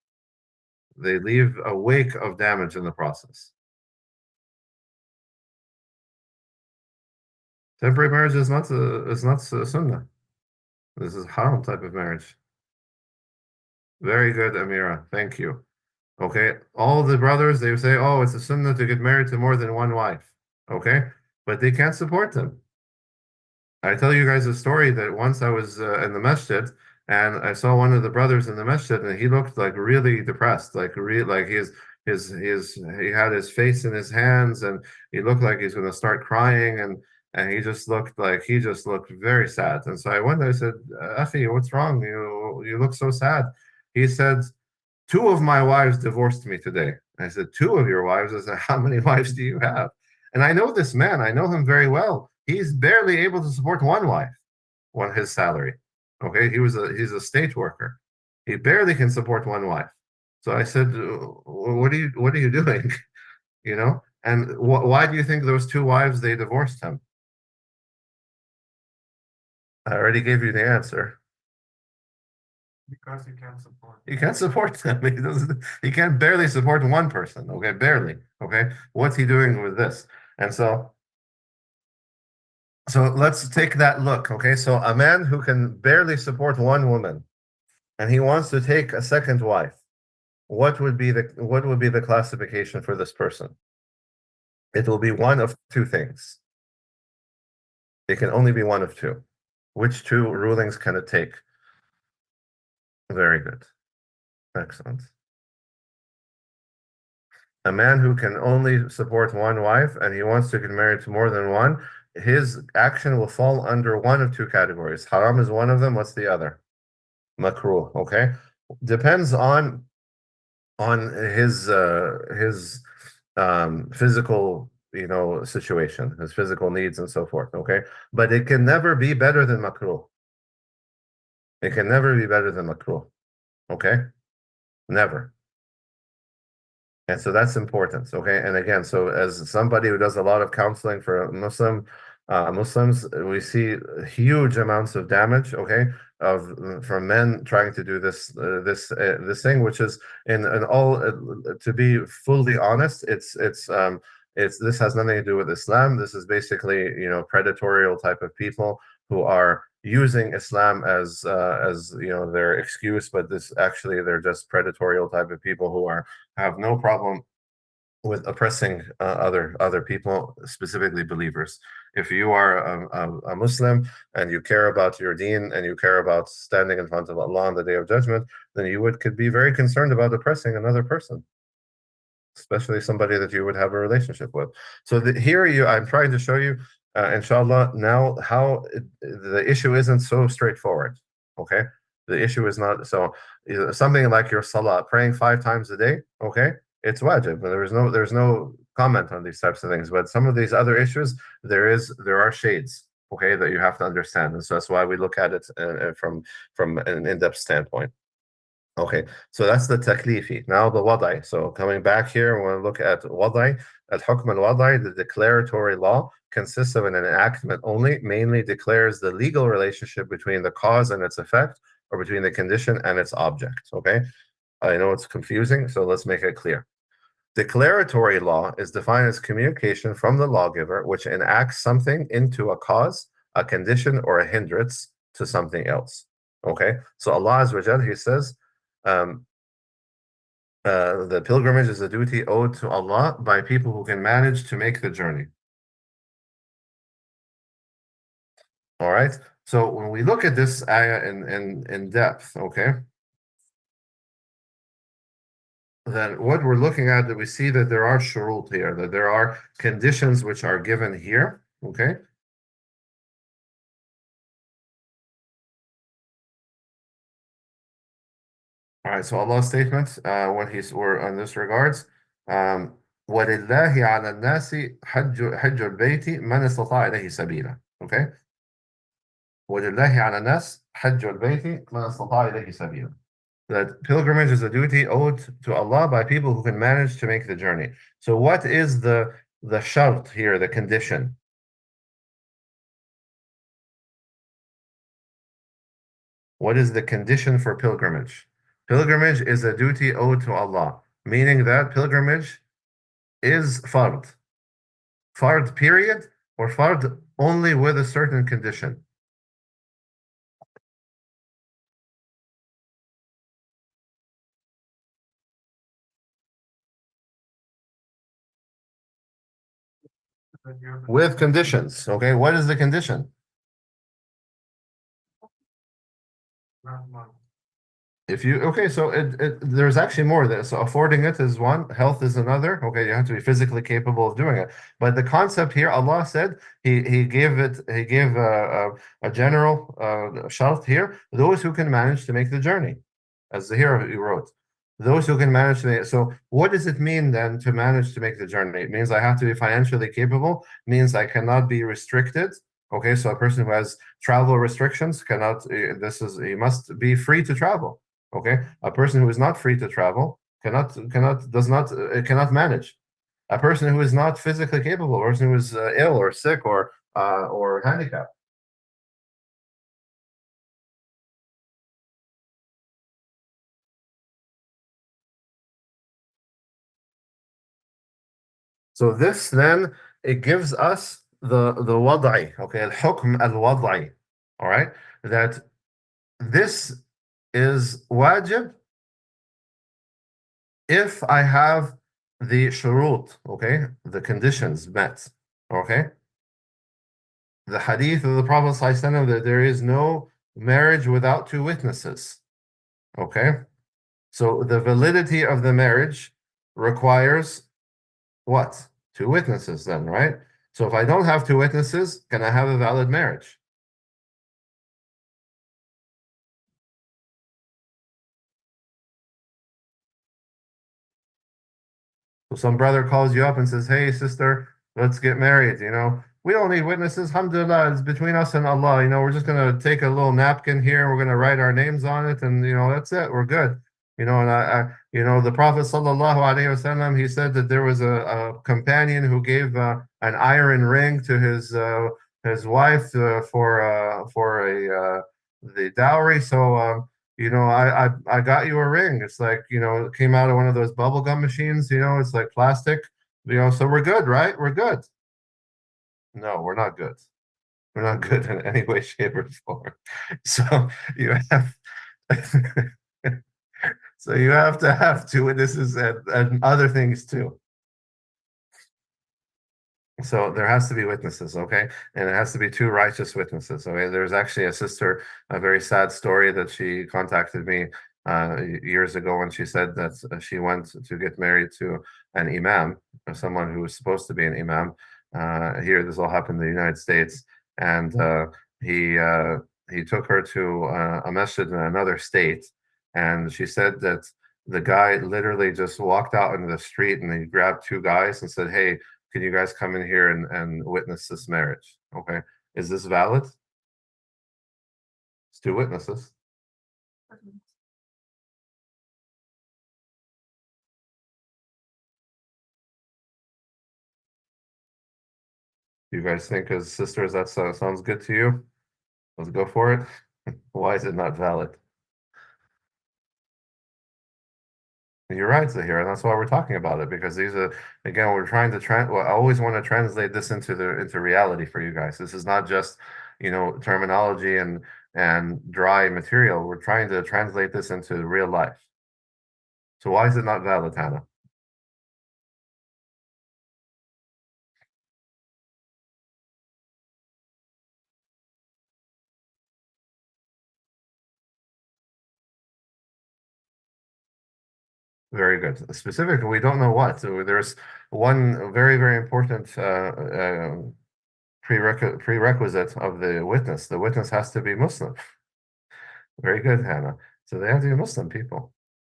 They leave a wake of damage in the process. Temporary marriage is not a sunnah. This is haram type of marriage. Very good, Amira. Thank you. Okay, all the brothers, they say, oh, it's a sunnah to get married to more than one wife. Okay, but they can't support them. I tell you guys a story that once I was in the masjid and I saw one of the brothers in the masjid and he looked like really depressed, like he had his face in his hands and he looked like he's going to start crying and he just looked very sad. And so I went there, I said, Afi, what's wrong? You look so sad. He said, 2 of my wives divorced me today. I said, 2 of your wives? I said, how many wives do you have? And I know this man, I know him very well. He's barely able to support one wife, his salary. Okay, he's a state worker. He barely can support one wife. So I said, what are you doing? And why do you think those two wives, they divorced him? I already gave you the answer. Because you can't support. He can't support them. He doesn't. He can barely support one person. Okay, barely. Okay, what's he doing with this? And so let's take that look. Okay, so a man who can barely support one woman, and he wants to take a second wife. What would be the classification for this person? It will be one of two things. It can only be one of two. Which two rulings can it take? Very good. Excellent. A man who can only support one wife and he wants to get married to more than one, his action will fall under one of two categories. Haram is one of them. What's the other? Makruh. Okay. Depends on his physical situation, his physical needs and so forth. Okay. But it can never be better than makruh. It can never be better than makruh. Okay. Never. And so that's important, okay? And again, so as somebody who does a lot of counseling for Muslims, we see huge amounts of damage, okay, from men trying to do this thing, which is in all. To be fully honest, it's this has nothing to do with Islam. This is basically predatorial type of people who are using Islam as their excuse, but this actually they're just predatorial type of people who have no problem with oppressing other people, specifically believers. If you are a Muslim and you care about your deen and you care about standing in front of Allah on the Day of Judgment, then you could be very concerned about oppressing another person, especially somebody that you would have a relationship with. So I'm trying to show you, inshallah, now how the issue isn't so straightforward. Okay, the issue is not something like your salah, praying 5 times a day. Okay, it's wajib. There's no comment on these types of things. But some of these other issues, there are shades. Okay, that you have to understand, and so that's why we look at it from an in-depth standpoint. Okay, so that's the taklifi. Now the wadi. So coming back here, we want to look at wadi. Al-hukm al-wadi, the declaratory law, consists of an enactment only, mainly declares the legal relationship between the cause and its effect, or between the condition and its object. Okay, I know it's confusing, so let's make it clear. Declaratory law is defined as communication from the lawgiver which enacts something into a cause, a condition, or a hindrance to something else. Okay, so Allah Azza wa Jal, He says, the pilgrimage is a duty owed to Allah by people who can manage to make the journey. All right. So when we look at this ayah in depth, okay, then what we're looking at, that we see that there are shurut here, that there are conditions which are given here. Okay. All right, so Allah's statement, when we're on this regards, وَلِلَّهِ عَلَى النَّاسِ حَجُّ الْبَيْتِ مَنِ اسْتَطَاعَ إِلَيْهِ سَبِيلًا. Okay? وَلِلَّهِ عَلَى النَّاسِ حَجُّ الْبَيْتِ مَنِ اسْتَطَاعَ إِلَيْهِ سَبِيلًا. That pilgrimage is a duty owed to Allah by people who can manage to make the journey. So what is the shart here, the condition? What is the condition for pilgrimage? Pilgrimage is a duty owed to Allah, meaning that pilgrimage is fard. Fard period, or fard only with a certain condition. With conditions. Okay, what is the condition? So there's actually more there. So affording it is one, health is another. Okay, you have to be physically capable of doing it. But the concept here, Allah said, He gave a general shart here, those who can manage to make the journey, as the hero he wrote. Those who can manage to make, so what does it mean then to manage to make the journey? It means I have to be financially capable, means I cannot be restricted. Okay, so a person who has travel restrictions cannot, he must be free to travel. Okay, a person who is not free to travel cannot manage. A person who is not physically capable, a person who is ill or sick or handicapped. So this then it gives us the wad'i, okay, al-hukm al-wad'i, all right, that this is wajib if I have the shurut, okay, the conditions met, okay. The hadith of the Prophet ﷺ that there is no marriage without two witnesses, okay. So the validity of the marriage requires what? Two witnesses then, right? So if I don't have two witnesses, can I have a valid marriage? So some brother calls you up and says, "Hey, sister, let's get married." We don't need witnesses. Alhamdulillah, it's between us and Allah. We're just gonna take a little napkin here and we're gonna write our names on it, and that's it. We're good. And the Prophet sallallahu alaihi wasallam, he said that there was a companion who gave an iron ring to his wife for the dowry. So. I got you a ring. It's like, it came out of one of those bubble gum machines, it's like plastic, so we're good, right? We're good. No, we're not good. We're not good in any way, shape, or form. So you have so you have to have two witnesses and other things too. So there has to be witnesses, okay? And it has to be two righteous witnesses, okay? There's actually a sister, a very sad story that she contacted me years ago when she said that she went to get married to an imam, or someone who was supposed to be an imam. Here, this all happened in the United States, and he took her to a masjid in another state, and she said that the guy literally just walked out into the street and he grabbed two guys and said, "Hey, can you guys come in here and witness this marriage?" Okay. Is this valid? It's two witnesses. You guys think as sisters that sounds good to you? Let's go for it. Why is it not valid? You're right, Zahira, and that's why we're talking about it, because these are, again, we're trying to I always want to translate this into reality for you guys. This is not just, terminology and dry material. We're trying to translate this into real life. So why is it not valid, Hannah? Very good. Specifically, we don't know what. So there's one very, very important prerequisite of the witness. The witness has to be Muslim. Very good, Hannah. So they have to be Muslim people.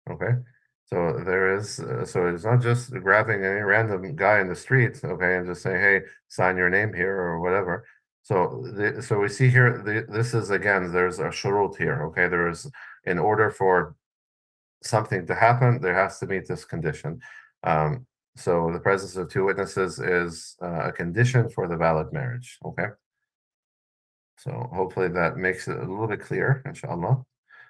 Okay. So there is, so it's not just grabbing any random guy in the street, okay, and just saying, "Hey, sign your name here," or whatever. So we see here, this is again, there's a shurut here, okay. There is, in order for something to happen, there has to meet this condition. So the presence of two witnesses is a condition for the valid marriage, okay? So hopefully that makes it a little bit clearer, inshallah.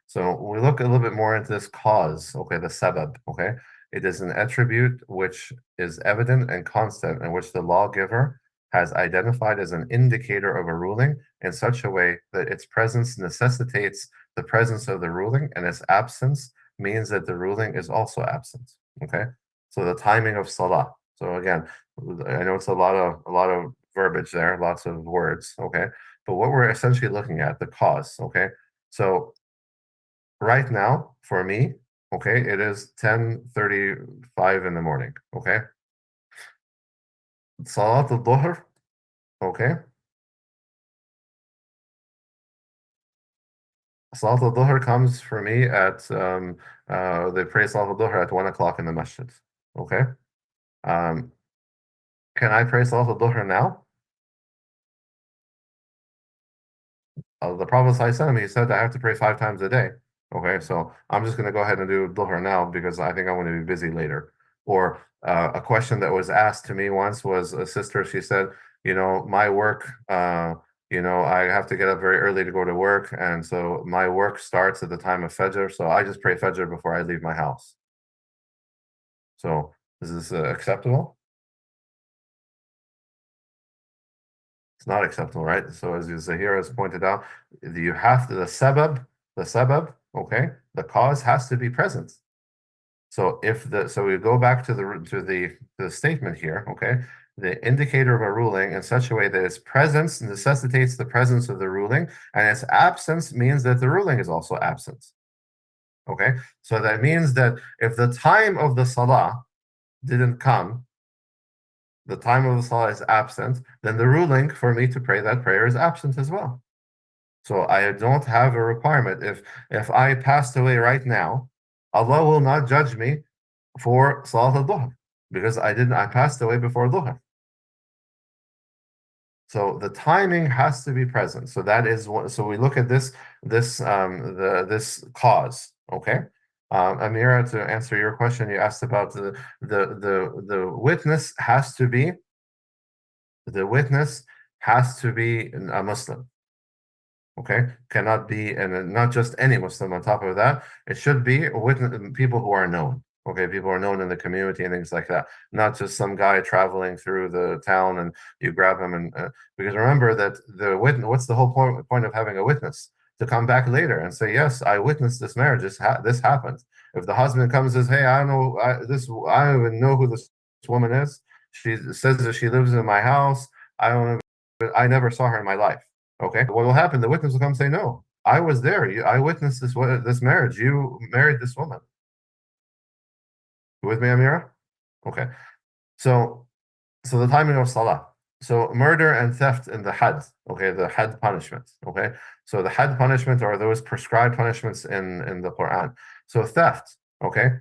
So we look a little bit more into this cause, okay, the sabab, okay? It is an attribute which is evident and constant, and which the lawgiver has identified as an indicator of a ruling in such a way that its presence necessitates the presence of the ruling, and its absence means that the ruling is also absent, okay? So the timing of salah. So again, I know it's a lot of verbiage there, lots of words, okay? But what we're essentially looking at, the cause, okay? So right now, for me, okay, it is 10:35 in the morning, okay? Salat al-Dhuhr, okay? Salat al-Dhuhr comes for me at, they pray Salat al-Dhuhr at 1 o'clock in the masjid, okay? Um, can I pray Salat al-Dhuhr now? The Prophet ﷺ, he said I have to pray 5 times a day. Okay, so I'm just going to go ahead and do Dhuhr now because I think I'm going to be busy later. Or a question that was asked to me once was a sister, she said, my work, I have to get up very early to go to work. And so my work starts at the time of Fajr. So I just pray Fajr before I leave my house. So is this acceptable? It's not acceptable, right? So as Zahira has pointed out, you have to, the sabab, okay, the cause has to be present. So so we go back to the statement here, okay? The indicator of a ruling in such a way that its presence necessitates the presence of the ruling, and its absence means that the ruling is also absent. Okay, so that means that if the time of the salah didn't come, the time of the salah is absent, then the ruling for me to pray that prayer is absent as well. So I don't have a requirement. If I passed away right now, Allah will not judge me for Salat al-Dhuhr because I passed away before Dhuhr. So the timing has to be present. So that is what. So we look at this cause. Okay, Amira, to answer your question, you asked about the witness has to be a Muslim. Okay, cannot be, and not just any Muslim. On top of that, it should be people who are known. Okay, people are known in the community and things like that. Not just some guy traveling through the town and you grab him and because remember that the witness. What's the whole point of having a witness? To come back later and say, yes, I witnessed this marriage. This happened. If the husband comes and says, hey, I don't know I don't even know who this woman is. She says that she lives in my house. I never saw her in my life. Okay, what will happen? The witness will come and say, no, I was there. I witnessed this marriage. You married this woman. You with me, Amira? Okay. So the timing of salah. So murder and theft in the had. Okay, the had punishment. Okay. So the had punishment are those prescribed punishments in the Quran. So theft. Okay.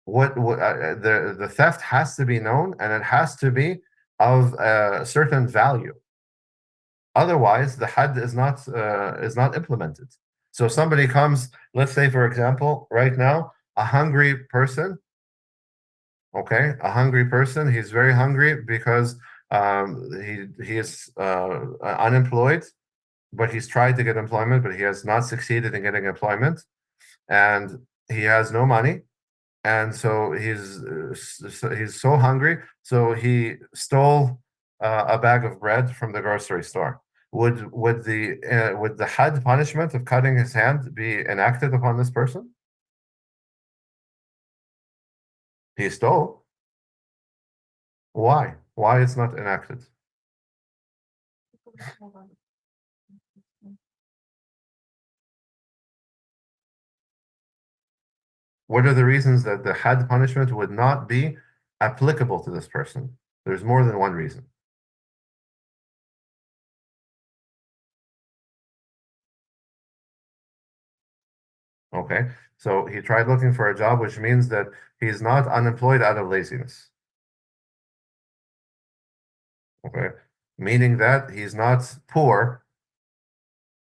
The theft has to be known and it has to be of a certain value. Otherwise, the had is not implemented. So somebody comes, let's say, for example, right now, a hungry person. Okay, a hungry person. He's very hungry because he is unemployed, but he's tried to get employment, but he has not succeeded in getting employment, and he has no money, and so he's so hungry, so he stole a bag of bread from the grocery store. Would the had punishment of cutting his hand be enacted upon this person? He stole. Why? Why it's not enacted? What are the reasons that the had punishment would not be applicable to this person? There's more than one reason. Okay, so he tried looking for a job, which means that he's not unemployed out of laziness. Okay, meaning that he's not poor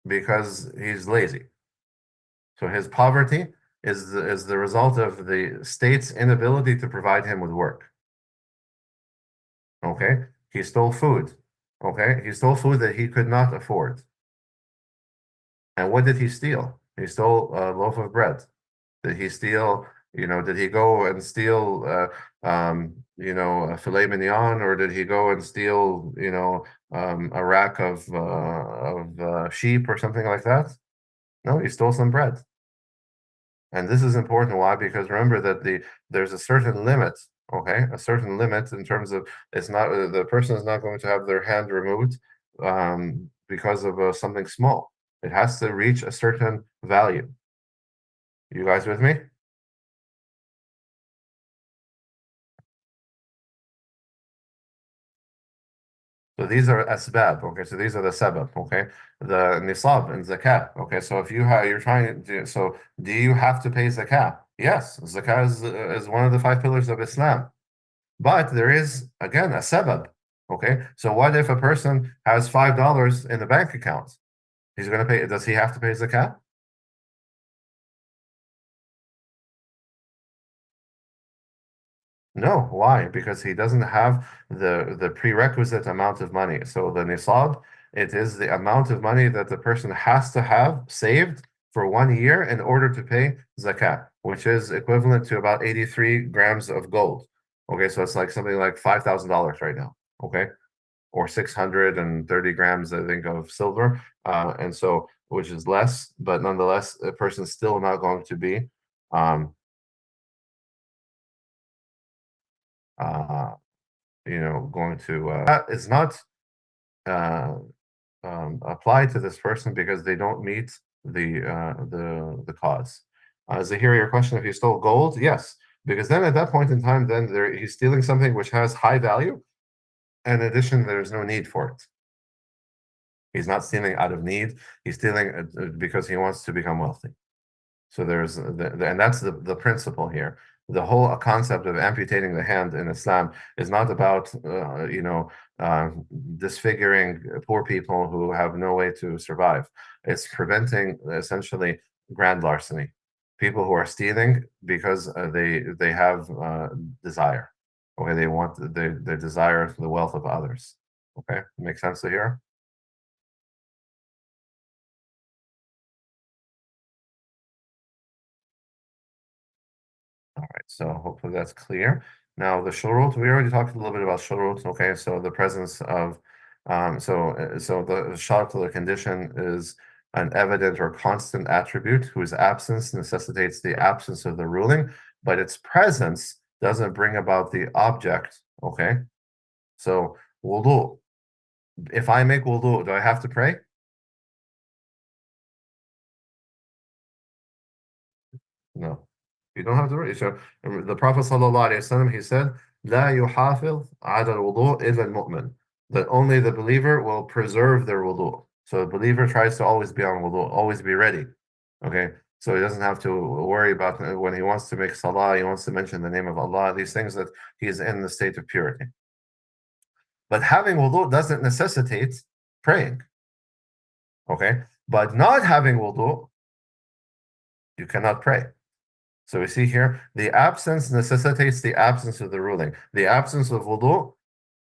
because he's lazy. So his poverty is the result of the state's inability to provide him with work. Okay, he stole food. Okay, he stole food that he could not afford. And what did he steal? He stole a loaf of bread. Did he steal, did he go and steal, a filet mignon, or did he go and steal, a rack of sheep or something like that? No, he stole some bread. And this is important. Why? Because remember that there's a certain limit, okay? A certain limit in terms of it's not the person is not going to have their hand removed because of something small. It has to reach a certain value. You guys with me? So these are asbab, okay? So these are the sabab, okay? The nisab and zakat, okay? So if you're trying to, so do you have to pay zakat? Yes, zakat is one of the 5 pillars of Islam. But there is, again, a sabab, okay? So what if a person has $5 in the bank account? He's going to pay, does he have to pay zakat? No, why? Because he doesn't have the prerequisite amount of money. So the nisab, it is the amount of money that the person has to have saved for 1 year in order to pay zakat, which is equivalent to about 83 grams of gold. Okay, so it's like something like $5,000 right now. Okay, or 630 grams, I think, of silver. And so, which is less, but nonetheless, a person's still not going to be um, uh, going to that is not uh, apply to this person because they don't meet the cause. Zahir, your question: if he stole gold, yes, because then at that point in time, then he's stealing something which has high value. In addition, there's no need for it. He's not stealing out of need. He's stealing because he wants to become wealthy. So there's and that's the principle here. The whole concept of amputating the hand in Islam is not about disfiguring poor people who have no way to survive. It's preventing essentially grand larceny. People who are stealing because they have desire. Okay, they desire the wealth of others. Okay, makes sense to hear? All right, so hopefully that's clear. Now the shurut, we already talked a little bit about shurut. Okay, so the presence of, so the shart, the condition, is an evident or constant attribute whose absence necessitates the absence of the ruling, but its presence doesn't bring about the object. Okay, so wudu. If I make wudu, do I have to pray? No, you don't have to worry. So the Prophet ﷺ, he said, لا يحافظ على الوضوء إلا المؤمن. That only the believer will preserve their wudu. So the believer tries to always be on wudu, always be ready. Okay, so he doesn't have to worry about when he wants to make salah, he wants to mention the name of Allah, these things, that he is in the state of purity. But having wudu doesn't necessitate praying. Okay, but not having wudu, you cannot pray. So we see here, the absence necessitates the absence of the ruling. The absence of wudu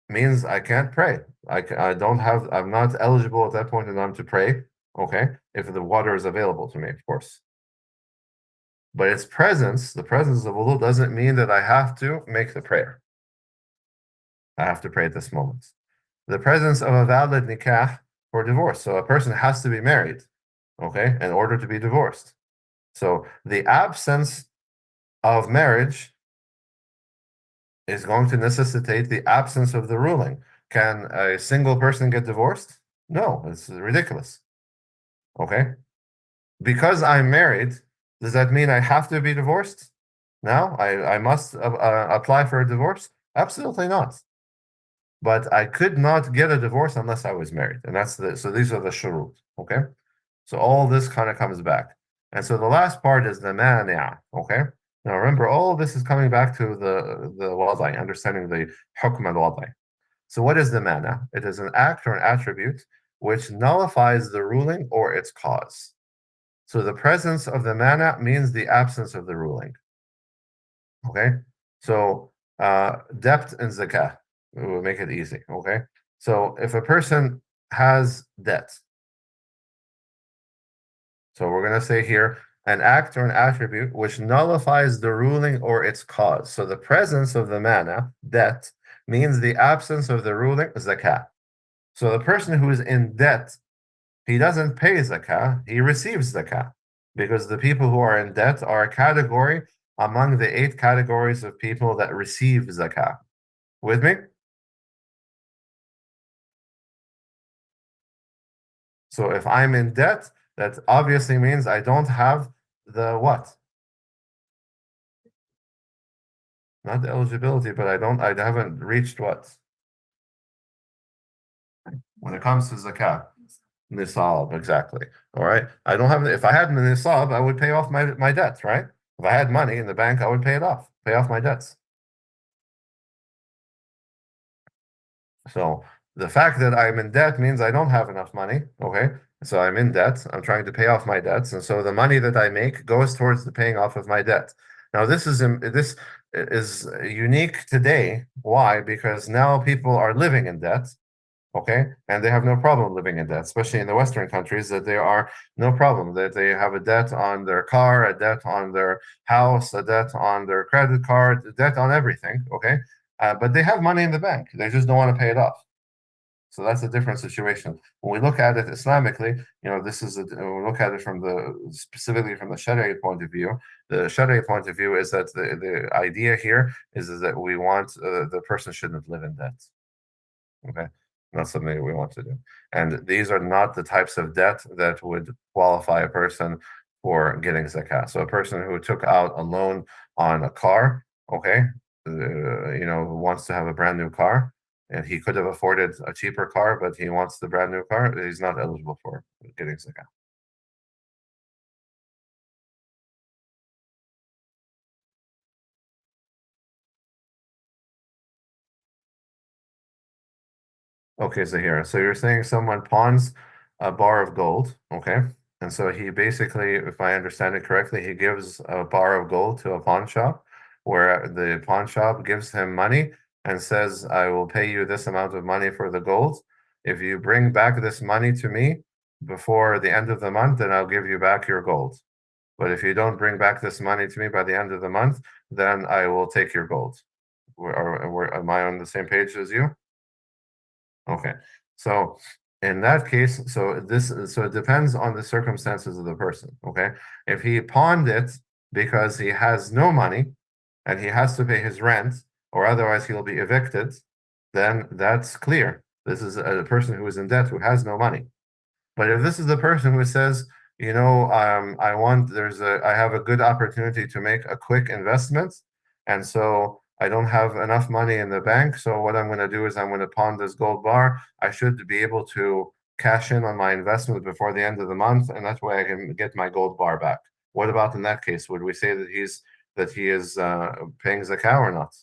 means I can't pray. I don't have, I'm not eligible at that point in time to pray, okay, if the water is available to me, of course. But its presence, the presence of wudu, doesn't mean that I have to make the prayer. I have to pray at this moment. The presence of a valid nikah for divorce. So a person has to be married, okay, in order to be divorced. So the absence of marriage is going to necessitate the absence of the ruling. Can a single person get divorced? No, it's ridiculous. Okay? Because I'm married, does that mean I have to be divorced? Now I must apply for a divorce? Absolutely not. But I could not get a divorce unless I was married. And so these are the shurut. Okay? So all this kind of comes back. And so the last part is the mani'a. Okay? Now remember, all this is coming back to the wadi, understanding the hukm al-wadi. So what is the mana? It is an act or an attribute which nullifies the ruling or its cause. So the presence of the mana means the absence of the ruling. Okay? So debt and zakah, we will make it easy. Okay? So if a person has debt, so we're going to say here, an act or an attribute which nullifies the ruling or its cause. So the presence of the mana, debt, means the absence of the ruling, zakah. So the person who is in debt, he doesn't pay zakah, he receives zakah. Because the people who are in debt are a category among the 8 categories of people that receive zakah. With me? So if I'm in debt, that obviously means I don't have the what? Not the eligibility, but I haven't reached what? When it comes to zakah, nisab, exactly. All right. I don't have, if I had the nisab, I would pay off my debts, right? If I had money in the bank, I would pay it off, pay off my debts. So the fact that I'm in debt means I don't have enough money. Okay. So I'm in debt. I'm trying to pay off my debts. And so the money that I make goes towards the paying off of my debt. Now, this is unique today. Why? Because now people are living in debt, okay, and they have no problem living in debt, especially in the Western countries, that there are no problem that they have a debt on their car, a debt on their house, a debt on their credit card, a debt on everything, okay, but they have money in the bank. They just don't want to pay it off. So that's a different situation. When we look at it Islamically, this is when we look at it specifically from the Sharia point of view. The Sharia point of view is that the idea here is that we want the person shouldn't live in debt. Okay, not something that we want to do. And these are not the types of debt that would qualify a person for getting zakat. So a person who took out a loan on a car, okay, wants to have a brand new car, and he could have afforded a cheaper car, but he wants the brand new car, he's not eligible for getting zakat. Okay, Zahira. So you're saying someone pawns a bar of gold, okay? And so he basically, if I understand it correctly, he gives a bar of gold to a pawn shop where the pawn shop gives him money and says, I will pay you this amount of money for the gold. If you bring back this money to me before the end of the month, then I'll give you back your gold. But if you don't bring back this money to me by the end of the month, then I will take your gold. Am I on the same page as you? Okay. So in that case, so it depends on the circumstances of the person. Okay. If he pawned it because he has no money and he has to pay his rent, or otherwise he'll be evicted, then that's clear. This is a person who is in debt who has no money. But if this is the person who says, I have a good opportunity to make a quick investment, and so I don't have enough money in the bank. So what I'm going to do is I'm going to pawn this gold bar. I should be able to cash in on my investment before the end of the month, and that way I can get my gold bar back. What about in that case? Would we say that he is paying zakah or not?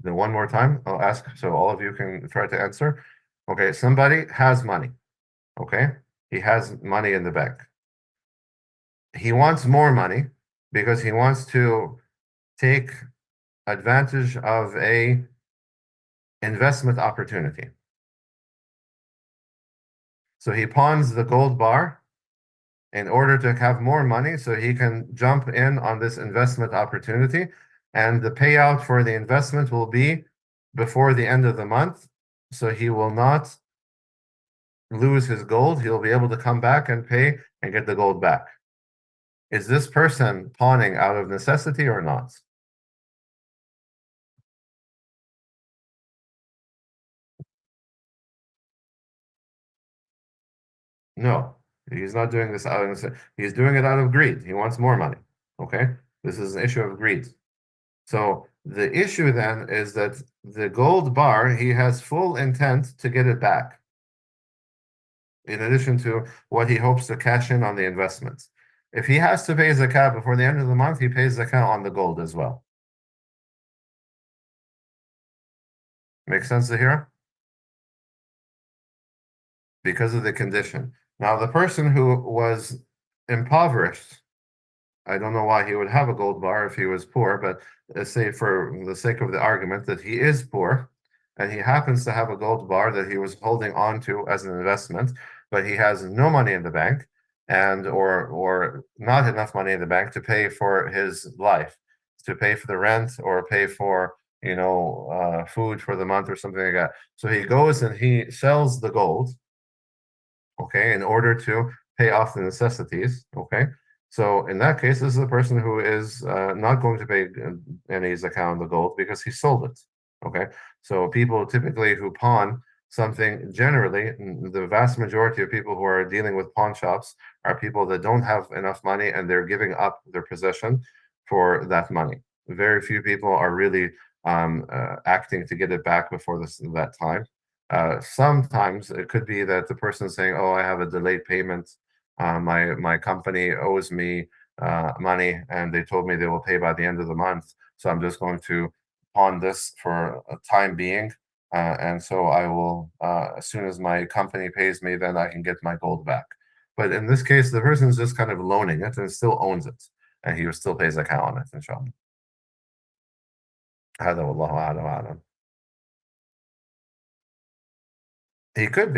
Then one more time, I'll ask so all of you can try to answer. Okay, somebody has money. Okay, he has money in the bank. He wants more money because he wants to take advantage of a investment opportunity. So he pawns the gold bar in order to have more money so he can jump in on this investment opportunity, and the payout for the investment will be before the end of the month, so he will not lose his gold. He'll be able to come back and pay and get the gold back. Is this person pawning out of necessity or not? No, he's not doing this out of necessity. He's doing it out of greed. He wants more money. Okay, this is an issue of greed. So the issue then is that the gold bar, he has full intent to get it back, in addition to what he hopes to cash in on the investments. If he has to pay zakat before the end of the month, he pays zakat on the gold as well. Make sense, Zahira? Because of the condition. Now, the person who was impoverished, I don't know why he would have a gold bar if he was poor, but let's say for the sake of the argument that he is poor and he happens to have a gold bar that he was holding on to as an investment, but he has no money in the bank and or not enough money in the bank to pay for his life, to pay for the rent or pay for food for the month or something like that. So he goes and he sells the gold, okay, in order to pay off the necessities, okay. So in that case, this is a person who is not going to pay any zakah on the gold because he sold it, okay. So people typically who pawn something, generally, the vast majority of people who are dealing with pawn shops are people that don't have enough money and they're giving up their possession for that money. Very few people are really acting to get it back before that time. Sometimes it could be that the person is saying, "Oh, I have a delayed payment. My company owes me money, and they told me they will pay by the end of the month. So I'm just going to pawn this for a time being, and so I will, as soon as my company pays me, then I can get my gold back. But in this case, the person's just kind of loaning it and still owns it, and he still pays zakah on it, inshallah. هذا والله أعلم أعلم. He could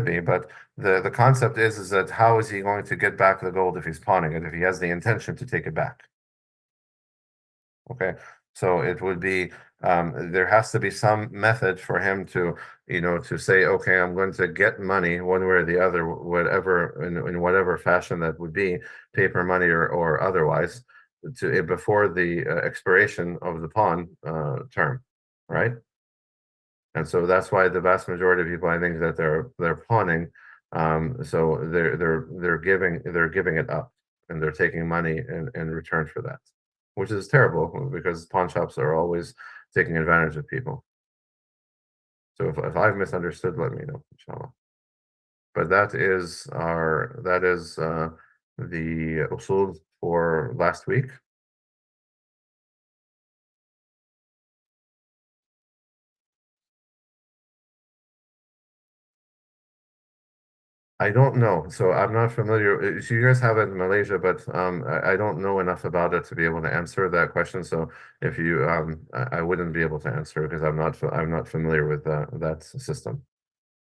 be, but the concept is that how is he going to get back the gold if he's pawning it, if he has the intention to take it back? Okay, so it would be, there has to be some method for him to, to say, okay, I'm going to get money one way or the other, whatever, in whatever fashion that would be, paper money or otherwise, before the expiration of the pawn term, right? And so that's why the vast majority of people, I think, that they're pawning, so they're giving it up, and they're taking money in return for that, which is terrible because pawn shops are always taking advantage of people. So if I've misunderstood, let me know, inshallah. But that is the usul for last week. I don't know. So I'm not familiar. So you guys have it in Malaysia, but I don't know enough about it to be able to answer that question. So if you, I wouldn't be able to answer because I'm not familiar with that system,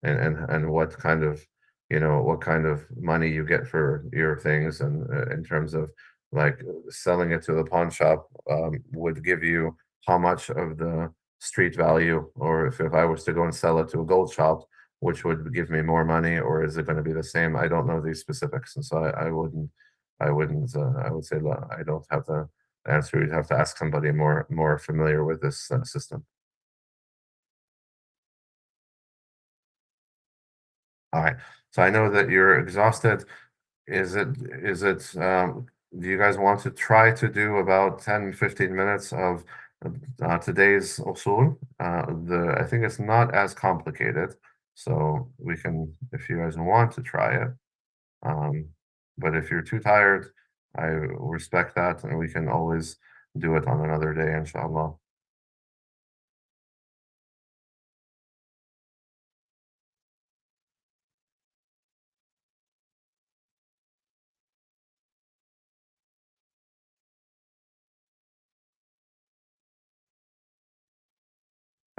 and what kind of, what kind of money you get for your things, and in terms of like selling it to the pawn shop, would give you how much of the street value, or if I was to go and sell it to a gold shop, which would give me more money, or is it going to be the same? I don't know these specifics, and so I wouldn't, I would say I don't have the answer. You'd have to ask somebody more familiar with this system. All right. So I know that you're exhausted. Do you guys want to try to do about 10, 15 minutes of today's usul? I think it's not as complicated, so we can, if you guys want to try it. But if you're too tired, I respect that, and we can always do it on another day, inshallah.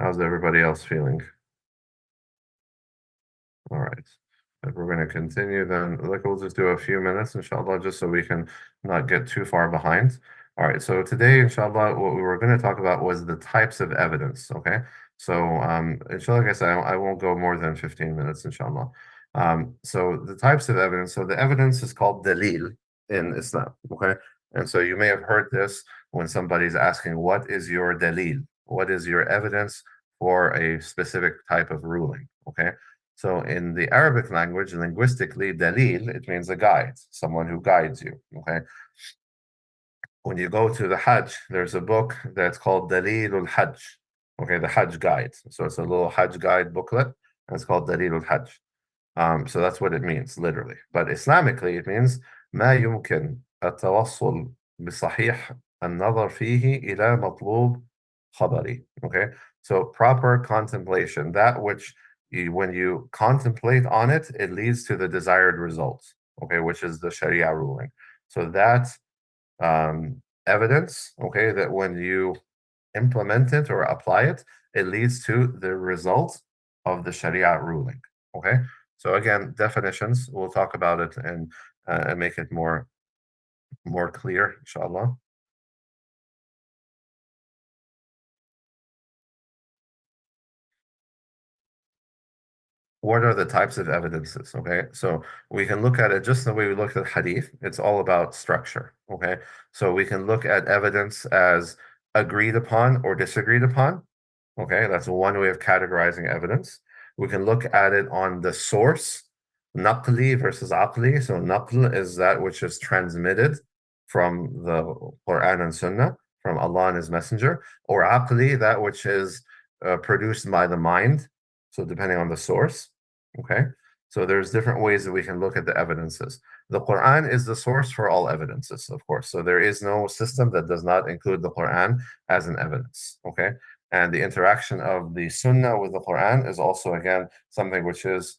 How's everybody else feeling? All right. If we're going to continue, then we'll just do a few minutes, inshallah, just so we can not get too far behind. All right. So today, inshallah, what we were going to talk about was the types of evidence. Okay. So, inshallah, like I said, I won't go more than 15 minutes, inshallah. So the types of evidence. So the evidence is called dalil in Islam. Okay. And so you may have heard this when somebody's asking, what is your dalil? What is your evidence for a specific type of ruling? Okay. So in the Arabic language, linguistically, dalil, it means a guide, someone who guides you, okay? When you go to the Hajj, there's a book that's called Dalilul Hajj, okay, the Hajj guide. So it's a little Hajj guide booklet, and it's called Dalilul Hajj. So that's what it means, literally. But Islamically, it means ما يمكن التوصل بصحيح النظر فيه إلى مطلوب خبري. Okay, so proper contemplation, that which when you contemplate on it, it leads to the desired results. Okay, which is the Sharia ruling. So that evidence, okay, that when you implement it or apply it, it leads to the result of the Sharia ruling. Okay, so again, definitions. We'll talk about it and make it more clear, inshallah. What are the types of evidences? Okay, so we can look at it just the way we look at hadith. It's all about structure. Okay, so we can look at evidence as agreed upon or disagreed upon. Okay, that's one way of categorizing evidence. We can look at it on the source, naqli versus aqli. So naql is that which is transmitted from the Quran and Sunnah, from Allah and His Messenger, or aqli, that which is produced by the mind. So depending on the source, okay. So there's different ways that we can look at the evidences. The Quran is the source for all evidences, of course. So there is no system that does not include the Quran as an evidence. Okay. And the interaction of the Sunnah with the Quran is also, again, something which is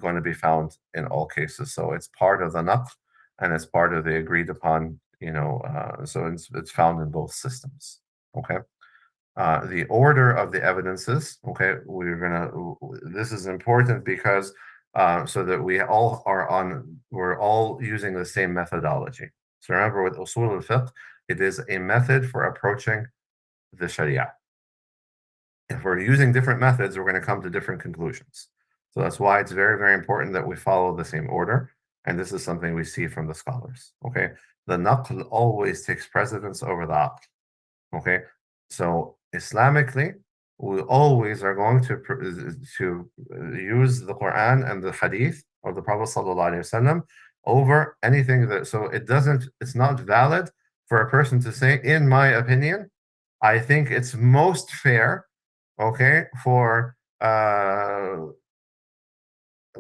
going to be found in all cases. So it's part of the naql and it's part of the agreed upon, so it's found in both systems. Okay. The order of the evidences, okay, this is important because so that we're all using the same methodology. So remember, with usul al-fiqh, it is a method for approaching the sharia. If we're using different methods, we're going to come to different conclusions. So that's why it's very, very important that we follow the same order. And this is something we see from the scholars. Okay. The naql always takes precedence over the aql. Okay. So Islamically, we always are going to use the Quran and the Hadith of the Prophet ﷺ over anything so it's not valid for a person to say, in my opinion, I think it's most fair, okay, for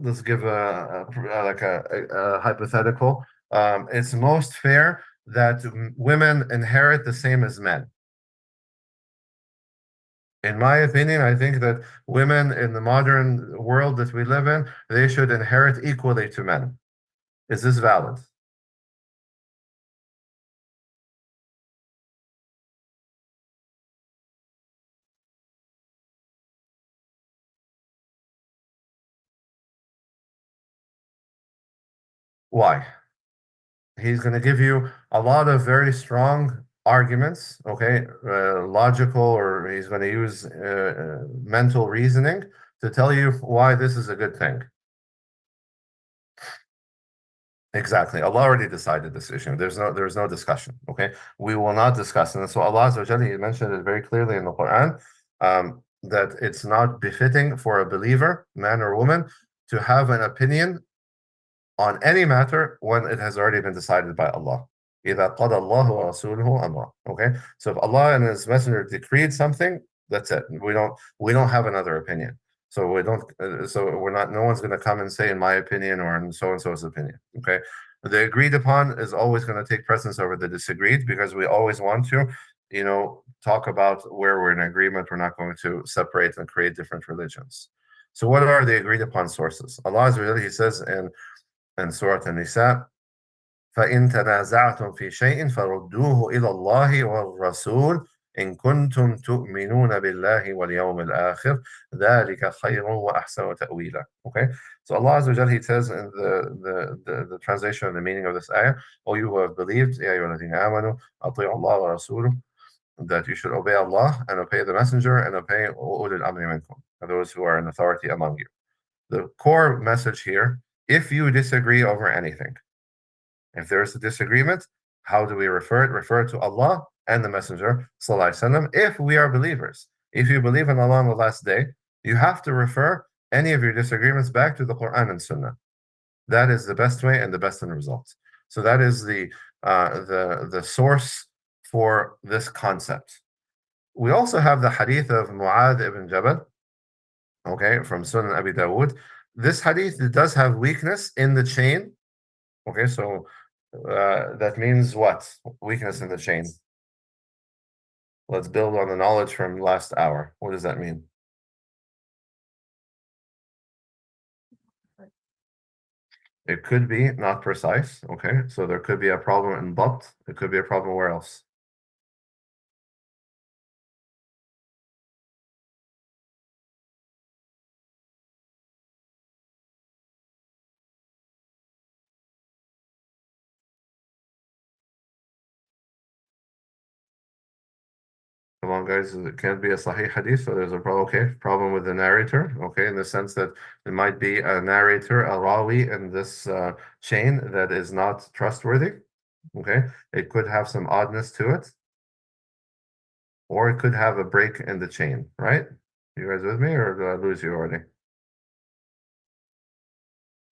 let's give a hypothetical. It's most fair that women inherit the same as men. In my opinion, I think that women in the modern world that we live in, they should inherit equally to men. Is this valid? Why? He's going to give you a lot of very strong arguments, okay, logical, or he's going to use mental reasoning to tell you why this is a good thing. Exactly. Allah already decided this issue. There's no discussion. Okay. We will not discuss. And so Allah Azza wa Jalla, He mentioned it very clearly in the Quran, that it's not befitting for a believer, man or woman, to have an opinion on any matter when it has already been decided by Allah. إِذَا قَضَى اللَّهُ وَرَسُولُهُ أَمْرًا. Okay. So if Allah and His Messenger decreed something, that's it. We don't have another opinion. So we don't. So we're not. No one's going to come and say, in my opinion, or in so and so's opinion. Okay. The agreed upon is always going to take precedence over the disagreed, because we always want to, talk about where we're in agreement. We're not going to separate and create different religions. So what are the agreed upon sources? Allah Azza wa Jalla, He says in Surah An-Nisa, فَإِن تَنَازَعْتُمْ فِي شَيْءٍ فَرُدُّوهُ إِلَى اللَّهِ وَالرَّسُولِ إِن كُنتُمْ تُؤْمِنُونَ بِاللَّهِ وَالْيَوْمِ الْآخِرِ ذَلِكَ خَيْرٌ وَأَحْسَنُ تَأْوِيلًا. Okay, so Allah Azza wa Jalla, He says in the translation and the meaning of this ayah, O you who have believed, يَا أَيُّهَا الَّذِينَ آمَنُوا أَطِيعُوا اللَّهَ وَرَسُولَهُ, that you should obey Allah and obey the Messenger and obey أُولِي الْأَمْرِ مِنكُم, those who are in authority among you. The core message here: if you disagree over anything, if there is a disagreement, how do we refer it? Refer it to Allah and the Messenger ﷺ. If we are believers, if you believe in Allah on the last day, you have to refer any of your disagreements back to the Quran and Sunnah. That is the best way and the best end result. So that is the source for this concept. We also have the hadith of Mu'adh ibn Jabal, okay, from Sunan Abi Dawud. This hadith does have weakness in the chain. Okay, so that means what? Weakness in the chain. Let's build on the knowledge from last hour. What does that mean? It could be not precise. Okay, so there could be a problem in dabt. It could be a problem where else? Come on, guys, it can't be a Sahih hadith, so there's a problem. Okay, problem with the narrator. Okay, in the sense that it might be a narrator, a rawi in this chain that is not trustworthy. Okay, it could have some oddness to it, or it could have a break in the chain. Right? You guys with me, or did I lose you already?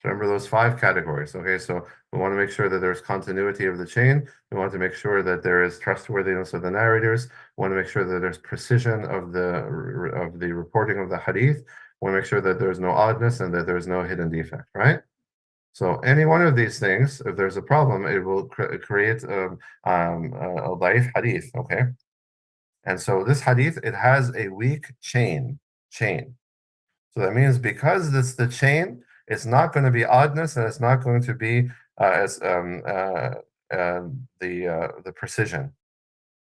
So remember those 5 categories. Okay, so we want to make sure that there's continuity of the chain. We want to make sure that there is trustworthiness of the narrators. We want to make sure that there's precision of the reporting of the hadith. We make sure that there's no oddness and that there's no hidden defect, right? So any one of these things, if there's a problem, it will create a daif hadith, okay? And so this hadith, it has a weak chain. So that means because it's the chain, it's not going to be oddness and it's not going to be as the precision.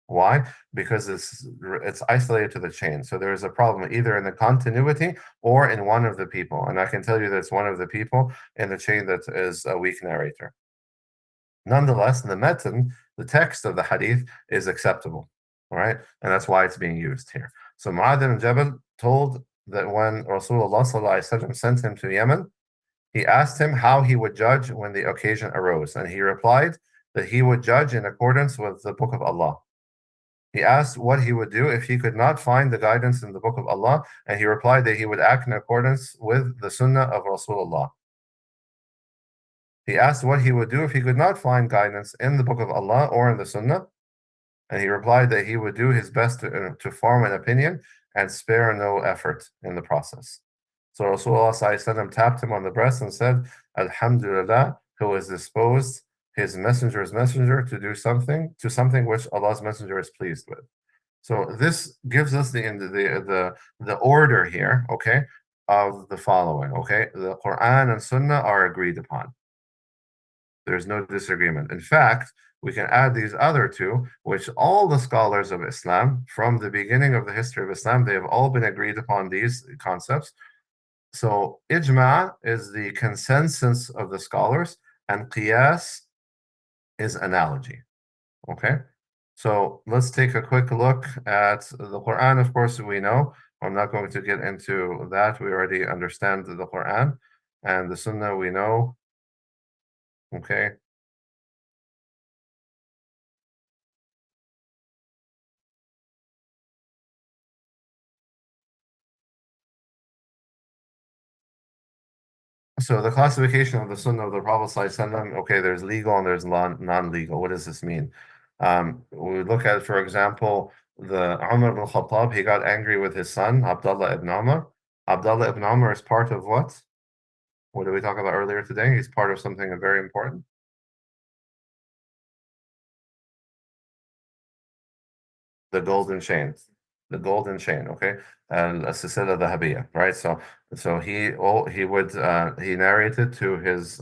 Why? Because it's isolated to the chain. So there is a problem either in the continuity or in one of the people. And I can tell you that it's one of the people in the chain that is a weak narrator. Nonetheless, the matan, the text of the hadith, is acceptable. All right, and that's why it's being used here. So Mu'adh ibn Jabal told that when Rasulullah sent him to Yemen, he asked him how he would judge when the occasion arose, and he replied that he would judge in accordance with the Book of Allah. He asked what he would do if he could not find the guidance in the Book of Allah, and he replied that he would act in accordance with the Sunnah of Rasulullah. He asked what he would do if he could not find guidance in the Book of Allah or in the Sunnah, and he replied that he would do his best to form an opinion and spare no effort in the process. So Rasulullah tapped him on the breast and said, Alhamdulillah, who has disposed his messenger's messenger to do something which Allah's messenger is pleased with. So this gives us the order here, okay, of the following, okay? The Quran and Sunnah are agreed upon. There's no disagreement. In fact, we can add these other two, which all the scholars of Islam, from the beginning of the history of Islam, they have all been agreed upon these concepts. So ijma' is the consensus of the scholars, and qiyas is analogy. Okay? So let's take a quick look at the Quran. Of course, we know. I'm not going to get into that. We already understand the Quran. And the Sunnah, we know. Okay? So the classification of the Sunnah of the Prophet ﷺ, okay, there's legal and there's non-legal. What does this mean? We look at, for example, the Umar ibn Khattab, he got angry with his son, Abdullah ibn Umar. Abdullah ibn Umar is part of what? What did we talk about earlier today? He's part of something very important. The golden chain. The golden chain, okay? Al-Silsila Dhahabiyya, right? So he narrated to his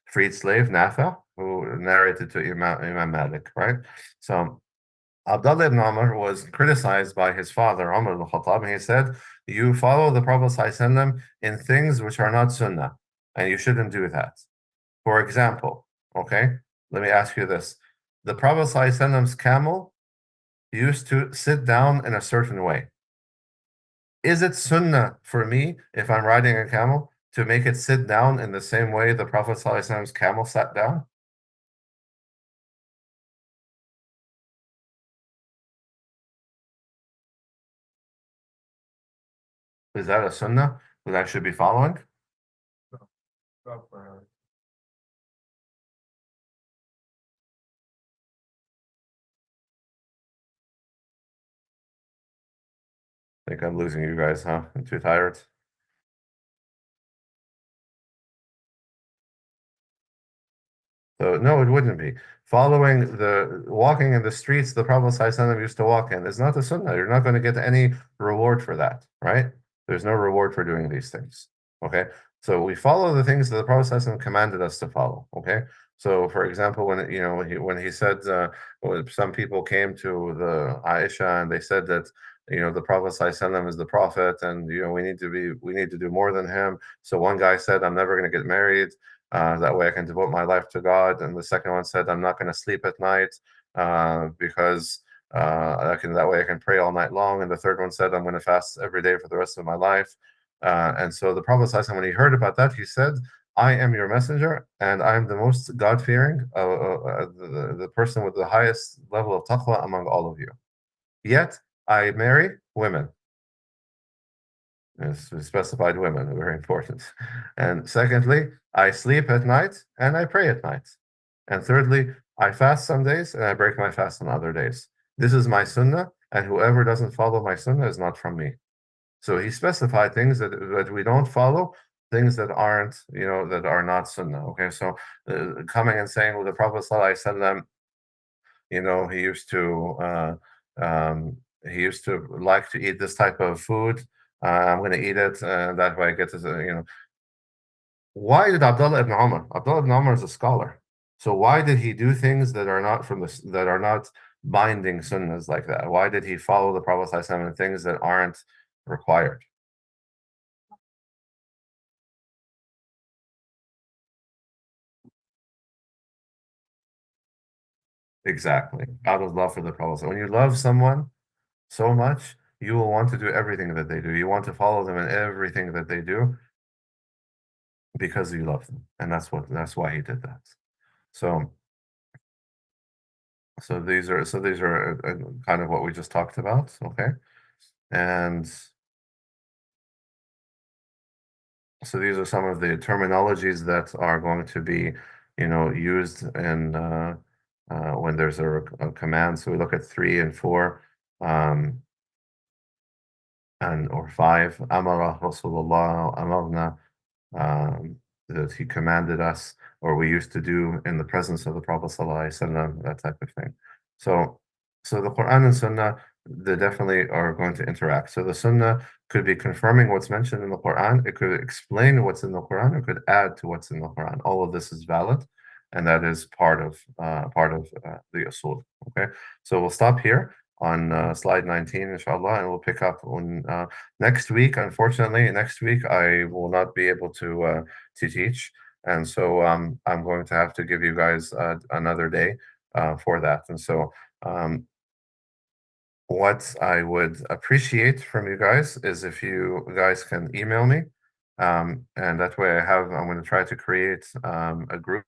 freed slave Nafi, who narrated to Imam Malik, right? So Abdullah ibn Umar was criticized by his father, Umar ibn Khattab, and he said, you follow the Prophet ﷺ in things which are not sunnah, and you shouldn't do that. For example, okay, let me ask you this. The Prophet ﷺ's camel used to sit down in a certain way. Is it sunnah for me, if I'm riding a camel, to make it sit down in the same way the Prophet ﷺ's camel sat down? Is that a sunnah that I should be following? I think I'm losing you guys, huh? I'm too tired. So no, it wouldn't be. Walking in the streets the Prophet ﷺ used to walk in is not a sunnah. You're not going to get any reward for that, right? There's no reward for doing these things. Okay. So we follow the things that the Prophet ﷺ commanded us to follow. Okay. So for example, when he said some people came to the Aisha and they said that the Prophet ﷺ is the prophet and we need to do more than him. So one guy said, I'm never going to get married. That way I can devote my life to God. And the second one said, I'm not going to sleep at night because that way I can pray all night long. And the third one said, I'm going to fast every day for the rest of my life. And so the Prophet ﷺ, when he heard about that, he said, I am your messenger and I am the most God-fearing, the person with the highest level of taqwa among all of you. Yet I marry women. It's specified women, very important. And secondly, I sleep at night and I pray at night. And thirdly, I fast some days and I break my fast on other days. This is my sunnah, and whoever doesn't follow my sunnah is not from me. So he specified things that we don't follow, things that aren't, that are not sunnah. Okay, so coming and saying, well, the Prophet ﷺ, he used to like to eat this type of food. I'm going to eat it, and that way I get to, why did Abdullah ibn Umar? Abdullah ibn Umar is a scholar. So why did he do things that are not that are not binding sunnahs like that? Why did he follow the Prophet ﷺ in things that aren't required? Exactly. Out of love for the Prophet. When you love someone so much, you will want to do everything that they do. You want to follow them in everything that they do because you love them. And that's why he did that. So these are kind of what we just talked about, okay? And so these are some of the terminologies that are going to be, used in when there's a command. So we look at 3 and 4, um, or 5. Amara Rasulullah, amarna, um, that he commanded us, or we used to do in the presence of the Prophet ﷺ, that type of thing. So the Quran and Sunnah, they definitely are going to interact. So the Sunnah could be confirming what's mentioned in the Quran, it could explain what's in the Quran, it could add to what's in the Quran. All of this is valid, and that is part of the usul. Okay, so we'll stop here on slide 19, inshallah, and we'll pick up on next week. Unfortunately, next week I will not be able to teach, and so I'm going to have to give you guys another day for that. And so um, what I would appreciate from you guys is if you guys can email me, and that way I'm going to try to create a group,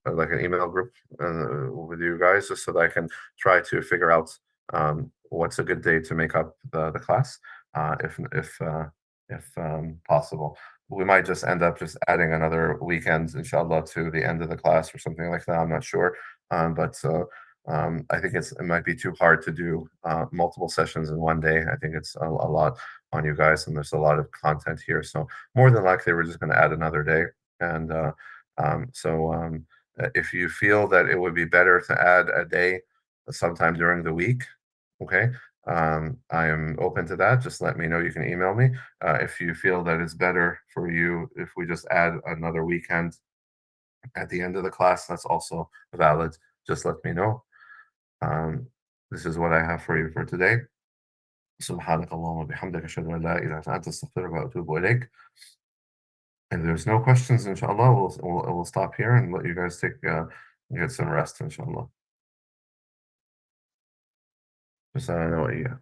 like an email group with you guys, just so that I can try to figure out what's a good day to make up the class, if possible. We might just end up just adding another weekend, inshallah, to the end of the class or something like that. I'm not sure, but I think it might be too hard to do multiple sessions in one day. I think it's a lot on you guys, and there's a lot of content here. So more than likely, we're just going to add another day. And if you feel that it would be better to add a day sometime during the week, okay, I am open to that. Just let me know. You can email me. If you feel that it's better for you if we just add another weekend at the end of the class, that's also valid. Just let me know. This is what I have for you for today. سبحانك اللهم وبحمدك أشهد أن لا إله إلا أنت أستغفرك وأتوب إليك. And there's no questions, inshallah. We'll stop here and let you guys get some rest, inshallah. The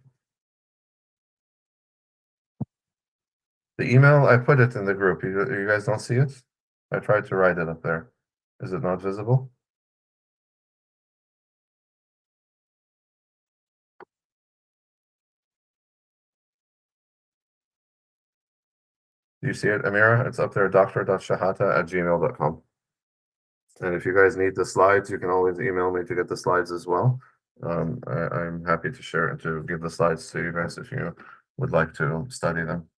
email, I put it in the group. You guys don't see it? I tried to write it up there. Is it not visible? Do you see it, Amira? It's up there, dr.shehata@gmail.com. And if you guys need the slides, you can always email me to get the slides as well. I'm happy to share and to give the slides to you guys if you would like to study them.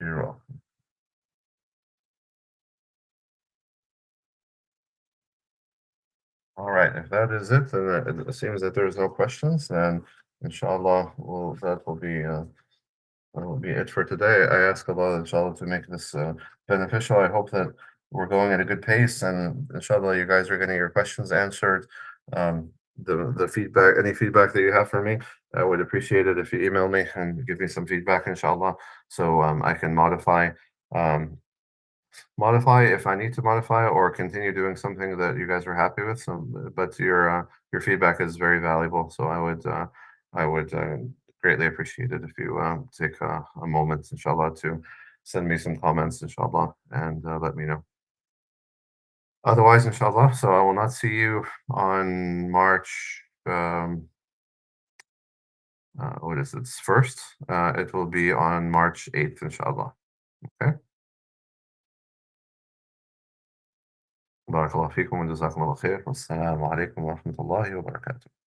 You're welcome. All right, if that is it, then it seems that there's no questions, then inshallah, that will be it for today. I ask Allah, inshallah, to make this beneficial. I hope that we're going at a good pace, and inshallah, you guys are getting your questions answered. The feedback, any feedback that you have for me, I would appreciate it if you email me and give me some feedback, inshallah, so I can modify if I need to modify or continue doing something that you guys are happy with. So, but your feedback is very valuable. So I would greatly appreciate it if you take a moment, inshallah, to send me some comments, inshallah, and let me know. Otherwise, inshallah, so I will not see you on March. What is it? It's 1st. It will be on March 8th, inshallah. Okay. بارك الله فيكم وجزاكم الله خير والسلام عليكم ورحمة الله وبركاته.